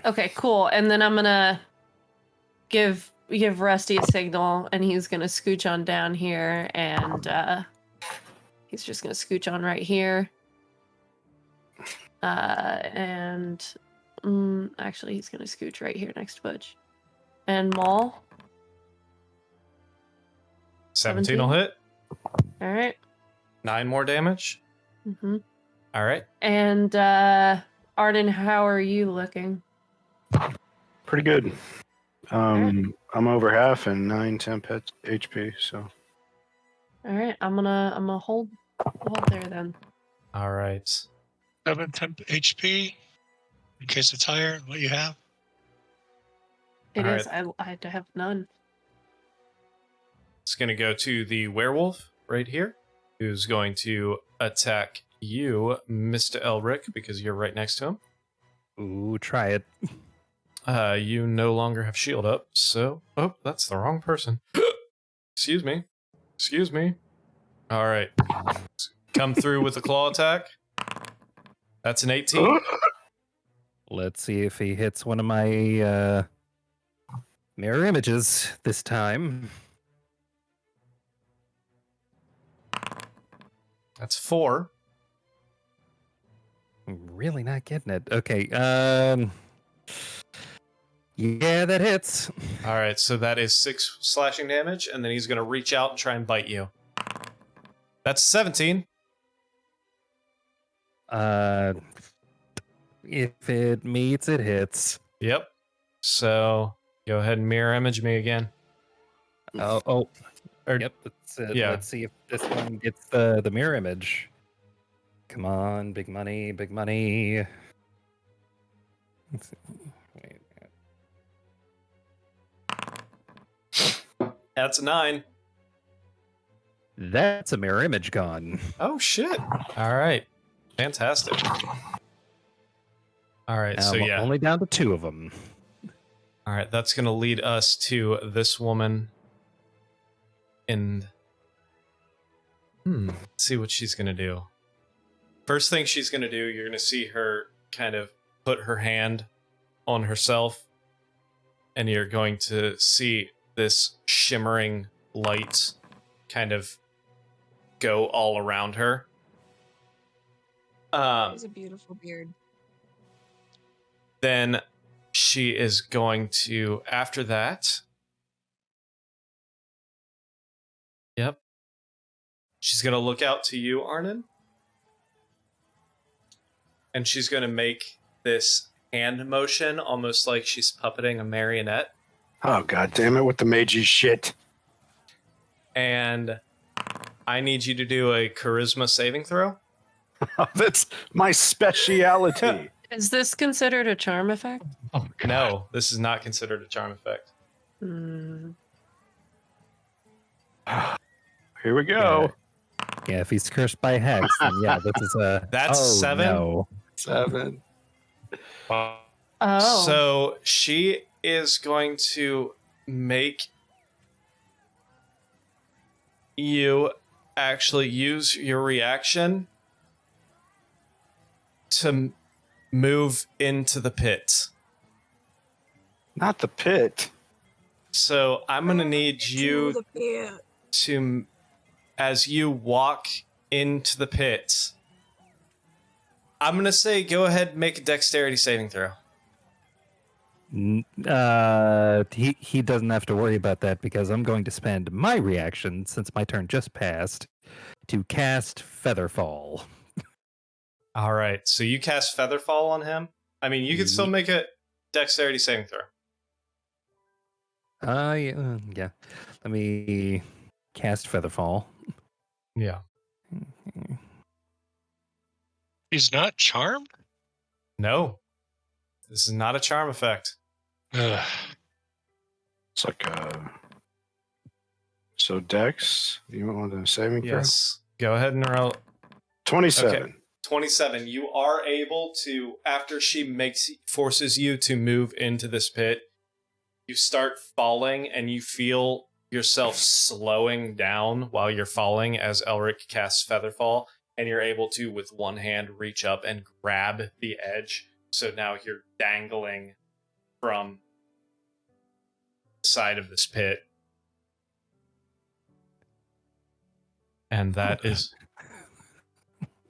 Okay, cool. And then I'm gonna give Rusty a signal, and he's gonna scooch on down here, and he's just gonna scooch on right here. Actually, he's gonna scooch right here next to Butch. And Maul. 17 will hit. All right. 9 more damage. Mm-hmm. All right. And Arden, how are you looking? Pretty good. I'm over half and 9 temp HP, so All right, I'm gonna hold there then. All right. 7 temp HP. In case it's higher, what you have. It All is. I have none. It's going to go to the werewolf right here, who's going to attack you, Mr. Elric, because you're right next to him. Ooh, try it. You no longer have shield up, so... Oh, that's the wrong person. Excuse me. Excuse me. All right. Come through with a claw attack. That's an 18. Let's see if he hits one of my mirror images this time. That's 4. I'm really not getting it. Okay. Yeah, that hits. All right, so that is 6 slashing damage, and then he's going to reach out and try and bite you. That's 17. If it meets, it hits. Yep. So go ahead and mirror image me again. Oh. Or- Yep, that's it. yeah. Let's see if this one gets the mirror image. Come on, big money, big money. Let's see. Wait. That's a 9. That's a mirror image gun. Oh shit! All right, fantastic. All right, so yeah. Only down to 2 of them. All right, that's gonna lead us to this woman. And let's see what she's gonna do. First thing she's gonna do, you're gonna see her kind of put her hand on herself, and you're going to see this shimmering light kind of go all around her. It's a beautiful beard. Then she is going to, after that, yep, she's going to look out to you, Arnon, and she's going to make this hand motion almost like she's puppeting a marionette. Oh, God damn it with the magey shit. And I need you to do a charisma saving throw. That's my speciality. Is this considered a charm effect? Oh, God. No, this is not considered a charm effect. Hmm. Here we go. Yeah, if he's cursed by hex, then yeah, this is a... That's 7. No. 7. Oh. So she is going to make you actually use your reaction to move into the pit. Not the pit. So I'm going to need you to, as you walk into the pit, I'm going to say go ahead and make a dexterity saving throw. He doesn't have to worry about that because I'm going to spend my reaction, since my turn just passed, to cast Featherfall. All right, so you cast Featherfall on him. I mean, you can still make a dexterity saving throw. Yeah. Let me cast Featherfall. Yeah. He's not charmed? No. This is not a charm effect. Ugh. It's like a... So Dex, you want the saving throw? Yes. Go ahead and roll. 27. Okay. 27. You are able to, after she forces you to move into this pit, you start falling and you feel yourself slowing down while you're falling as Elric casts Featherfall, and you're able to, with one hand, reach up and grab the edge. So now you're dangling from the side of this pit. And that is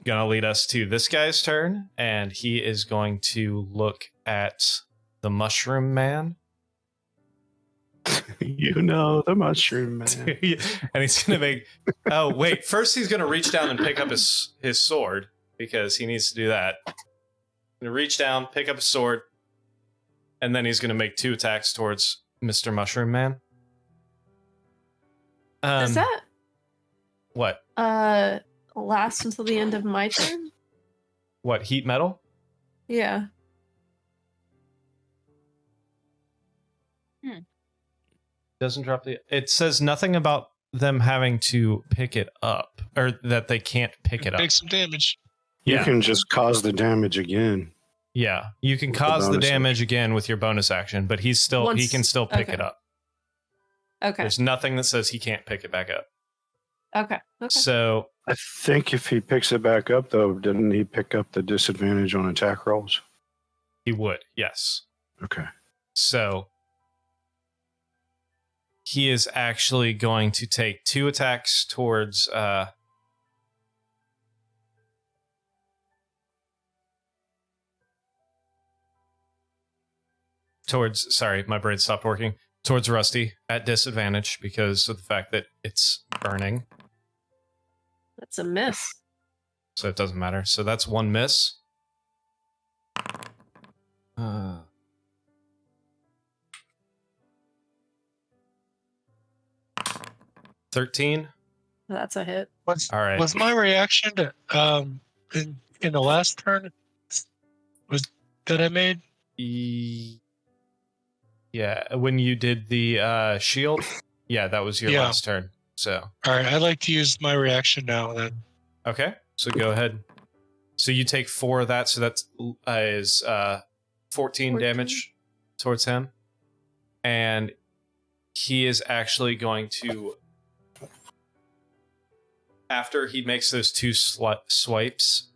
going to lead us to this guy's turn, and he is going to look at the Mushroom Man. You know, the Mushroom Man. And he's going to make... Oh, wait. First, he's going to reach down and pick up his sword, because he needs to do that. Going to reach down, pick up his sword, and then he's going to make 2 attacks towards Mr. Mushroom Man. Does that What? last until the end of my turn? What, heat metal? Yeah. Doesn't drop the... It says nothing about them having to pick it up, or that they can't pick it up. Take some damage. You Yeah. can just cause the damage again. Yeah, you can With the cause the bonus damage again with your bonus action, but he can still pick it up. Okay. There's nothing that says he can't pick it back up. Okay. So I think if he picks it back up, though, didn't he pick up the disadvantage on attack rolls? he would, yes. Okay. So he is actually going to take 2 attacks towards sorry, my brain stopped working. Towards Rusty at disadvantage because of the fact that it's burning. That's a miss. So it doesn't matter. So that's 1 miss. 13. That's a hit. All right. Was my reaction to in the last turn that I made? Yeah, when you did the shield. Yeah, that was your Yeah. last turn. So All right, I'd like to use my reaction now. Then okay, so go ahead. So you take 4 of that. So that's is 14 damage towards him, and he is actually going to, after he makes those 2 swipes,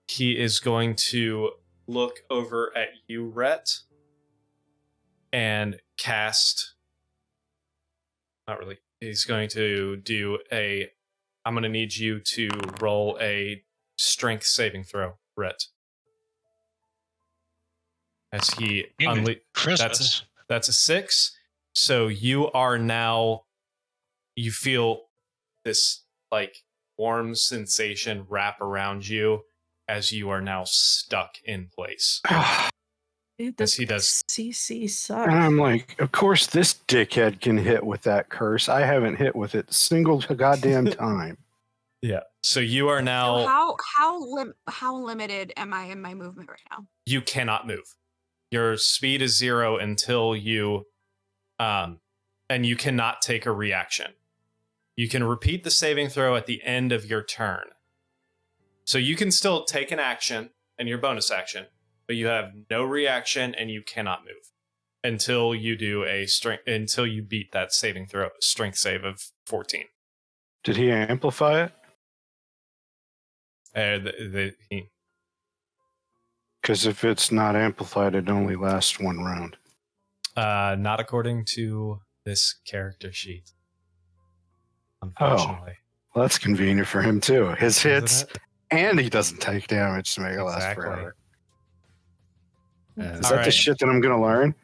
he is going to look over at you, Rhett, and cast. Not really. He's going to do a. I'm going to need you to roll a strength saving throw, Rhett. As he Christmas. That's a 6. So you are now. You feel this like warm sensation wrap around you as you are now stuck in place. Dude, As he does. CC sucks. And I'm like, of course this dickhead can hit with that curse. I haven't hit with it a single goddamn time. Yeah. So you are So now. how limited am I in my movement right now? You cannot move. Your speed is 0 until you, and you cannot take a reaction. You can repeat the saving throw at the end of your turn. So you can still take an action and your bonus action, but you have no reaction and you cannot move until you do until you beat that saving throw, strength save of 14. Did he amplify it? Because if it's not amplified, it only lasts 1 round. Not according to this character sheet. Unfortunately. Well, that's convenient for him too. His hits, Isn't it? and he doesn't take damage to make it last Exactly. forever. Is All that the right. shit that I'm going to learn?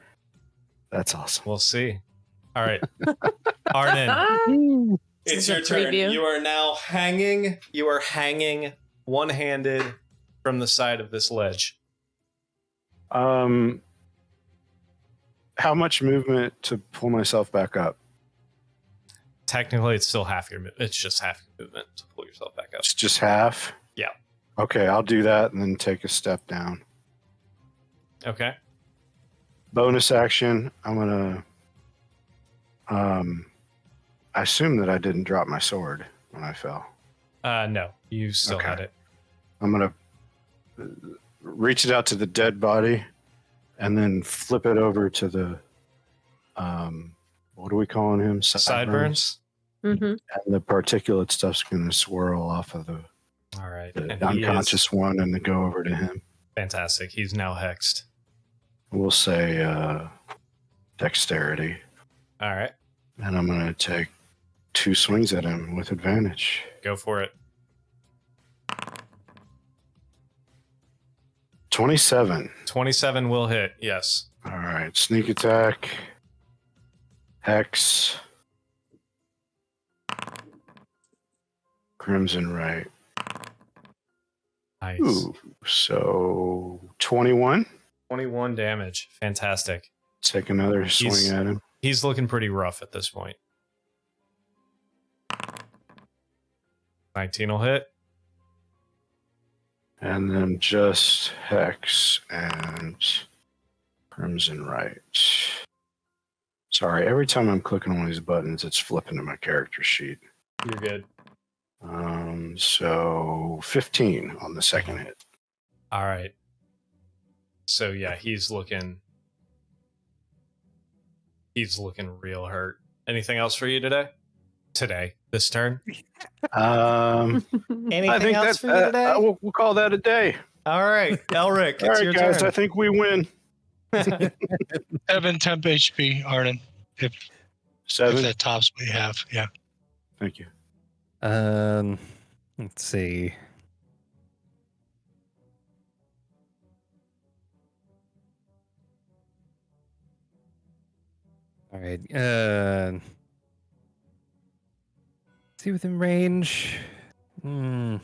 That's awesome. We'll see. All right. Arden, it's This is a your turn. preview. You are now hanging. You are hanging one-handed from the side of this ledge. How much movement to pull myself back up? Technically, it's still half your. It's just half your movement to pull yourself back up. It's just half? Yeah. Okay, I'll do that and then take a step down. Okay. Bonus action, I'm going to... I assume that I didn't drop my sword when I fell. No, you still Okay. had it. I'm going to reach it out to the dead body and then flip it over to the... what are we calling him? Sideburns. Mm-hmm. And the particulate stuff's going to swirl off of the All right. the And he is unconscious one and then go over to him. fantastic. He's now hexed. We'll say dexterity. All right. And I'm going to take 2 swings at him with advantage. Go for it. 27. 27 will hit. Yes. All right. Sneak attack. Hex. Crimson right. Nice. Ooh. So 21. 21 damage. Fantastic. Take another swing He's- at him. He's looking pretty rough at this point. 19 will hit. And then just hex and crimson right. Sorry, every time I'm clicking on these buttons, it's flipping to my character sheet. You're good. So 15 on the second hit. All right. So yeah, he's looking real hurt. Anything else for you today? This turn? Anything I think else that for you today? we'll call that a day. All right, Elric, All it's right, your guys, turn. I think we win. 7 temp HP, Arden. If 7. that tops we have, yeah. Thank you. Let's see. All right. See within range. Nah,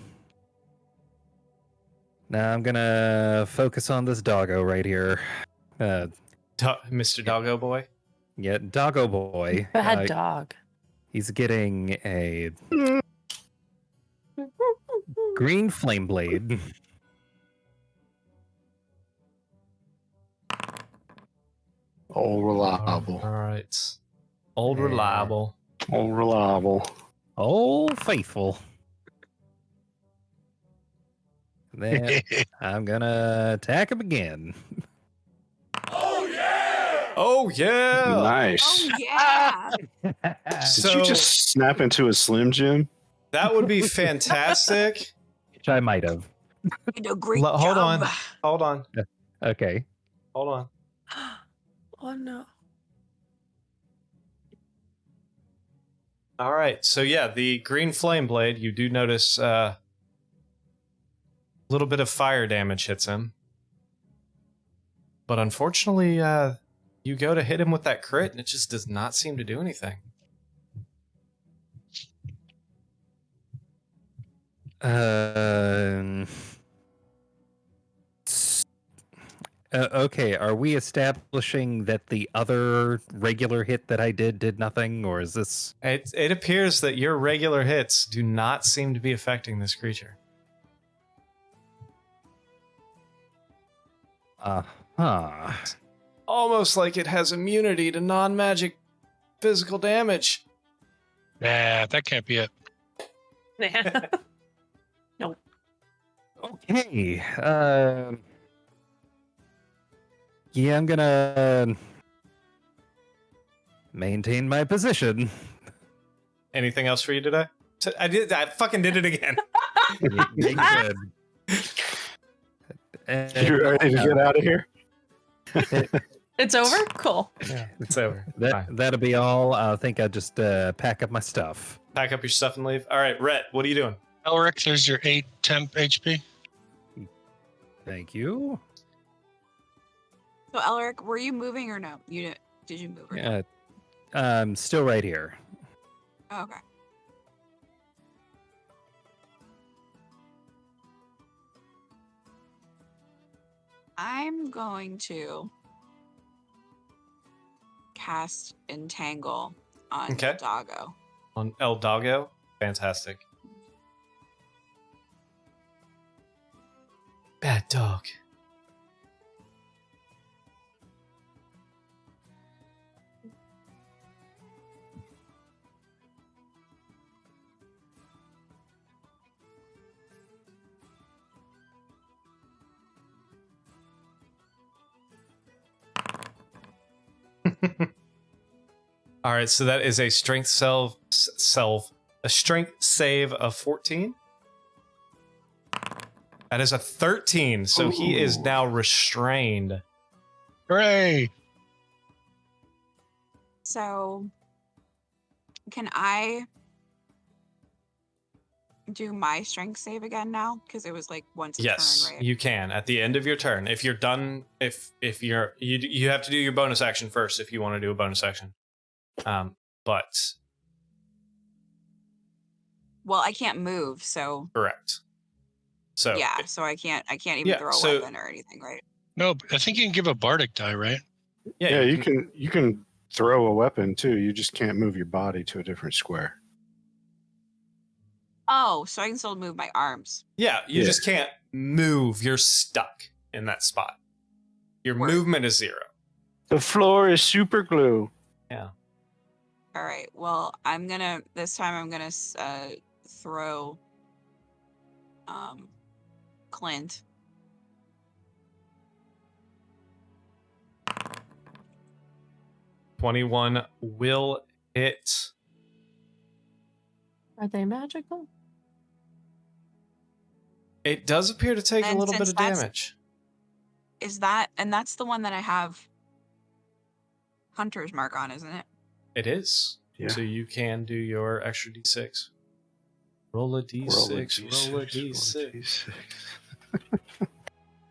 I'm gonna focus on this doggo right here. Mr. Doggo Boy. Yeah, doggo boy. Bad dog. He's getting a green flame blade. Old reliable. All right. Old Yeah. reliable. Old reliable. Old faithful. Then I'm gonna attack him again. Oh yeah! Nice. Oh yeah. Did So you just snap into a Slim Jim? that would be fantastic. Which I might have. You did a great Hold job. on. Hold on. Okay. Hold on. Oh no. All right. So yeah, the green flame blade, you do notice a little bit of fire damage hits him. But unfortunately, you go to hit him with that crit and it just does not seem to do anything. Okay, are we establishing that the other regular hit that I did nothing, or is this... It appears that your regular hits do not seem to be affecting this creature. Uh-huh. Almost like it has immunity to non-magic physical damage. Nah, that can't be it. Okay. Yeah, I'm gonna maintain my position. Anything else for you today? I fucking did it again. Good. You ready to get out of here? It's over? Cool. It's over. Fine. That'll be all. I think I'll just pack up my stuff. Pack up your stuff and leave. All right, Rhett, what are you doing? Elric, there's your 8 temp HP. Thank you. So Elric, were you moving or no? Did you move? Or no? I'm still right here. Oh, okay. I'm going to cast Entangle on Okay. Doggo. On El Doggo? Fantastic. Bad dog. All right, so that is a strength a strength save of 14. That is a 13, so he is Ooh. now restrained. Hooray! So, can I do my strength save again now? Because it was like once a Yes, turn, right? you can at the end of your turn. If you're done, if you're you have to do your bonus action first if you want to do a bonus action. But Well, I can't move, so correct. So yeah, so I can't even throw a weapon or anything, right? No, but I think you can give a bardic die, right? Yeah, you can throw a weapon too. You just can't move your body to a different square. Oh, so I can still move my arms. Yeah, you Yeah. just can't move. You're stuck in that spot. Your Word. movement is 0. The floor is super glue. Yeah. All right. Well, this time I'm gonna throw Clint. .21 will hit. Are they magical? It does appear to take a And little bit since of that's- damage. That's the one that I have Hunter's mark on, isn't it? It is. Yeah. So you can do your extra d6. Roll a d6. Roll a d6.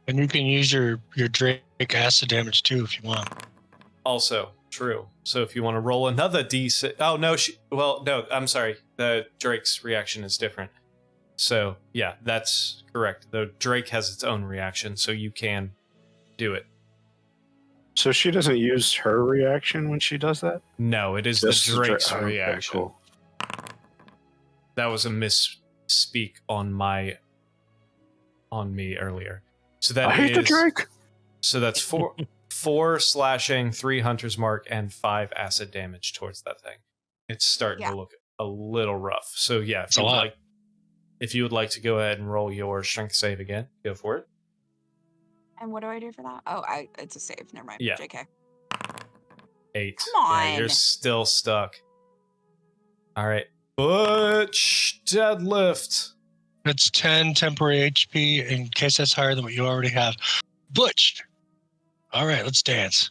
And you can use your Drake acid damage too if you want. Also true. So if you want to roll another d6. Oh, no. No, I'm sorry. The Drake's reaction is different. So, yeah, that's correct. Though Drake has its own reaction, so you can do it. So she doesn't use her reaction when she does that? No, it is Just the Drake's okay, reaction. cool. That was a misspeak on me earlier. So that I hate the is- Drake. So that's 4 slashing, 3 hunter's mark, and 5 acid damage towards that thing. It's starting Yeah. to look a little rough. So yeah, It's a lot. if you would like to go ahead and roll your strength save again, go for it. And what do I do for that? Oh, it's a save. Never mind. Yeah. JK. 8. Come Yeah, you're on. still stuck. All right. Butch deadlift. That's 10 temporary HP in case that's higher than what you already have. Butched. All right, let's dance.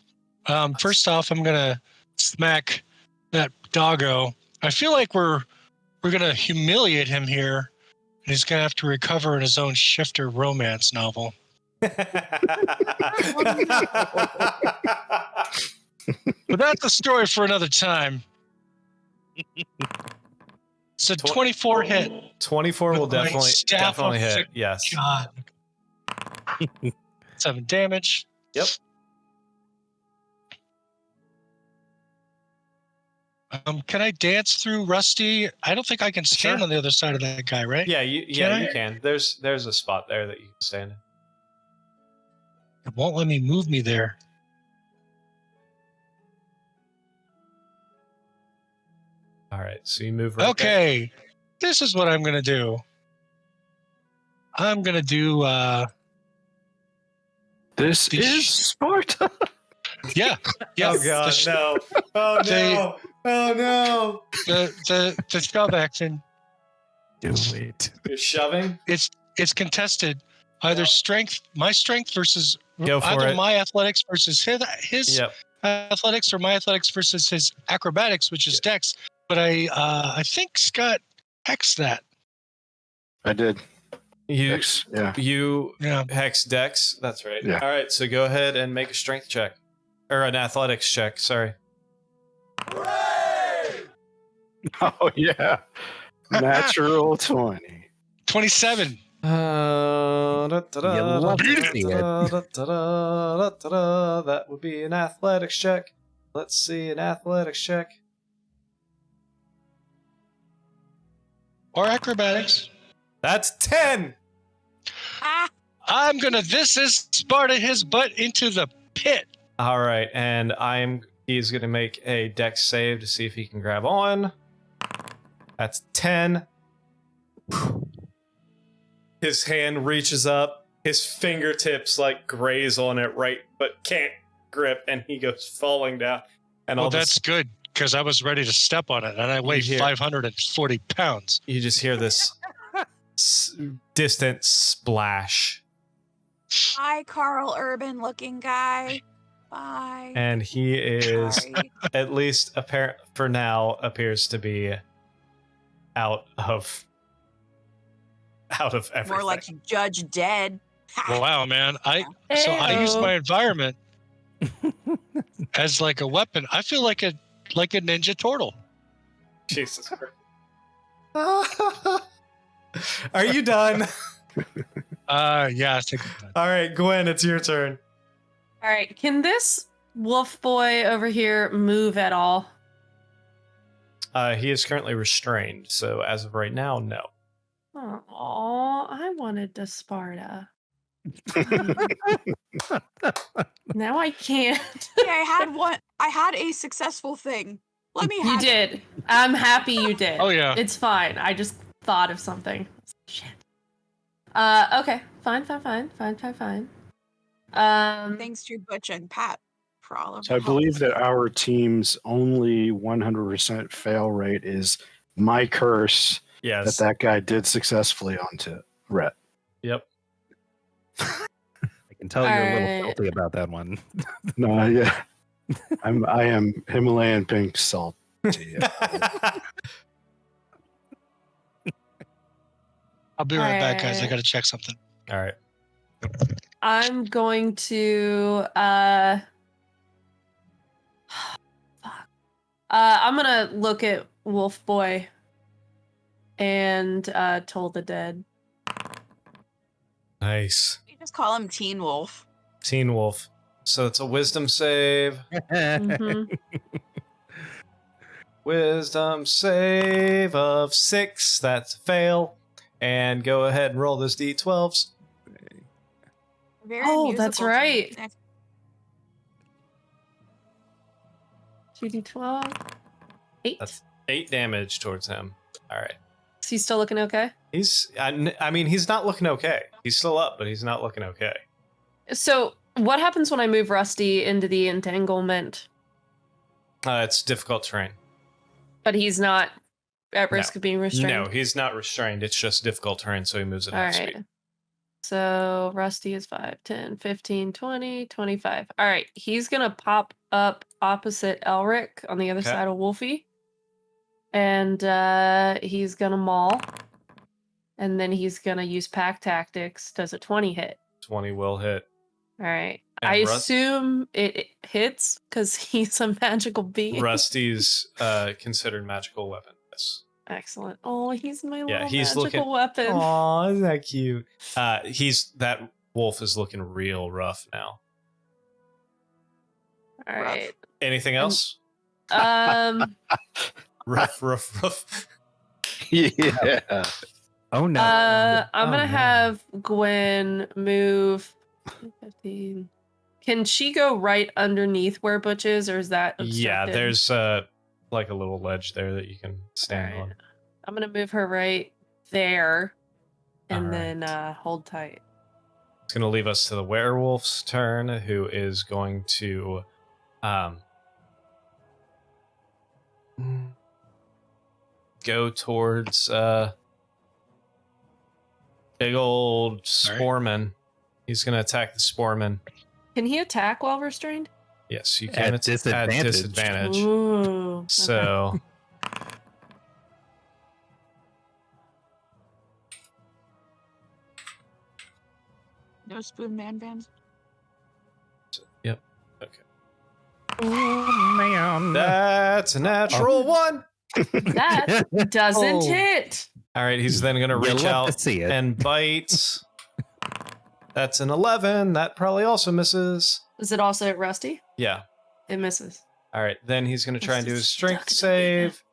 First off, I'm gonna smack that doggo. I feel like we're gonna humiliate him here, and he's gonna have to recover in his own shifter romance novel. But that's a story for another time. It's a 24 hit. 24 will With my definitely staff of hit. sick- Yes. God. 7 damage. Yep. Can I dance through Rusty? I don't think I can stand Sure. on the other side of that guy, right? Yeah, you I? can. There's a spot there that you can stand in. It won't let me move me there. All right, so you move right there. Okay. This is what I'm going to do. I'm going to do, This The is sh- Sparta. yeah. Yeah. Oh god, the, sh- no. Oh They- no. Oh no. the shove action. Do it. You're shoving? It's contested. Either my strength versus Go for either it. my athletics versus his Yep. athletics or my athletics versus his acrobatics, which is dex. But I think Scott hexed that. I did. You X, yeah. Yeah. hex dex. That's right. Yeah. All right, so go ahead and make a strength check. Or an athletics check, sorry. Oh yeah. Natural 20. 27. love to see it. That would be an athletics check. Let's see, an athletics check. Or acrobatics. That's 10. Ah, I'm gonna this is Sparta his butt into the pit. All right, and he's gonna make a dex save to see if he can grab on. That's 10. His hand reaches up, his fingertips like graze on it, right, but can't grip, and he goes falling down. And Well, all that's this, good because I was ready to step on it, and I weigh hear- 540 pounds. you just hear this distant splash, bye, Carl Urban looking guy. Bye. and he is Sorry. at least apparent for now appears to be out of everything. More like Judge Dead. Wow, man! I use Ayo. my environment as like a weapon. I feel like a ninja turtle. Jesus Christ. Are you done? Yeah, I think I'm done. All right, Gwen, it's your turn. All right. Can this wolf boy over here move at all? He is currently restrained, so as of right now, no. Oh, I wanted to Sparta. Now I can't. Yeah, I had a successfine thing. Let me You have it. did. I'm happy you did. Oh yeah. It's fine. I just thought of something. Shit. Okay. Fine. Thanks to Butch and Pat for all of So I the believe that our team's only 100% fail rate is my curse Yes. that guy did successfully onto Rhett. Yep. I can tell you're a little Alright. salty about that one. No, yeah. I am Himalayan pink salt. I'll be right back, guys. I Alright. gotta check something. All right. I'm going to fuck. I'm gonna look at Wolf Boy and Toll the Dead. Nice. You just call him Teen Wolf. Teen Wolf. So it's a wisdom save. Mhm. Wisdom save of 6. That's a fail. And go ahead and roll those d12s. Very Oh, that's musical to me. right. 2d12. 8. That's 8 damage towards him. All right. Is he still looking okay? I mean, he's not looking okay. He's still up, but he's not looking okay. So, what happens when I move Rusty into the entanglement? It's difficult terrain. But he's not at No. risk of being restrained? No, he's not restrained. It's just difficult terrain, so he moves at All half right. speed. So, Rusty is 5, 10, 15, 20, 25. All right. He's going to pop up opposite Elric on the other Okay. side of Wolfie. And he's going to maul. And then he's going to use pack tactics. Does a 20 hit? 20 will hit. All right. And I assume it hits because he's a magical being. Rusty's considered magical weapon. Yes. Excellent. Oh, he's my little he's magical weapon. Aw, isn't that cute? That wolf is looking real rough now. All right. Anything else? Rough. Yeah. Oh no. I'm gonna no. have Gwen move 15. Can she go right underneath where Butch is, or is that obstructed? Yeah, there's like a little ledge there that you can stand Alright. on. I'm gonna move her right there, and Alright. then hold tight. It's going to leave us to the werewolf's turn, who is going to go towards big old Sporeman. He's going to attack the Sporeman. Can he attack while restrained? Yes, you At can. It's at disadvantage. disadvantage. Ooh. okay. So No spoon man bands. yep. Okay. Oh, man. That's a natural one. That doesn't Oh. hit. All right, he's then going to You reach love to out see it. and bite. That's an 11. That probably also misses. Does it also hit Rusty? Yeah. It misses. All right, then he's going to try and do his This is strength stuck in the save.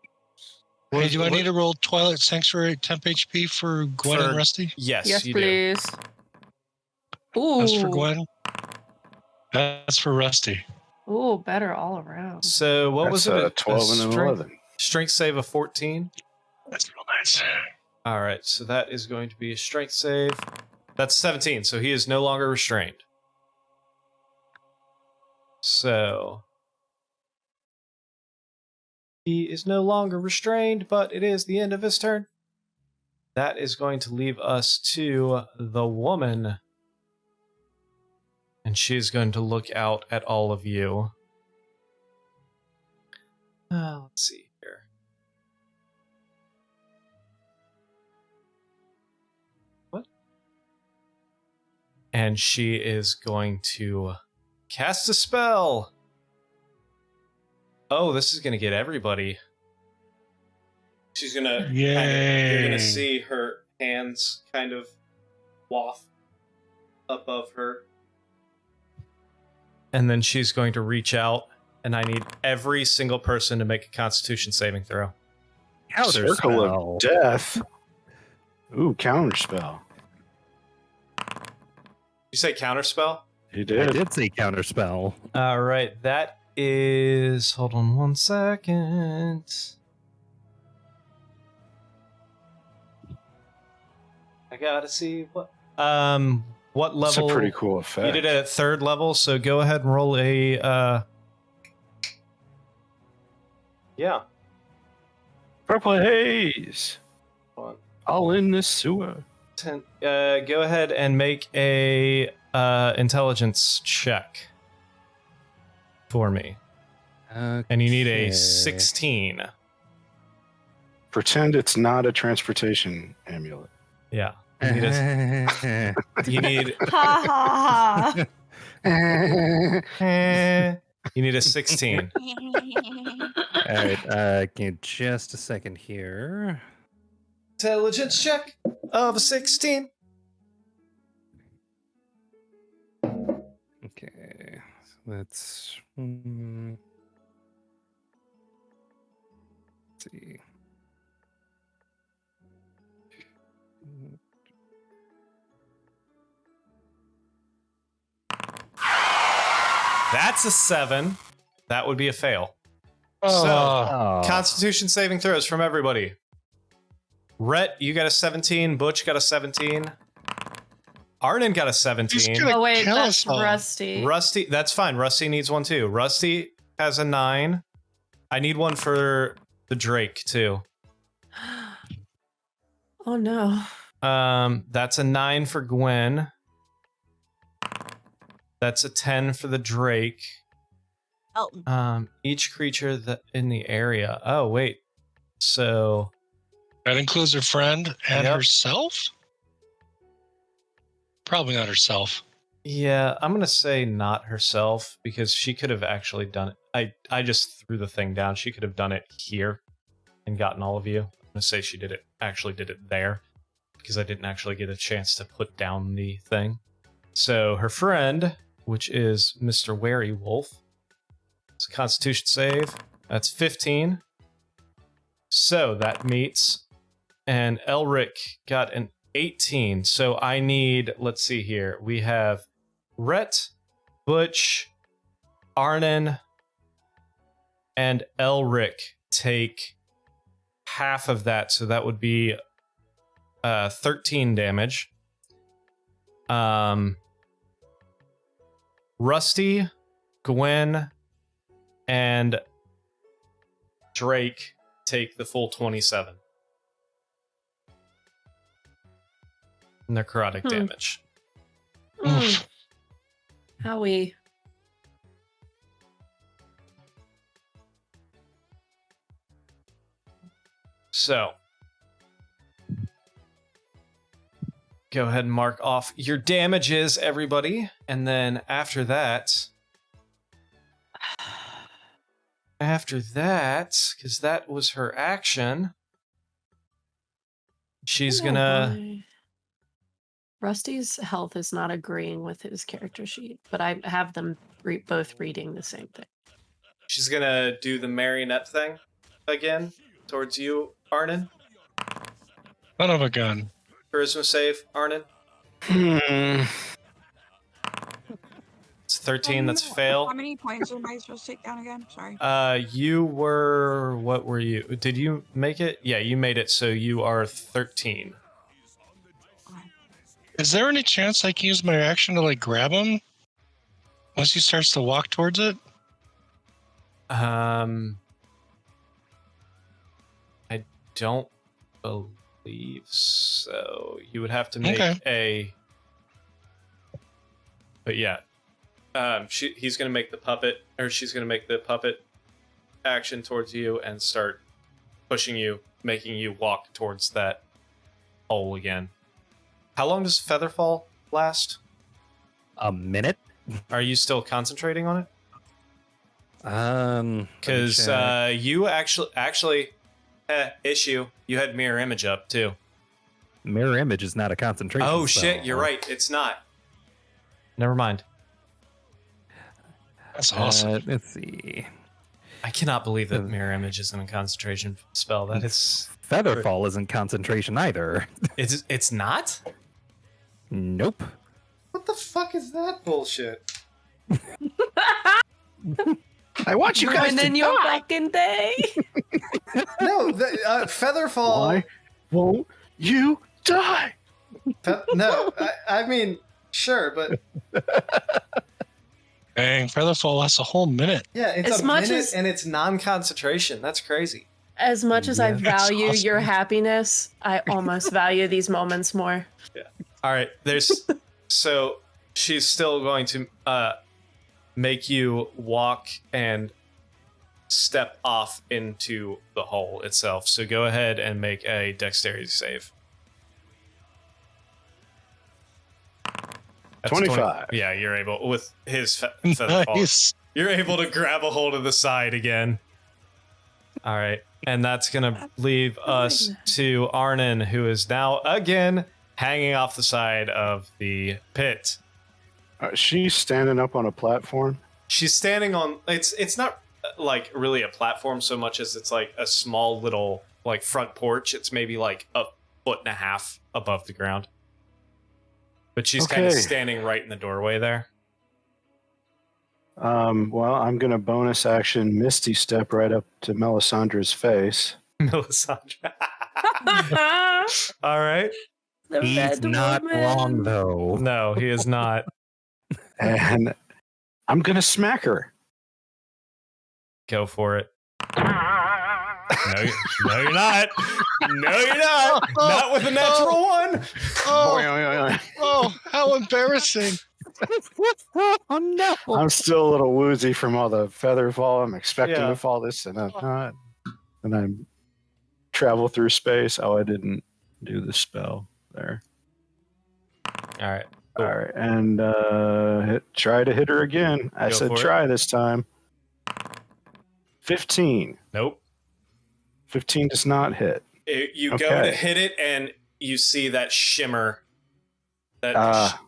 Hey, do I What- need to roll Twilight Sanctuary at temp HP for Gwen For- and Rusty? Yes, Yes, you do. please. Ooh. That's for Gwen. That's for Rusty. Ooh, better all around. So what was That's it? a 12 and an strength, 11. strength save of 14. That's real nice. All right, so that is going to be a strength save. That's 17, so he is no longer restrained. So he is no longer restrained, but it is the end of his turn. That is going to leave us to the woman. And she's going to look out at all of you. Let's see here. What? And she is going to cast a spell. Oh, this is going to get everybody. She's going to you're going Yay. to see her hands kind of waft above her. And then she's going to reach out, and I need every single person to make a Constitution saving throw. Counter Circle spell. of Death. Ooh, counterspell. You say counterspell? He I did. did say counter spell. All right, that is. Hold on 1 second. I gotta see what level. That's a pretty cool effect. You did it at 3rd level, so go ahead and roll a. Yeah. Purple haze. Hold on. All in the sewer. 10, go ahead and make a intelligence check for me, and you need a Okay. 16. Pretend it's not a transportation amulet. Yeah, you need a, you need Ha ha ha. you need a 16. All right, give me just a second here. Intelligence check of a 16. Okay, so let's see. That's a 7. That would be a fail. Oh, Constitution saving throws from everybody. Rhett, you got a 17. Butch got a 17. Arnon got a he's 17. gonna Oh wait, kill that's us all. Rusty. Rusty, that's fine. Rusty needs one too. Rusty has a 9. I need one for the Drake too. Oh no. That's a 9 for Gwen. That's a 10 for the Drake. Elton. Each creature that in the area. Oh wait. So That includes her friend and Yep. herself? Probably not herself. yeah, I'm gonna say not herself because she could have actually done it. I just threw the thing down. She could have done it here and gotten all of you. I'm gonna say she did it there because I didn't actually get a chance to put down the thing. So her friend, which is Mr. Wary Wolf, it's a Constitution save. That's 15. So that meets. And Elric got an 18. So I need, let's see here. We have Rhett, Butch, Arnon, and Elric take half of that. So that would be 13 damage. Rusty, Gwen, and Drake take the full 27. Necrotic damage. Oof. Howie. So, go ahead and mark off your damages, everybody. And then after that, because that was her action, she's I don't know gonna. why. Rusty's health is not agreeing with his character sheet, but I have them both reading the same thing. She's gonna do the marionette thing again towards you, Arnon. Son of a gun. Charisma save, Arnon. Hmm. It's 13. That's a fail. How many points am I supposed to take down again? Sorry. You were. What were you? Did you make it? Yeah, you made it. So you are 13. Is there any chance I can use my action to like grab him once he starts to walk towards it? I don't believe so. You would have to make a. But yeah, he's gonna make the puppet, or she's gonna make the puppet action towards you and start pushing you, making you walk towards that hole again. How long does Featherfall last? A minute? Are you still concentrating on it? Let me Because check. you actually issue. You had mirror image up too. Mirror image is not a concentration. Oh spell. shit, you're right. It's not. Never mind. That's awesome. Let's see. I cannot believe that mirror image isn't a concentration spell. That is. Featherfall isn't concentration either. It's not? Nope. What the fuck is that bullshit? I want you guys to Ruining your die. fucking day. No, Featherfall. Why won't you die? No, I mean, sure, but Dang, Featherfall lasts a whole minute. yeah, it's As a much minute as- and it's non-concentration. That's crazy. As much as I Yeah. That's value awesome. your happiness, I almost value these moments more. All right, so she's still going to make you walk and step off into the hole itself. So go ahead and make a dexterity save. That's 25. Yeah, you're able with his feather fall. Nice. You're able to grab a hold of the side again. All right, and that's gonna leave us to Arnon, who is now again hanging off the side of the pit. She's standing up on a platform. She's standing on. It's not like really a platform so much as it's like a small little like front porch. It's maybe like a foot and a half above the ground. But she's kind of Okay. standing right in the doorway there. Well, I'm going to bonus action Misty Step right up to Melisandre's face. Melisandre. All right. The He's red not woman. wrong, though. No, he is not. And I'm going to smack her. Go for it. No, you're not. No, you're not. Not with a natural one. Oh, how embarrassing. Oh no! I'm still a little woozy from all the feather fall. I'm expecting Yeah. to fall this, and I'm not. And I travel through space. Oh, I didn't do the spell there. All right. Cool. All right, and try to hit her again. I Go said for it. try this time. 15. Nope. 15 does not hit. You go Okay. to hit it, and you see that shimmer. That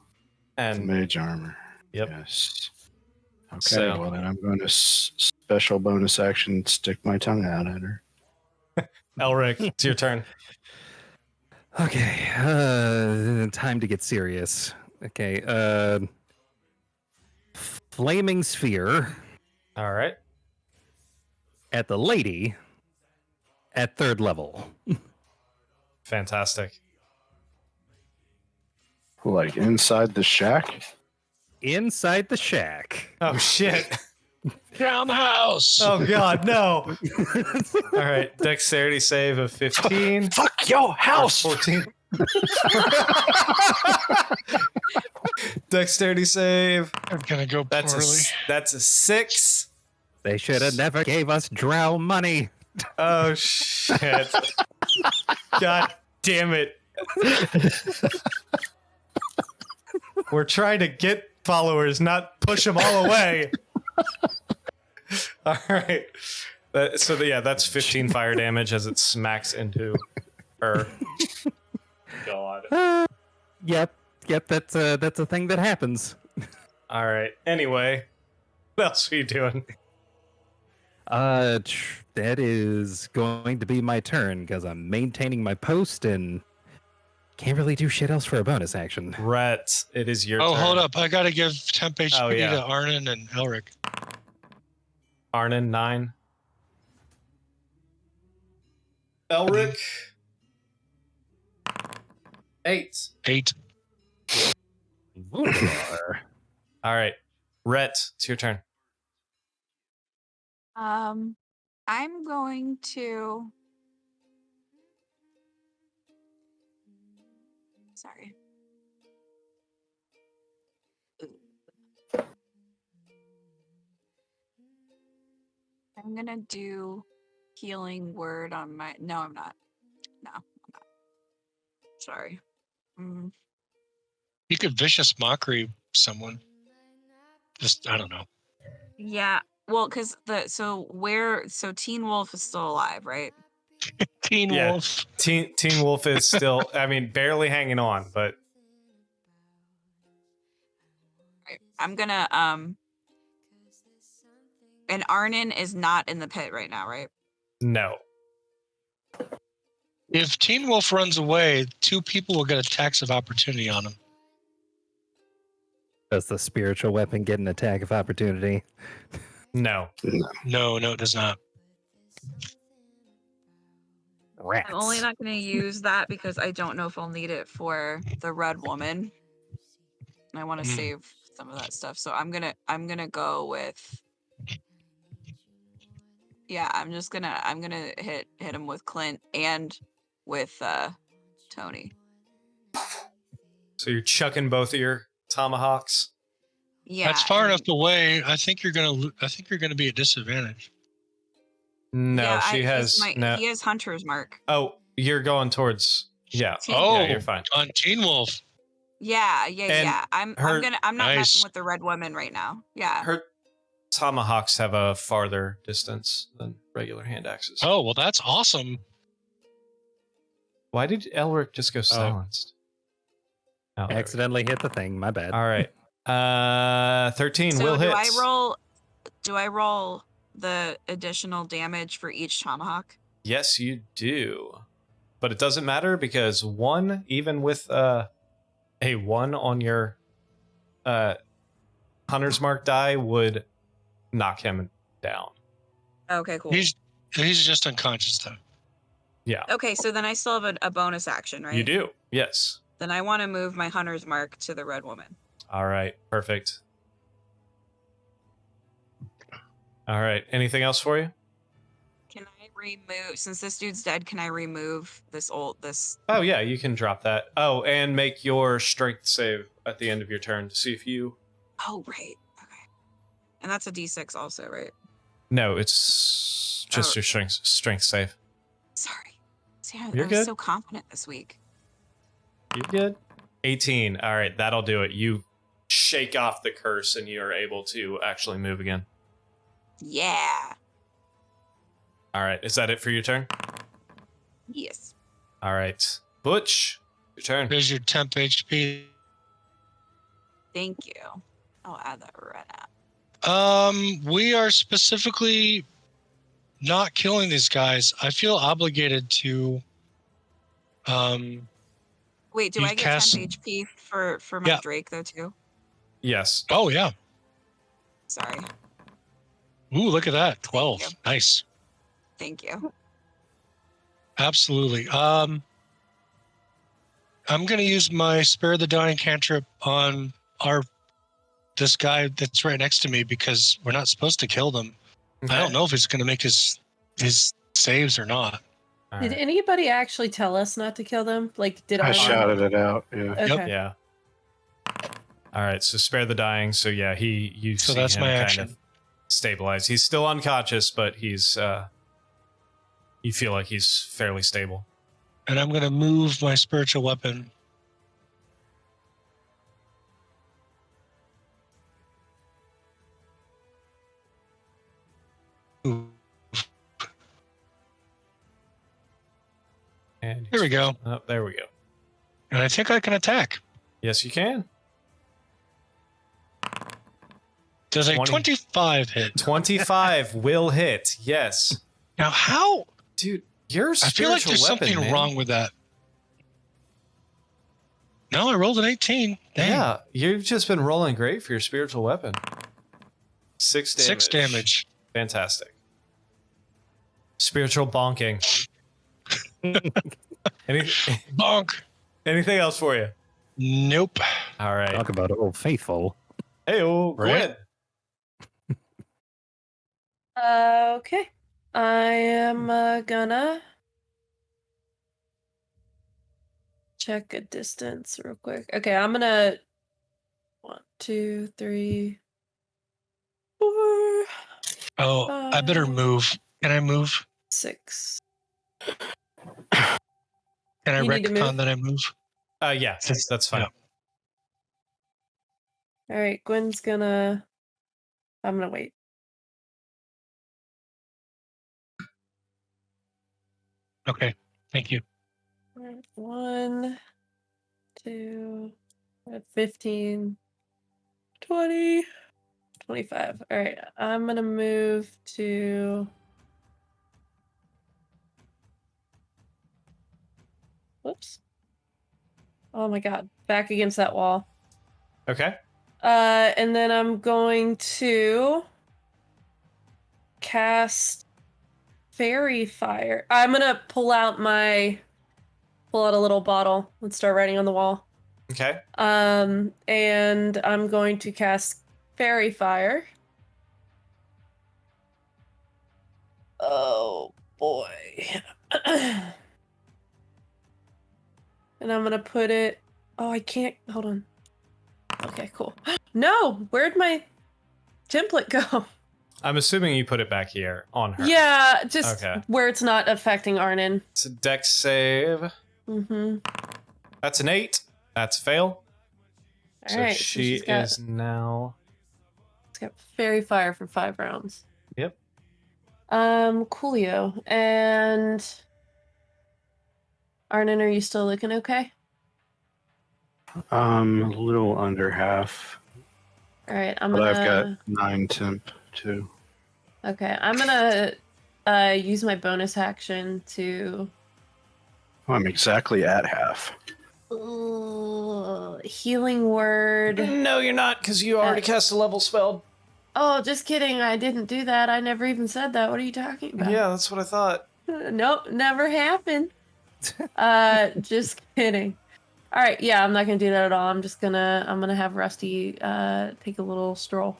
and Mage armor. Yep. Yes. Okay, So- well then I'm going to special bonus action stick my tongue out at her. Elric, it's your turn. Okay, time to get serious. Okay, flaming sphere All right. at the lady at 3rd level. Fantastic. Like inside the shack? Inside the shack. Oh shit. Down the house. Oh god, no. All right. Dexterity save of 15. Fuck your Or house! 14. Dexterity save. I'm gonna go That's poorly. that's a 6. They should have never gave us drow money. Oh shit. God damn it. We're trying to get followers, not push them all away. All right. That's 15 fire damage as it smacks into her. God. Yep, that's a thing that happens. All right. Anyway, what else are you doing? That is going to be my turn because I'm maintaining my post and can't really do shit else for a bonus action. Rhett, it is your turn. Oh, hold up. I gotta give temp HP Oh, yeah. to Arnon and Elric. Arnon, 9. Elric, 8. 8. All right. Rhett, it's your turn. I'm going to. Sorry. I'm gonna do healing word on my. No, I'm not. No, I'm not. Sorry. You could vicious mockery someone. Just, I don't know. Yeah. Well, because so Teen Wolf is still alive, right? Teen Yeah. Wolf. Teen Wolf is still, I mean, barely hanging on, but Right. I'm gonna and Arnon is not in the pit right now, right? no. If Teen Wolf runs away, 2 people will get a tax of opportunity on him. Does the spiritual weapon get an attack of opportunity? No. No, it does not. Rats. I'm only not gonna use that because I don't know if I'll need it for the red woman. And I want to save some of that stuff. So I'm gonna go with. Yeah, I'm gonna hit him with Clint and with Tony. So you're chucking both of your tomahawks? Yeah. That's far and- enough away. I think you're gonna be at disadvantage. No, yeah, she has no. He has Hunter's Mark. Oh, you're going towards. Yeah. Oh, Yeah, you're fine. on Teen Wolf. Yeah. And I'm not Nice. messing with the red woman right now. Yeah. Her tomahawks have a farther distance than regular hand axes. Oh, well, that's awesome. Why did Elric just go silenced? Oh, there we go. Accidentally hit the thing. My bad. All right. 13 So will do hit. I roll the additional damage for each tomahawk? Yes, you do. But it doesn't matter because 1, even with a 1 on your Hunter's Mark die, would knock him down. Okay, cool. He's just unconscious though. Yeah, Okay, so then I still have a bonus action, right? you do. Yes. Then I want to move my hunter's mark to the red woman. All right. Perfect. All right. Anything else for you? Can I remove, since this dude's dead, can I remove this Oh yeah, you can drop that. Oh, and make your strength save at the end of your turn to see if you. Oh, right. Okay. And that's a d6 also, right? No, it's just Oh. your strength save. Sorry. See, I You're was good. so confident this week. You good? 18. All right, that'll do it. You shake off the curse, and you are able to actually move again. Yeah. All right, is that it for your turn? Yes. All right, Butch, your turn. There's your temp HP. Thank you. I'll add that right now. We are specifically not killing these guys. I feel obligated to. Wait, do You I get cast- 10 HP for my Yeah. Drake though too? Yes. Oh yeah. Sorry. Ooh, look at that. 12. you. Nice. Thank you. Absolutely. I'm gonna use my spare the dying cantrip on this guy that's right next to me because we're not supposed to kill them. I don't know if he's gonna make his saves or not. All Did right. anybody actually tell us not to kill them? Like, did I Arlen- shouted it out. Yeah. Okay. Yeah. All right, so spare the dying. So yeah, you So see that's him my kind action. of stabilize. He's still unconscious, but he's you feel like he's fairly stable. And I'm gonna move my spiritual weapon. Ooh, And here we go. Oh, there we go. And I think I can attack. Yes, you can. Does a 20. 25 hit? 25 will hit. Yes, Now how? dude, your I feel like spiritual there's weapon, something man. wrong with that. No, I rolled an 18. Dang. Yeah, you've just been rolling great for your spiritual weapon. 6 damage. 6 damage. Fantastic. Spiritual bonking. Bonk. Anything else for you? Nope. All right. Talk about Old Faithful. Hey, Right? Gwen. Okay. I am gonna check a distance real quick. Okay, I'm gonna 1, 2, 3, 4, Oh, I better move. Can I move? 6. Can I You need to retcon move? that I move? Yeah, that's fine. Yeah. All right, Gwen's gonna. I'm gonna wait. Okay. Thank you. All right, 1, 2, 15, 20, 25. All right, I'm gonna move to. Whoops. Oh my god, back against that wall. Okay. And then I'm going to cast Fairy Fire. I'm gonna pull out a little bottle and start writing on the wall. Okay. And I'm going to cast Fairy Fire. Oh boy. And I'm gonna put it. Oh, I can't. Hold on. Okay, cool. No, where'd my template go? I'm assuming you put it back here on her. Yeah, just Okay. where it's not affecting Arnon. It's a dex save. Mm-hmm. That's an 8. That's a fail. All right. So she is now. She's got Fairy Fire for 5 rounds. Yep. Coolio. And Arnon, are you still looking okay? A little under half, All right, I'm but gonna. I've got 9 temp too. Okay, I'm gonna use my bonus action to I'm exactly at half. healing word. No, you're not, because you already cast a level spell. Oh, just kidding. I didn't do that. I never even said that. What are you talking about? Yeah, that's what I thought. Nope, never happened. Just kidding. All right, yeah, I'm not gonna do that at all. I'm gonna have Rusty take a little stroll.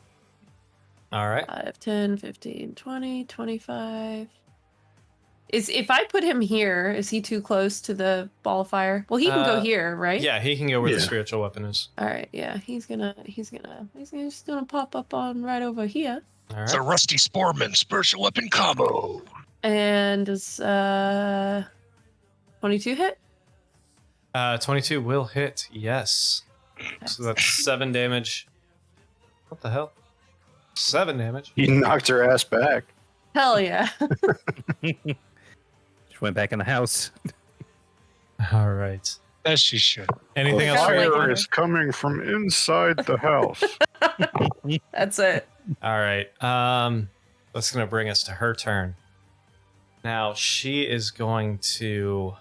All right. 5, 10, 15, 20, 25. If I put him here, is he too close to the ball of fire? Well, he can go here, right? Yeah, he can go where the Yeah. spiritual weapon is. All right, yeah, he's just gonna pop up on right over here. All It's a right. Rusty Sportman spiritual weapon combo. And does 22 hit? 22 will hit. Yes. So that's 7 damage. What the hell? 7 damage. He knocked her ass back. Hell yeah. She went back in the house. All right. As she should. Anything The else? Felt For like fire it. is coming from inside the house. That's it. All right. That's gonna bring us to her turn. Now she is going to.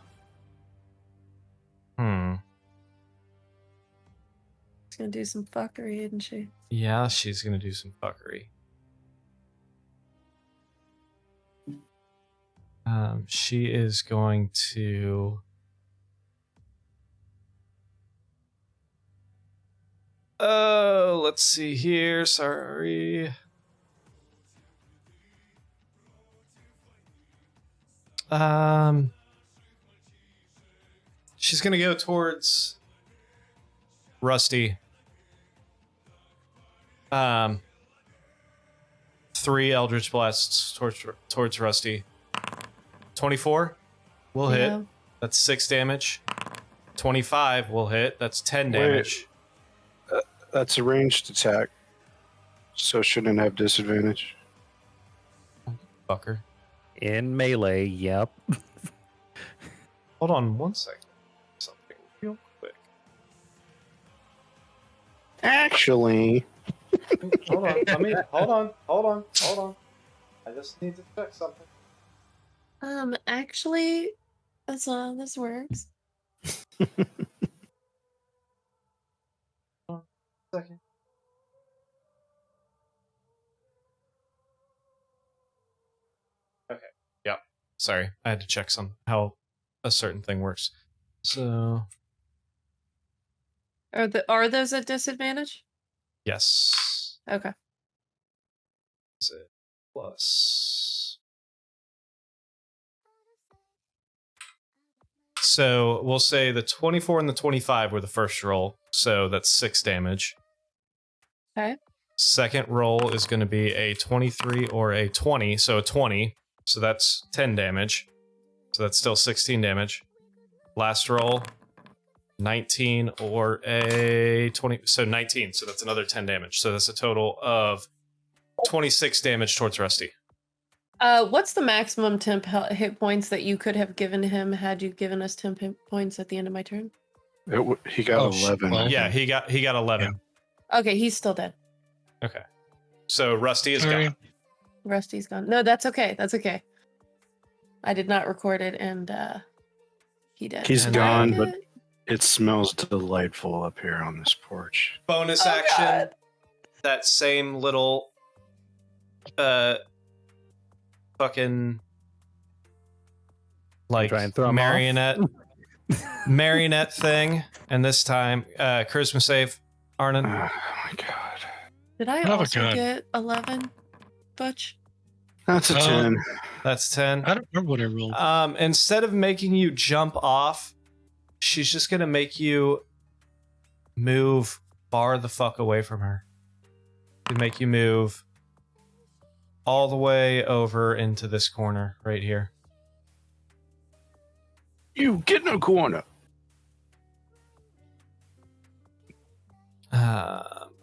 She's gonna do some fuckery, isn't she? Yeah, she's gonna do some fuckery. She is going to. Oh, let's see here. Sorry. She's gonna go towards Rusty. 3 Eldritch Blasts towards Rusty. 24 will hit. Yeah. That's 6 damage. 25 will hit. That's 10 Wait. damage. That's a ranged attack, so shouldn't have disadvantage. Fucker. In melee, yep. Hold on one second. Something real quick. Actually, Hold on. Hold on. I just need to check something. Actually, this works. Second. Okay. Yep. Sorry, I had to check how a certain thing works. So Are those at disadvantage? yes. Okay. Is it plus? So we'll say the 24 and the 25 were the first roll, so that's 6 damage. Okay. Second roll is going to be a 23 or a 20, so a 20, so that's 10 damage. So that's still 16 damage. Last roll, 19 or a 20, so 19, so that's another 10 damage. So that's a total of 26 damage towards Rusty. What's the maximum temp hit points that you could have given him had you given us temp hit points at the end of my turn? he got Oh, 11. well. Yeah, he got 11. Okay, he's still dead. Okay. So Rusty is Sorry. gone. Rusty's gone. No, that's okay. That's okay. I did not record it, and he did. He's And gone, then- but it smells delightful up here on this porch. Bonus Oh, action. God. That same little fucking like Try and throw him off? marionette thing, and this time charisma save, Oh Arnon. my god. Did I Oh, also God. get 11, Butch? That's a Um, 10. That's 10. I don't remember what I rolled. Instead of making you jump off, she's just gonna make you move far the fuck away from her. To make you move all the way over into this corner right here. You get in a corner.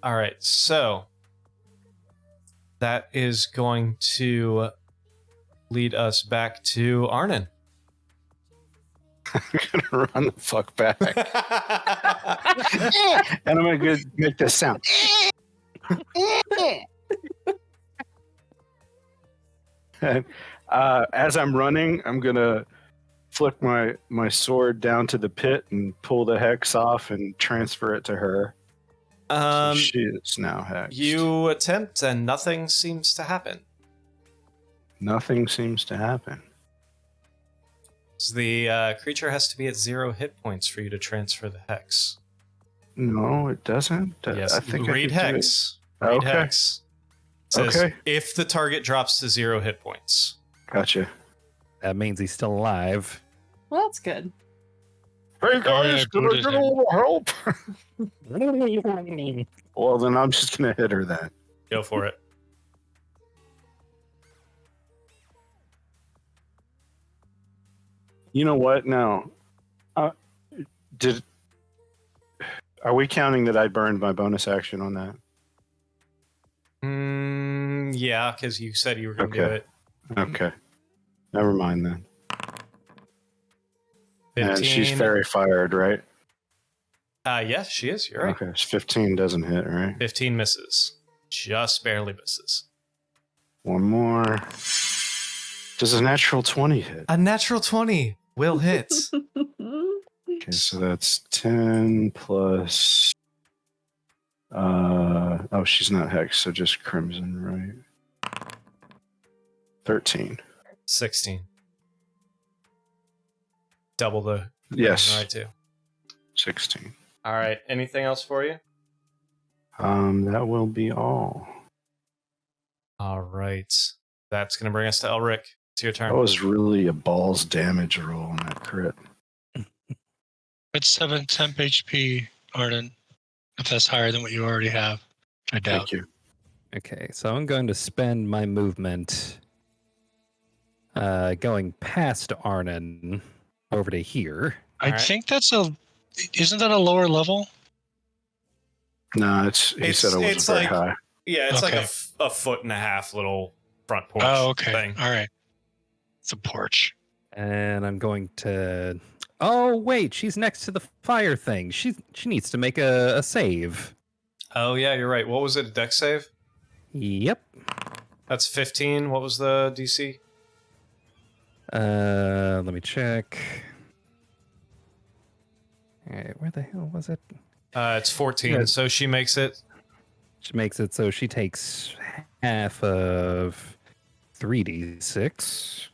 All right, so that is going to lead us back to Arnon. I'm gonna run the fuck back. And I'm gonna make this sound. And, as I'm running, I'm gonna flick my sword down to the pit and pull the hex off and transfer it to her. So she is now hexed. You attempt and nothing seems to happen. Nothing seems to happen. The creature has to be at 0 hit points for you to transfer the hex. No, it doesn't. Yes, I think read I could do hex. it. Read Okay. hex. It says, Okay. if the target drops to 0 hit points. Gotcha. That means he's still alive. Well, that's good. Hey guys, can I get a little help? Well, then I'm just gonna hit her then. Go for it. You know what? Now, are we counting that I burned my bonus action on that? Yeah, because you said you were going to do Okay. it. Okay. Never mind then. 15. And she's fairy fired, right? Yes, she is. You're right. Okay. So 15 doesn't hit, right? 15 misses. Just barely misses. One more. Does a natural 20 hit? A natural 20 will hit. Okay, so that's 10 plus. Oh, she's not hex, so just crimson, right? 13. 16. Double the. Yes, All right, too. 16. All right. Anything else for you? That will be all. All right. That's going to bring us to Elric. It's your turn. That was really a balls damage roll on that crit. It's 7 temp HP, Arden. If that's higher than what you already have. I doubt. Thank you. Okay, so I'm going to spend my movement going past Arnon over to here. I Alright. think that's isn't that a lower level? No, he said it wasn't it's very like- high. Yeah, it's Okay. like a foot and a half little front porch Oh, okay. thing. All right. It's a porch. And I'm going to. Oh wait, she's next to the fire thing. She needs to make a save. Oh, yeah, you're right. What was it? A dex save? Yep. That's 15. What was the DC? Let me check. All right, where the hell was it? It's 14. Yeah. So she makes it. She makes it so she takes half of 3d6.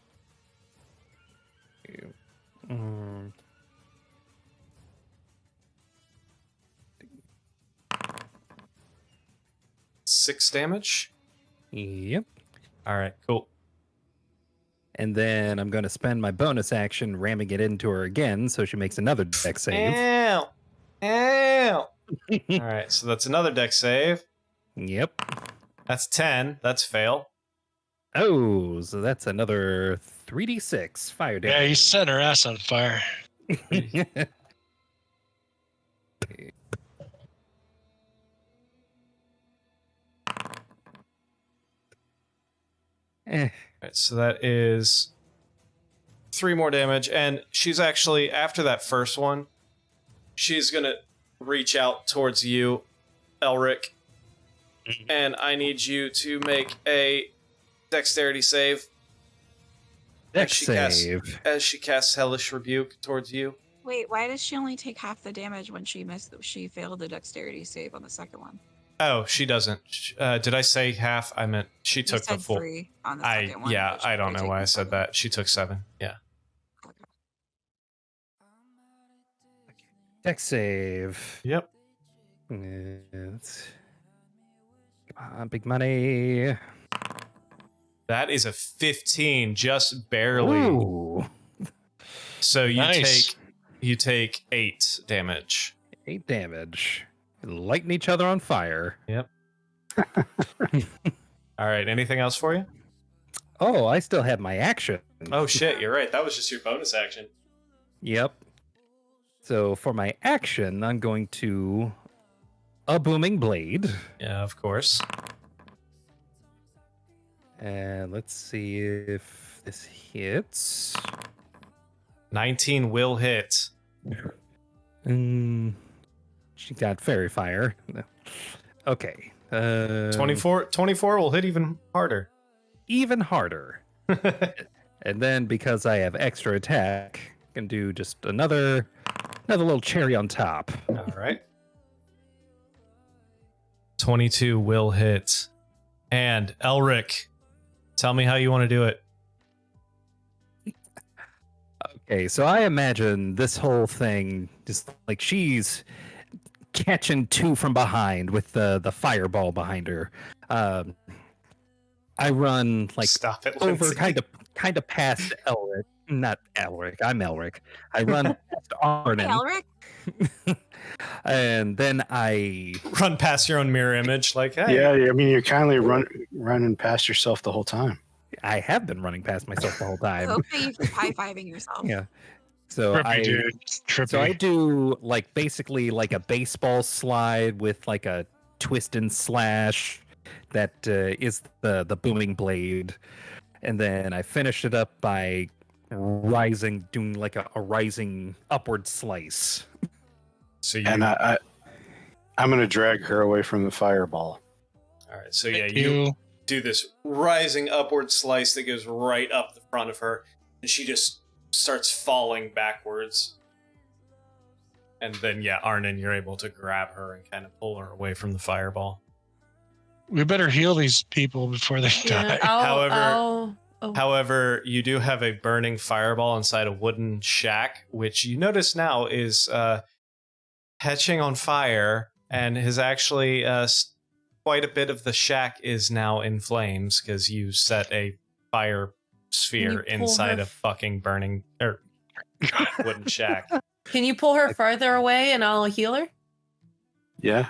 Mm. Six damage. Yep. All right, cool. And then I'm going to spend my bonus action ramming it into her again, so she makes another dex save. Ow. Ow. All right, so that's another dex save. Yep. That's 10. That's fail. Oh, so that's another 3d6 fire damage. Yeah, you set her ass on fire. Eh, All right, so that is 3 more damage. And she's actually, after that first one, she's going to reach out towards you, Elric. And I need you to make a dexterity save dex she casts- save. as she casts Hellish Rebuke towards you. Wait, why does she only take half the damage when she failed the dexterity save on the second one? Oh, she doesn't. Did I say half? I meant she You took the said full. 3 on the second one. Yeah, but she I don't only know why I taken said 7. that. She took 7. Yeah. Dex save. Yep. Come on, big money. That is a 15, just barely. Ooh, So Nice. you take 8 damage. 8 damage. Lighting each other on fire. Yep. All right. Anything else for you? Oh, I still have my action. Oh shit, you're right. That was just your bonus action. Yep. So for my action, I'm going to a booming blade. Yeah, of course. And let's see if this hits. 19 will hit. She got fairy fire. Okay. 24 will hit even harder. Even harder. And then because I have extra attack, I can do just another little cherry on top. All right. 22 will hit. And Elric, tell me how you want to do it. Okay, so I imagine this whole thing just like she's catching two from behind with the fireball behind her. I run like Stop it, over Lindsay. kind of past Elric. Not Elric, I'm Elric. I run past Arnon, Alric, and then I Run past your own mirror image, like, hey. Yeah, I mean, you're kindly running past yourself the whole time. have been running past myself the whole I time. hope that you keep high-fiving yourself. Yeah. So Trippy, dude. Trippy. So I do like basically like a baseball slide with like a twist and slash that is the booming blade, and then I finish it up by doing like a rising upward slice. So you, And I'm going to drag her away from the fireball. all right. So yeah, Thank you do this rising upward slice that goes right up the front of her, and she just starts falling backwards. And then yeah, Arnon, you're able to grab her and kind of pull her away from the fireball. We better heal these people before they Yeah. die. However- Oh. However, you do have a burning fireball inside a wooden shack, which you notice now is catching on fire, and has actually quite a bit of the shack is now in flames because you set a fire sphere Can you pull inside her a fucking burning wooden shack. Can you pull her farther away and I'll heal her? Yeah.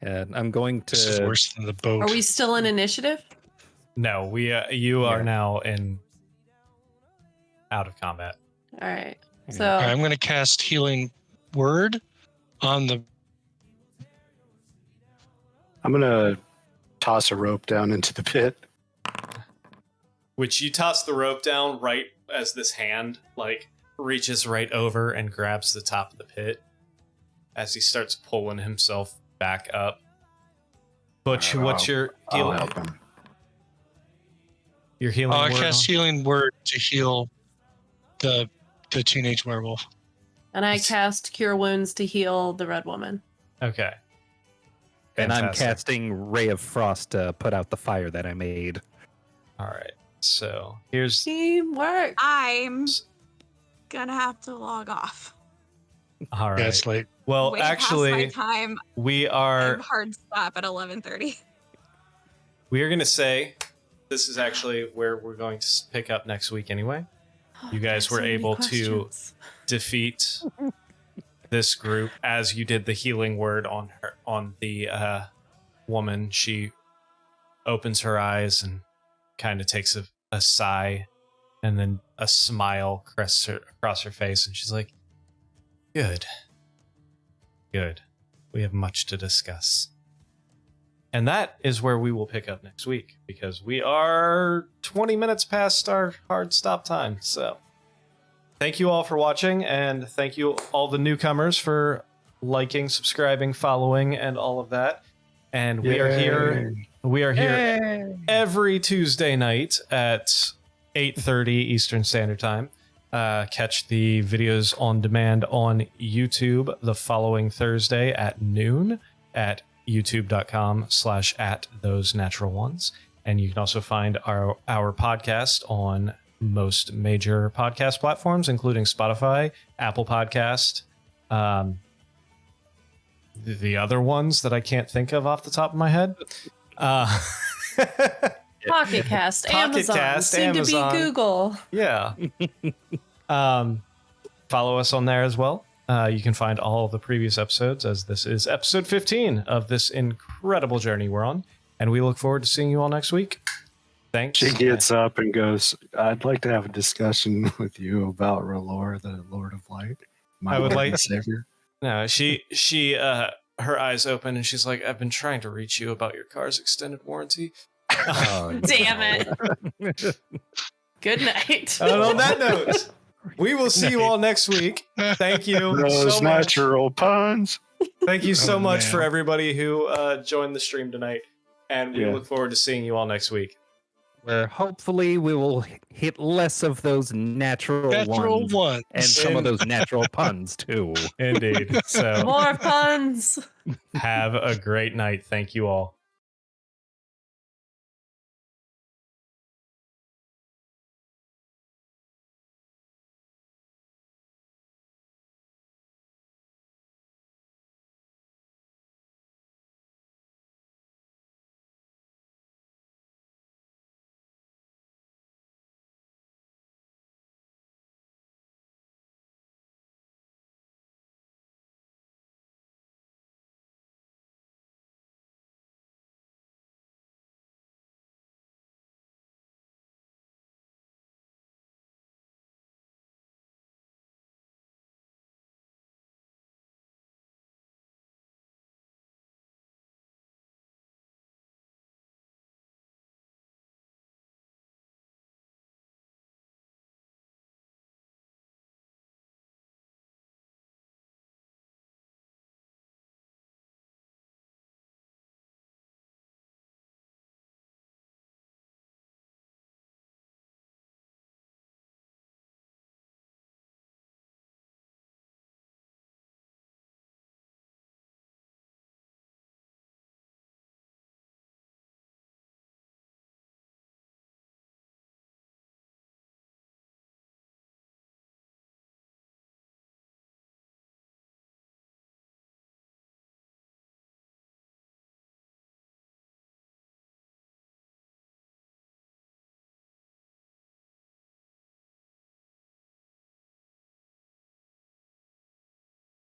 And I'm going This is to worse than the boat. Are we still in initiative? No, you are Yeah. now out of combat. All right. Yeah. So All right, I'm going to cast Healing Word on the. I'm going to toss a rope down into the pit. Which you toss the rope down right as this hand like reaches right over and grabs the top of the pit as he starts pulling himself back up. Butch, what's your I'll heal? help him. Your healing I word cast on? Healing Word to heal the teenage werewolf. and I cast Cure Wounds to heal the red woman. Okay. and I'm Fantastic. casting Ray of Frost to put out the fire that I made. All right. So here's Teamwork. I'm gonna have to log off. all right. Yeah, it's late. Well, Way past my actually, time. we I are have hard stop at 11:30. going to say this is actually where we're going to pick up next week anyway. You guys were able to defeat this group as you did the healing word on the woman. She opens her eyes and kind of takes a sigh, and then a smile across her face, and she's like, good, we have much to discuss. And that is where we will pick up next week, because we are 20 minutes past our hard stop time. So thank you all for watching, and thank you all the newcomers for liking, subscribing, following, and all of that. And we are here every Tuesday night at 8:30 Eastern Standard Time. Catch the videos on demand on YouTube the following Thursday at noon at youtube.com/@those natural ones. And you can also find our podcast on most major podcast platforms, including Spotify, Apple Podcast, the other ones that I can't think of off the top of my head. Pocket Cast, Pocket Amazon, Cast, soon Amazon. to be Google. Yeah. Follow us on there as well. You can find all of the previous episodes, as this is episode 15 of this incredible journey we're on. And we look forward to seeing you all next week. Thanks. She gets up and goes, I'd like to have a discussion with you about R'hllor, the Lord of Light. I would Lord like- and Savior. No, she her eyes open and she's like, I've been trying to reach you about your car's extended warranty. Oh, Damn it. Good night. And on that note, we will see you all next week. Thank you Those so much. natural puns. Thank you so Oh, much man. for everybody who joined the stream tonight. And we Yeah. look forward to seeing you all next week. Where hopefully we will hit less of those natural ones one. and some of those natural puns too. Indeed. So More puns. have a great night. Thank you all.